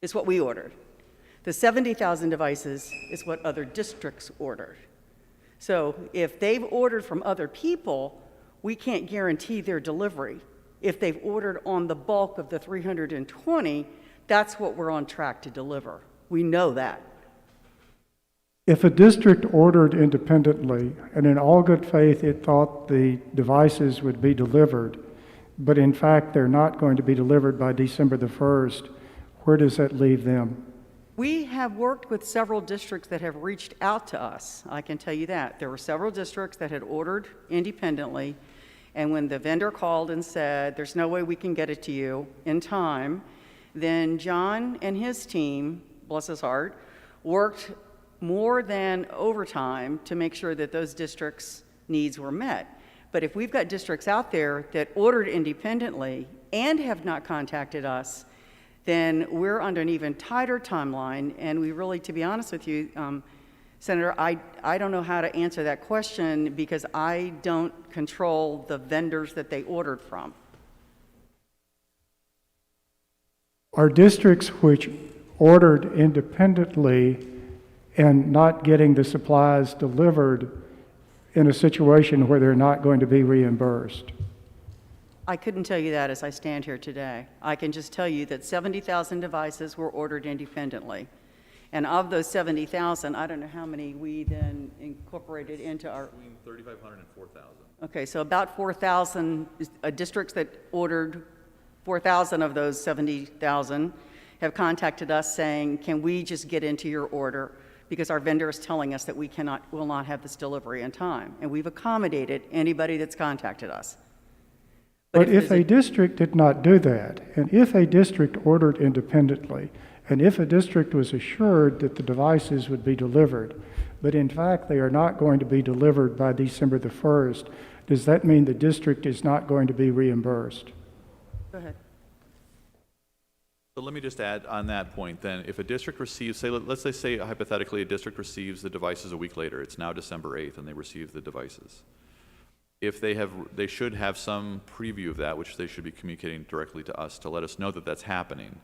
is what we ordered. The 70,000 devices is what other districts ordered. So if they've ordered from other people, we can't guarantee their delivery. If they've ordered on the bulk of the 320, that's what we're on track to deliver. We know that. If a district ordered independently and in all good faith it thought the devices would be delivered, but in fact they're not going to be delivered by December the 1st, where does that leave them? We have worked with several districts that have reached out to us. I can tell you that. There were several districts that had ordered independently, and when the vendor called and said, there's no way we can get it to you in time, then John and his team, bless his heart, worked more than overtime to make sure that those districts' needs were met. But if we've got districts out there that ordered independently and have not contacted us, then we're under an even tighter timeline, and we really, to be honest with you, Senator, I don't know how to answer that question because I don't control the vendors that they ordered from. Are districts which ordered independently and not getting the supplies delivered in a situation where they're not going to be reimbursed? I couldn't tell you that as I stand here today. I can just tell you that 70,000 devices were ordered independently. And of those 70,000, I don't know how many we then incorporated into our... Between 3,500 and 4,000. Okay, so about 4,000 districts that ordered 4,000 of those 70,000 have contacted us saying, can we just get into your order? Because our vendor is telling us that we will not have this delivery in time. And we've accommodated anybody that's contacted us. But if a district did not do that, and if a district ordered independently, and if a district was assured that the devices would be delivered, but in fact they are not going to be delivered by December the 1st, does that mean the district is not going to be reimbursed? Go ahead. So let me just add on that point then, if a district receives, let's say hypothetically a district receives the devices a week later, it's now December 8th and they receive the devices. If they should have some preview of that, which they should be communicating directly to us to let us know that that's happening.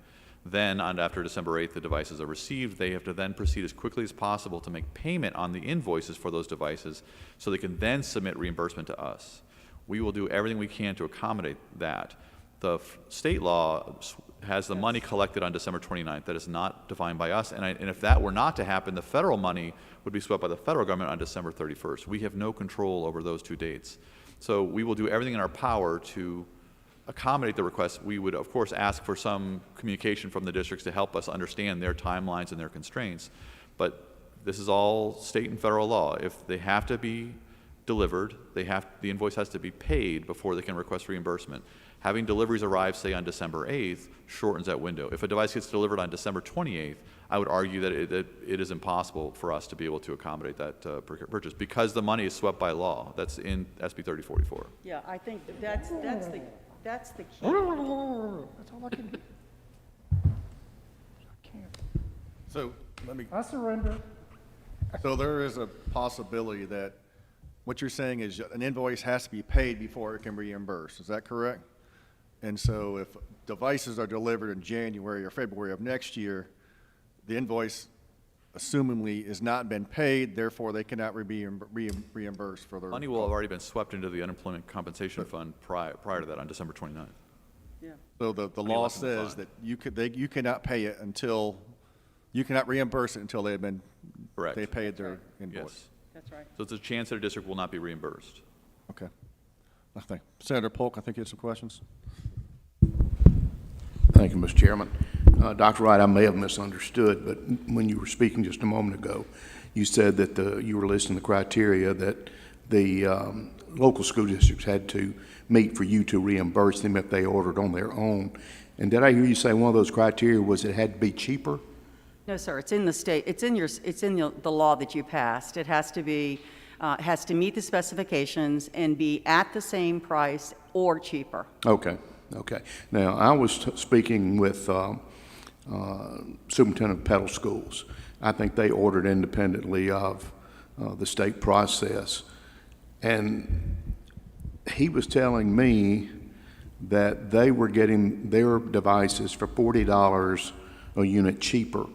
Then, after December 8th, the devices are received, they have to then proceed as quickly as possible to make payment on the invoices for those devices so they can then submit reimbursement to us. We will do everything we can to accommodate that. The state law has the money collected on December 29th. That is not defined by us. And if that were not to happen, the federal money would be swept by the federal government on December 31st. We have no control over those two dates. So we will do everything in our power to accommodate the request. We would, of course, ask for some communication from the districts to help us understand their timelines and their constraints. But this is all state and federal law. If they have to be delivered, the invoice has to be paid before they can request reimbursement. Having deliveries arrive, say, on December 8th shortens that window. If a device gets delivered on December 28th, I would argue that it is impossible for us to be able to accommodate that purchase because the money is swept by law. That's in SB 3044. Yeah, I think that's the key. That's all I can do. I can't. So let me, I surrender. so there is a possibility that what you're saying is an invoice has to be paid before it can reimburse. Is that correct? And so if devices are delivered in January or February of next year, the invoice assumingly has not been paid, therefore they cannot be reimbursed for their. Money will have already been swept into the unemployment compensation fund prior to that on December 29th. Yeah. So the law says that you cannot pay it until, you cannot reimburse it until they have been, Correct. they paid their invoice. Yes. That's right. So it's a chance that a district will not be reimbursed. Okay. I think Senator Polk, I think you had some questions. Thank you, Mr. Chairman. Dr. Wright, I may have misunderstood, but when you were speaking just a moment ago, you said that you were listing the criteria that the local school districts had to meet for you to reimburse them if they ordered on their own. And did I hear you say one of those criteria was it had to be cheaper? No, sir, it's in the state, it's in the law that you passed. It has to be, has to meet the specifications and be at the same price or cheaper. Okay, okay. Now, I was speaking with Superintendent of Pedal Schools. I think they ordered independently of the state process. And he was telling me that they were getting their devices for $40 a unit cheaper.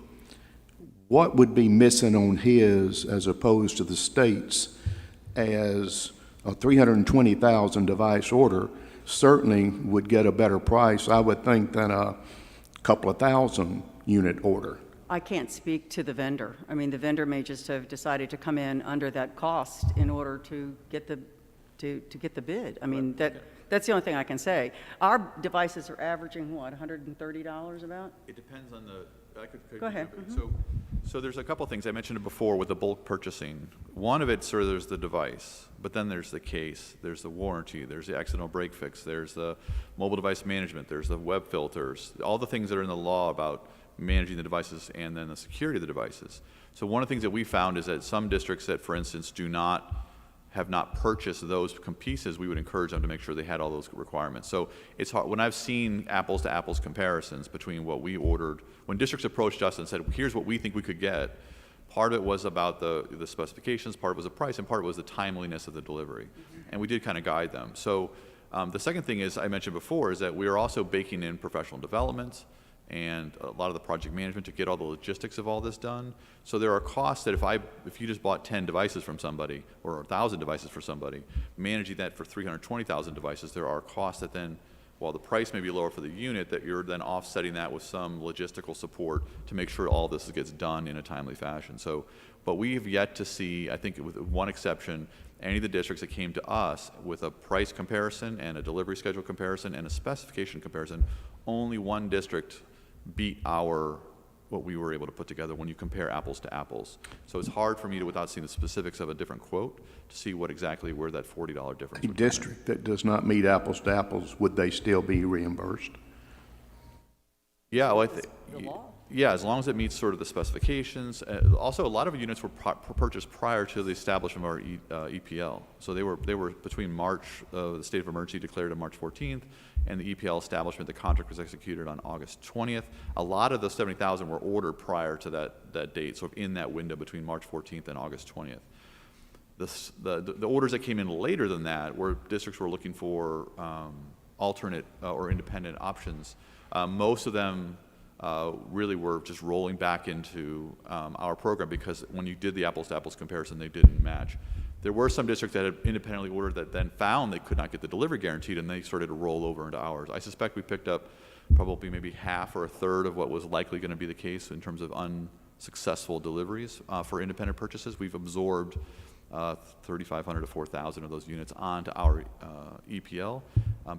What would be missing on his as opposed to the state's, as a 320,000 device order certainly would get a better price, I would think, than a couple of thousand unit order? I can't speak to the vendor. I mean, the vendor may just have decided to come in under that cost in order to get the bid. I mean, that's the only thing I can say. Our devices are averaging what, $130 about? It depends on the. Go ahead. So there's a couple things. I mentioned it before with the bulk purchasing. One of it, sir, there's the device, but then there's the case, there's the warranty, there's the accidental break fix, there's the mobile device management, there's the web filters, all the things that are in the law about managing the devices and then the security of the devices. So one of the things that we found is that some districts that, for instance, have not purchased those pieces, we would encourage them to make sure they had all those requirements. So it's hard. When I've seen apples to apples comparisons between what we ordered, when districts approached us and said, here's what we think we could get, part of it was about the specifications, part of it was the price, and part of it was the timeliness of the delivery. And we did kind of guide them. So the second thing is, I mentioned before, is that we are also baking in professional development and a lot of the project management to get all the logistics of all this done. So there are costs that if you just bought 10 devices from somebody or 1,000 devices for somebody, managing that for 320,000 devices, there are costs that then, while the price may be lower for the unit, that you're then offsetting that with some logistical support to make sure all this gets done in a timely fashion. So, but we have yet to see, I think with one exception, any of the districts that came to us with a price comparison and a delivery schedule comparison and a specification comparison, only one district beat what we were able to put together when you compare apples to apples. So it's hard for me to, without seeing the specifics of a different quote, to see where that $40 difference. A district that does not meet apples to apples, would they still be reimbursed? Yeah, well, yeah, as long as it meets sort of the specifications. Also, a lot of units were purchased prior to the establishment of our EPL. So they were between March, the state of emergency declared on March 14th, and the EPL establishment. The contract was executed on August 20th. A lot of the 70,000 were ordered prior to that date, so in that window between March 14th and August 20th. The orders that came in later than that, where districts were looking for alternate or independent options, most of them really were just rolling back into our program because when you did the apples-to-apples comparison, they didn't match. There were some districts that had independently ordered that then found they could not get the delivery guaranteed, and they started to roll over into ours. I suspect we picked up probably maybe half or a third of what was likely going to be the case in terms of unsuccessful deliveries for independent purchases. We've absorbed 3,500 to 4,000 of those units onto our EPL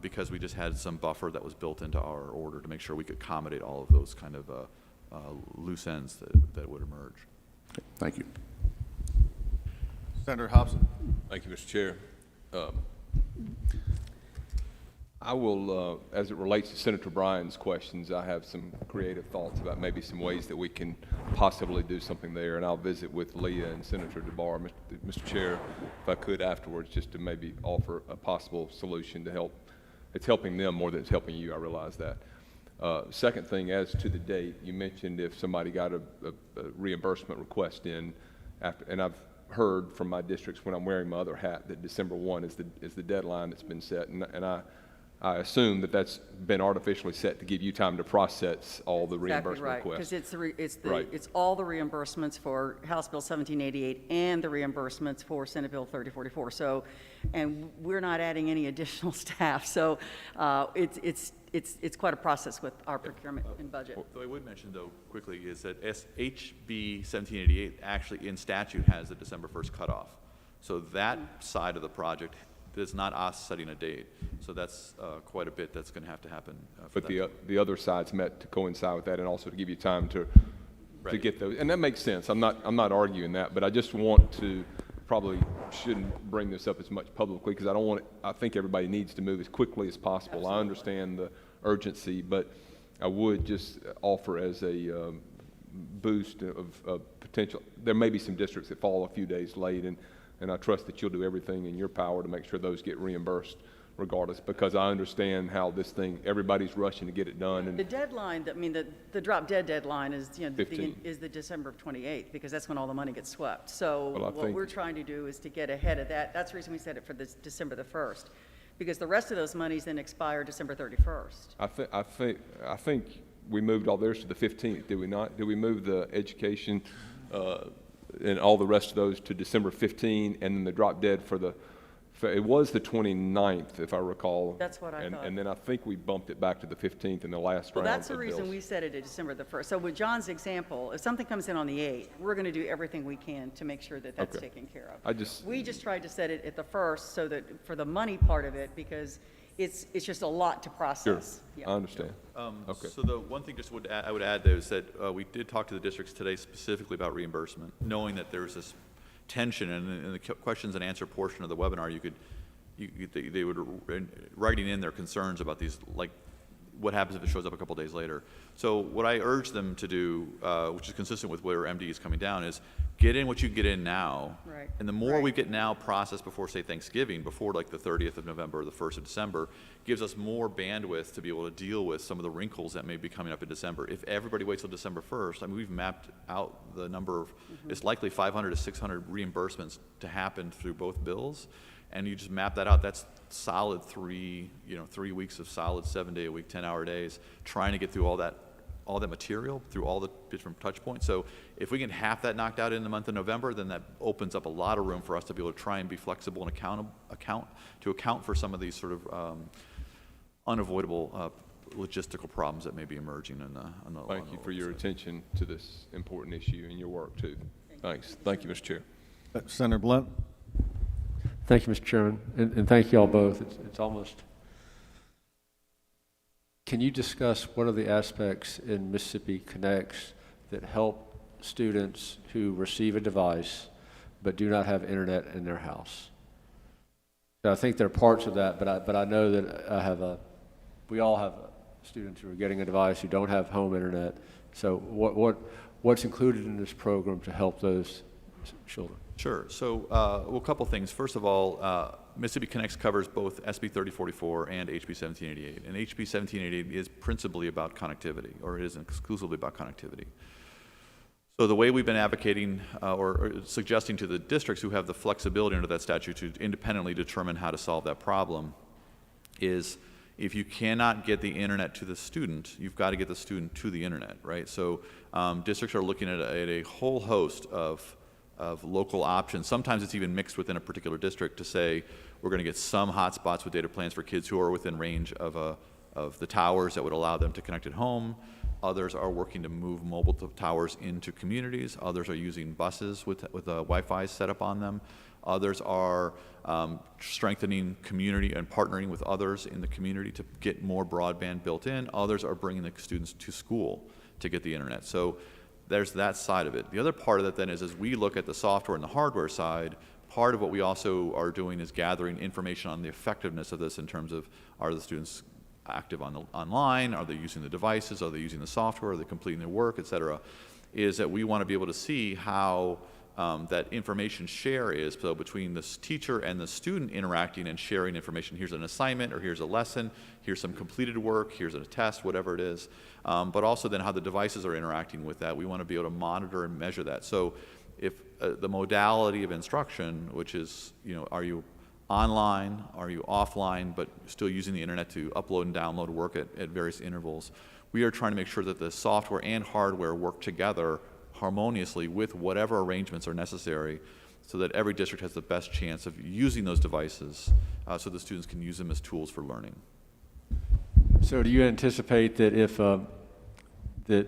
because we just had some buffer that was built into our order to make sure we could accommodate all of those kind of loose ends that would emerge. Thank you. Senator Hobson. Thank you, Mr. Chair. I will, as it relates to Senator Bryan's questions, I have some creative thoughts about maybe some ways that we can possibly do something there, and I'll visit with Leah and Senator DeBar, Mr. Chair, if I could afterwards, just to maybe offer a possible solution to help. It's helping them more than it's helping you, I realize that. Second thing, as to the date, you mentioned if somebody got a reimbursement request in, after, and I've heard from my districts when I'm wearing my other hat that December 1 is the deadline that's been set, and I assume that that's been artificially set to give you time to process all the reimbursement requests. Because Right. it's all the reimbursements for House Bill 1788 and the reimbursements for Senate Bill 3044. So, and we're not adding any additional staff. So it's quite a process with our procurement and budget. Though I would mention, though, quickly, is that HB 1788 actually in statute has a December 1st cutoff. So that side of the project is not us setting a date. So that's quite a bit that's going to happen. But the other side's met to coincide with that, and also to give you time to get those, and that makes sense. I'm not arguing that, but I just want to probably shouldn't bring this up as much publicly because I don't want it, I think everybody needs to move as quickly as possible. Absolutely. I understand the urgency, but I would just offer as a boost of potential. There may be some districts that fall a few days late, and I trust that you'll do everything in your power to make sure those get reimbursed regardless, because I understand how this thing, everybody's rushing to get it done. And the deadline, the drop dead deadline is, is the December 28th, because that's when all the money gets swept. So what we're trying to do is to get ahead of that. That's the reason we set it for this December the 1st, because the rest of those monies then expire December 31st. I think we moved all theirs to the 15th, did we not? Did we move the education and all the rest of those to December 15, and then the drop dead for it was the 29th, if I recall. That's what I thought. And then I think we bumped it back to the 15th in the last round. Well, that's the of reason bills. we set it at December the 1st. So with John's example, if something comes in on the 8th, we're going to do everything we can to make sure that that's taken care of. We just tried to set it at the 1st so that for the money part of it, because it's just a lot to process. Sure. Yeah. I understand. Okay. So the one thing I would add, though, is that we did talk to the districts today specifically about reimbursement, knowing that there's this tension, and in the questions and answer portion of the webinar, they would writing in their concerns about these, like what happens if it shows up a couple days later. So what I urge them to do, which is consistent with where MD is coming down, is get in what you can get in now. Right. And the more we get now processed before, say, Thanksgiving, before like the 30th of November or the 1st of December, gives us more bandwidth to be able to deal with some of the wrinkles that may be coming up in December. If everybody waits till December 1st, I mean, we've mapped out the number of, it's likely 500 to 600 reimbursements to happen through both bills. And you just map that out. That's solid 3 weeks of solid 7-day-a-week, 10-hour days, trying to get through all that material, through all the different touch points. So if we get half that knocked out in the month of November, then that opens up a lot of room for us to be able to try and be flexible and account for some of these sort of unavoidable logistical problems that may be emerging on the Thank you for your attention to this important issue and your work too. Thanks. Thank you, Mr. Chair. Senator Blunt. Thank you, Mr. Chairman, and thank you all both. It's almost. Can you discuss what are the aspects in Mississippi Connects that help students who receive a device but do not have internet in their house? So I think there are parts of that, but I know that we all have students who are getting a device who don't have home internet. So what's included in this program to help those children? Sure. So, well, a couple things. First of all, Mississippi Connects covers both SB 3044 and HB 1788. And HB 1788 is principally about connectivity, or it isn't exclusively about connectivity. So the way we've been advocating or suggesting to the districts who have the flexibility under that statute to independently determine how to solve that problem is If you cannot get the internet to the student, you've got to get the student to the internet, right? So districts are looking at a whole host of local options. Sometimes it's even mixed within a particular district to say we're going to get some hotspots with data plans for kids who are within range of the towers that would allow them to connect at home. Others are working to move mobile towers into communities. Others are using buses with Wi-Fi set up on them. Others are strengthening community and partnering with others in the community to get more broadband built in. Others are bringing the students to school to get the internet. So there's that side of it. The other part of it then is, as we look at the software and the hardware side, part of what we also are doing is gathering information on the effectiveness of this in terms of, are the students active online, are they using the devices, are they using the software, are they completing their work, et cetera, is that we want to be able to see how that information share is, so between the teacher and the student interacting and sharing information. Here's an assignment, or here's a lesson, here's some completed work, here's a test, whatever it is, but also then how the devices are interacting with that. We want to be able to monitor and measure that. So if the modality of instruction, which is, are you online, are you offline, but still using the internet to upload and download work at various intervals, we are trying to make sure that the software and hardware work together harmoniously with whatever arrangements are necessary so that every district has the best chance of using those devices so the students can use them as tools for learning. So do you anticipate that if, that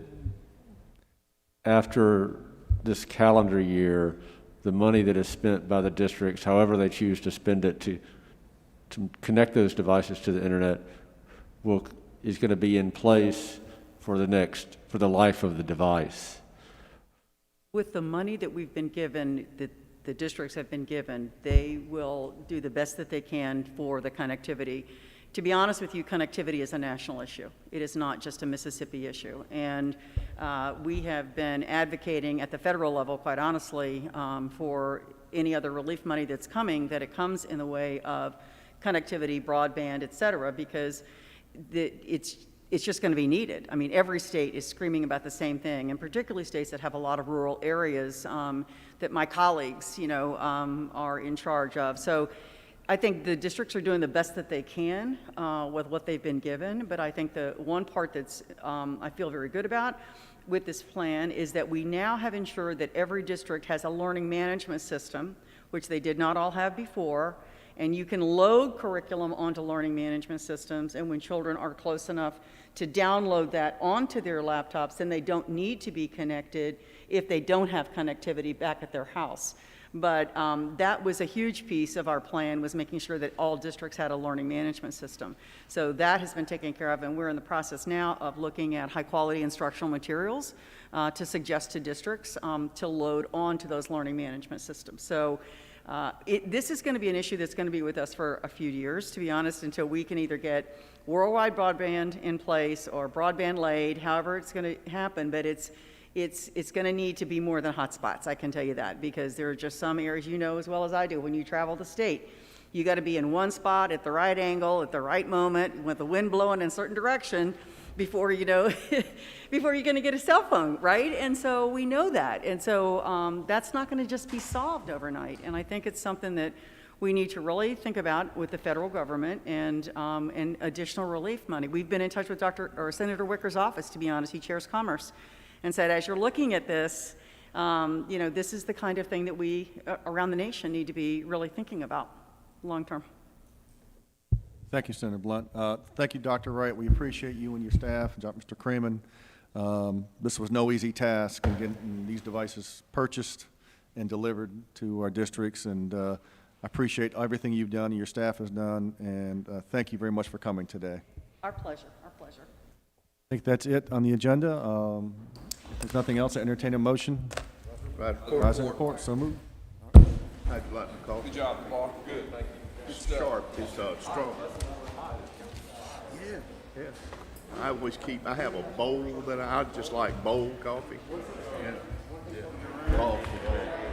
after this calendar year, the money that is spent by the districts, however they choose to spend it to connect those devices to the internet, is going to be in place for the life of the device? With the money that we've been given, that the districts have been given, they will do the best that they can for the connectivity. To be honest with you, connectivity is a national issue. It is not just a Mississippi issue. And we have been advocating at the federal level, quite honestly, for any other relief money that's coming, that it comes in the way of connectivity, broadband, et cetera, because it's just going to be needed. I mean, every state is screaming about the same thing, and particularly states that have a lot of rural areas that my colleagues, are in charge of. So I think the districts are doing the best that they can with what they've been given, but I think the one part that's I feel very good about with this plan is that we now have ensured that every district has a learning management system, which they did not all have before, and you can load curriculum onto learning management systems, and when children are close enough to download that onto their laptops, then they don't need to be connected if they don't have connectivity back at their house. But that was a huge piece of our plan, was making sure that all districts had a learning management system. So that has been taken care of, and we're in the process now of looking at high-quality instructional materials to suggest to districts to load onto those learning management systems. So this is going to be an issue that's going to be with us for a few years, to be honest, until we can either get worldwide broadband in place or broadband laid, however it's going to happen. But it's going to need to be more than hotspots, I can tell you that, because there are just some areas, as well as I do, when you travel the state, you got to be in one spot at the right angle, at the right moment, with the wind blowing in a certain direction before before you're going to get a cell phone, right? And so we know that. And so that's not going to just be solved overnight. And I think it's something that we need to really think about with the federal government and additional relief money. We've been in touch with Senator Wicker's office, to be honest. He chairs Commerce, and said, as you're looking at this, this is the kind of thing that we around the nation need to be really thinking about long term. Thank you, Senator Blunt. Thank you, Dr. Wright. We appreciate you and your staff, Mr. Creeman. This was no easy task in getting these devices purchased and delivered to our districts, and I appreciate everything you've done and your staff has done, and thank you very much for coming today. Our pleasure, our pleasure. I think that's it on the agenda. If there's nothing else, I entertain a motion. Rise and report. So moved. How'd you like the coffee? Good job, Paul. Good, thank you. It's sharp, it's strong. Yeah. I have a bowl that I just like bowl coffee. Yeah.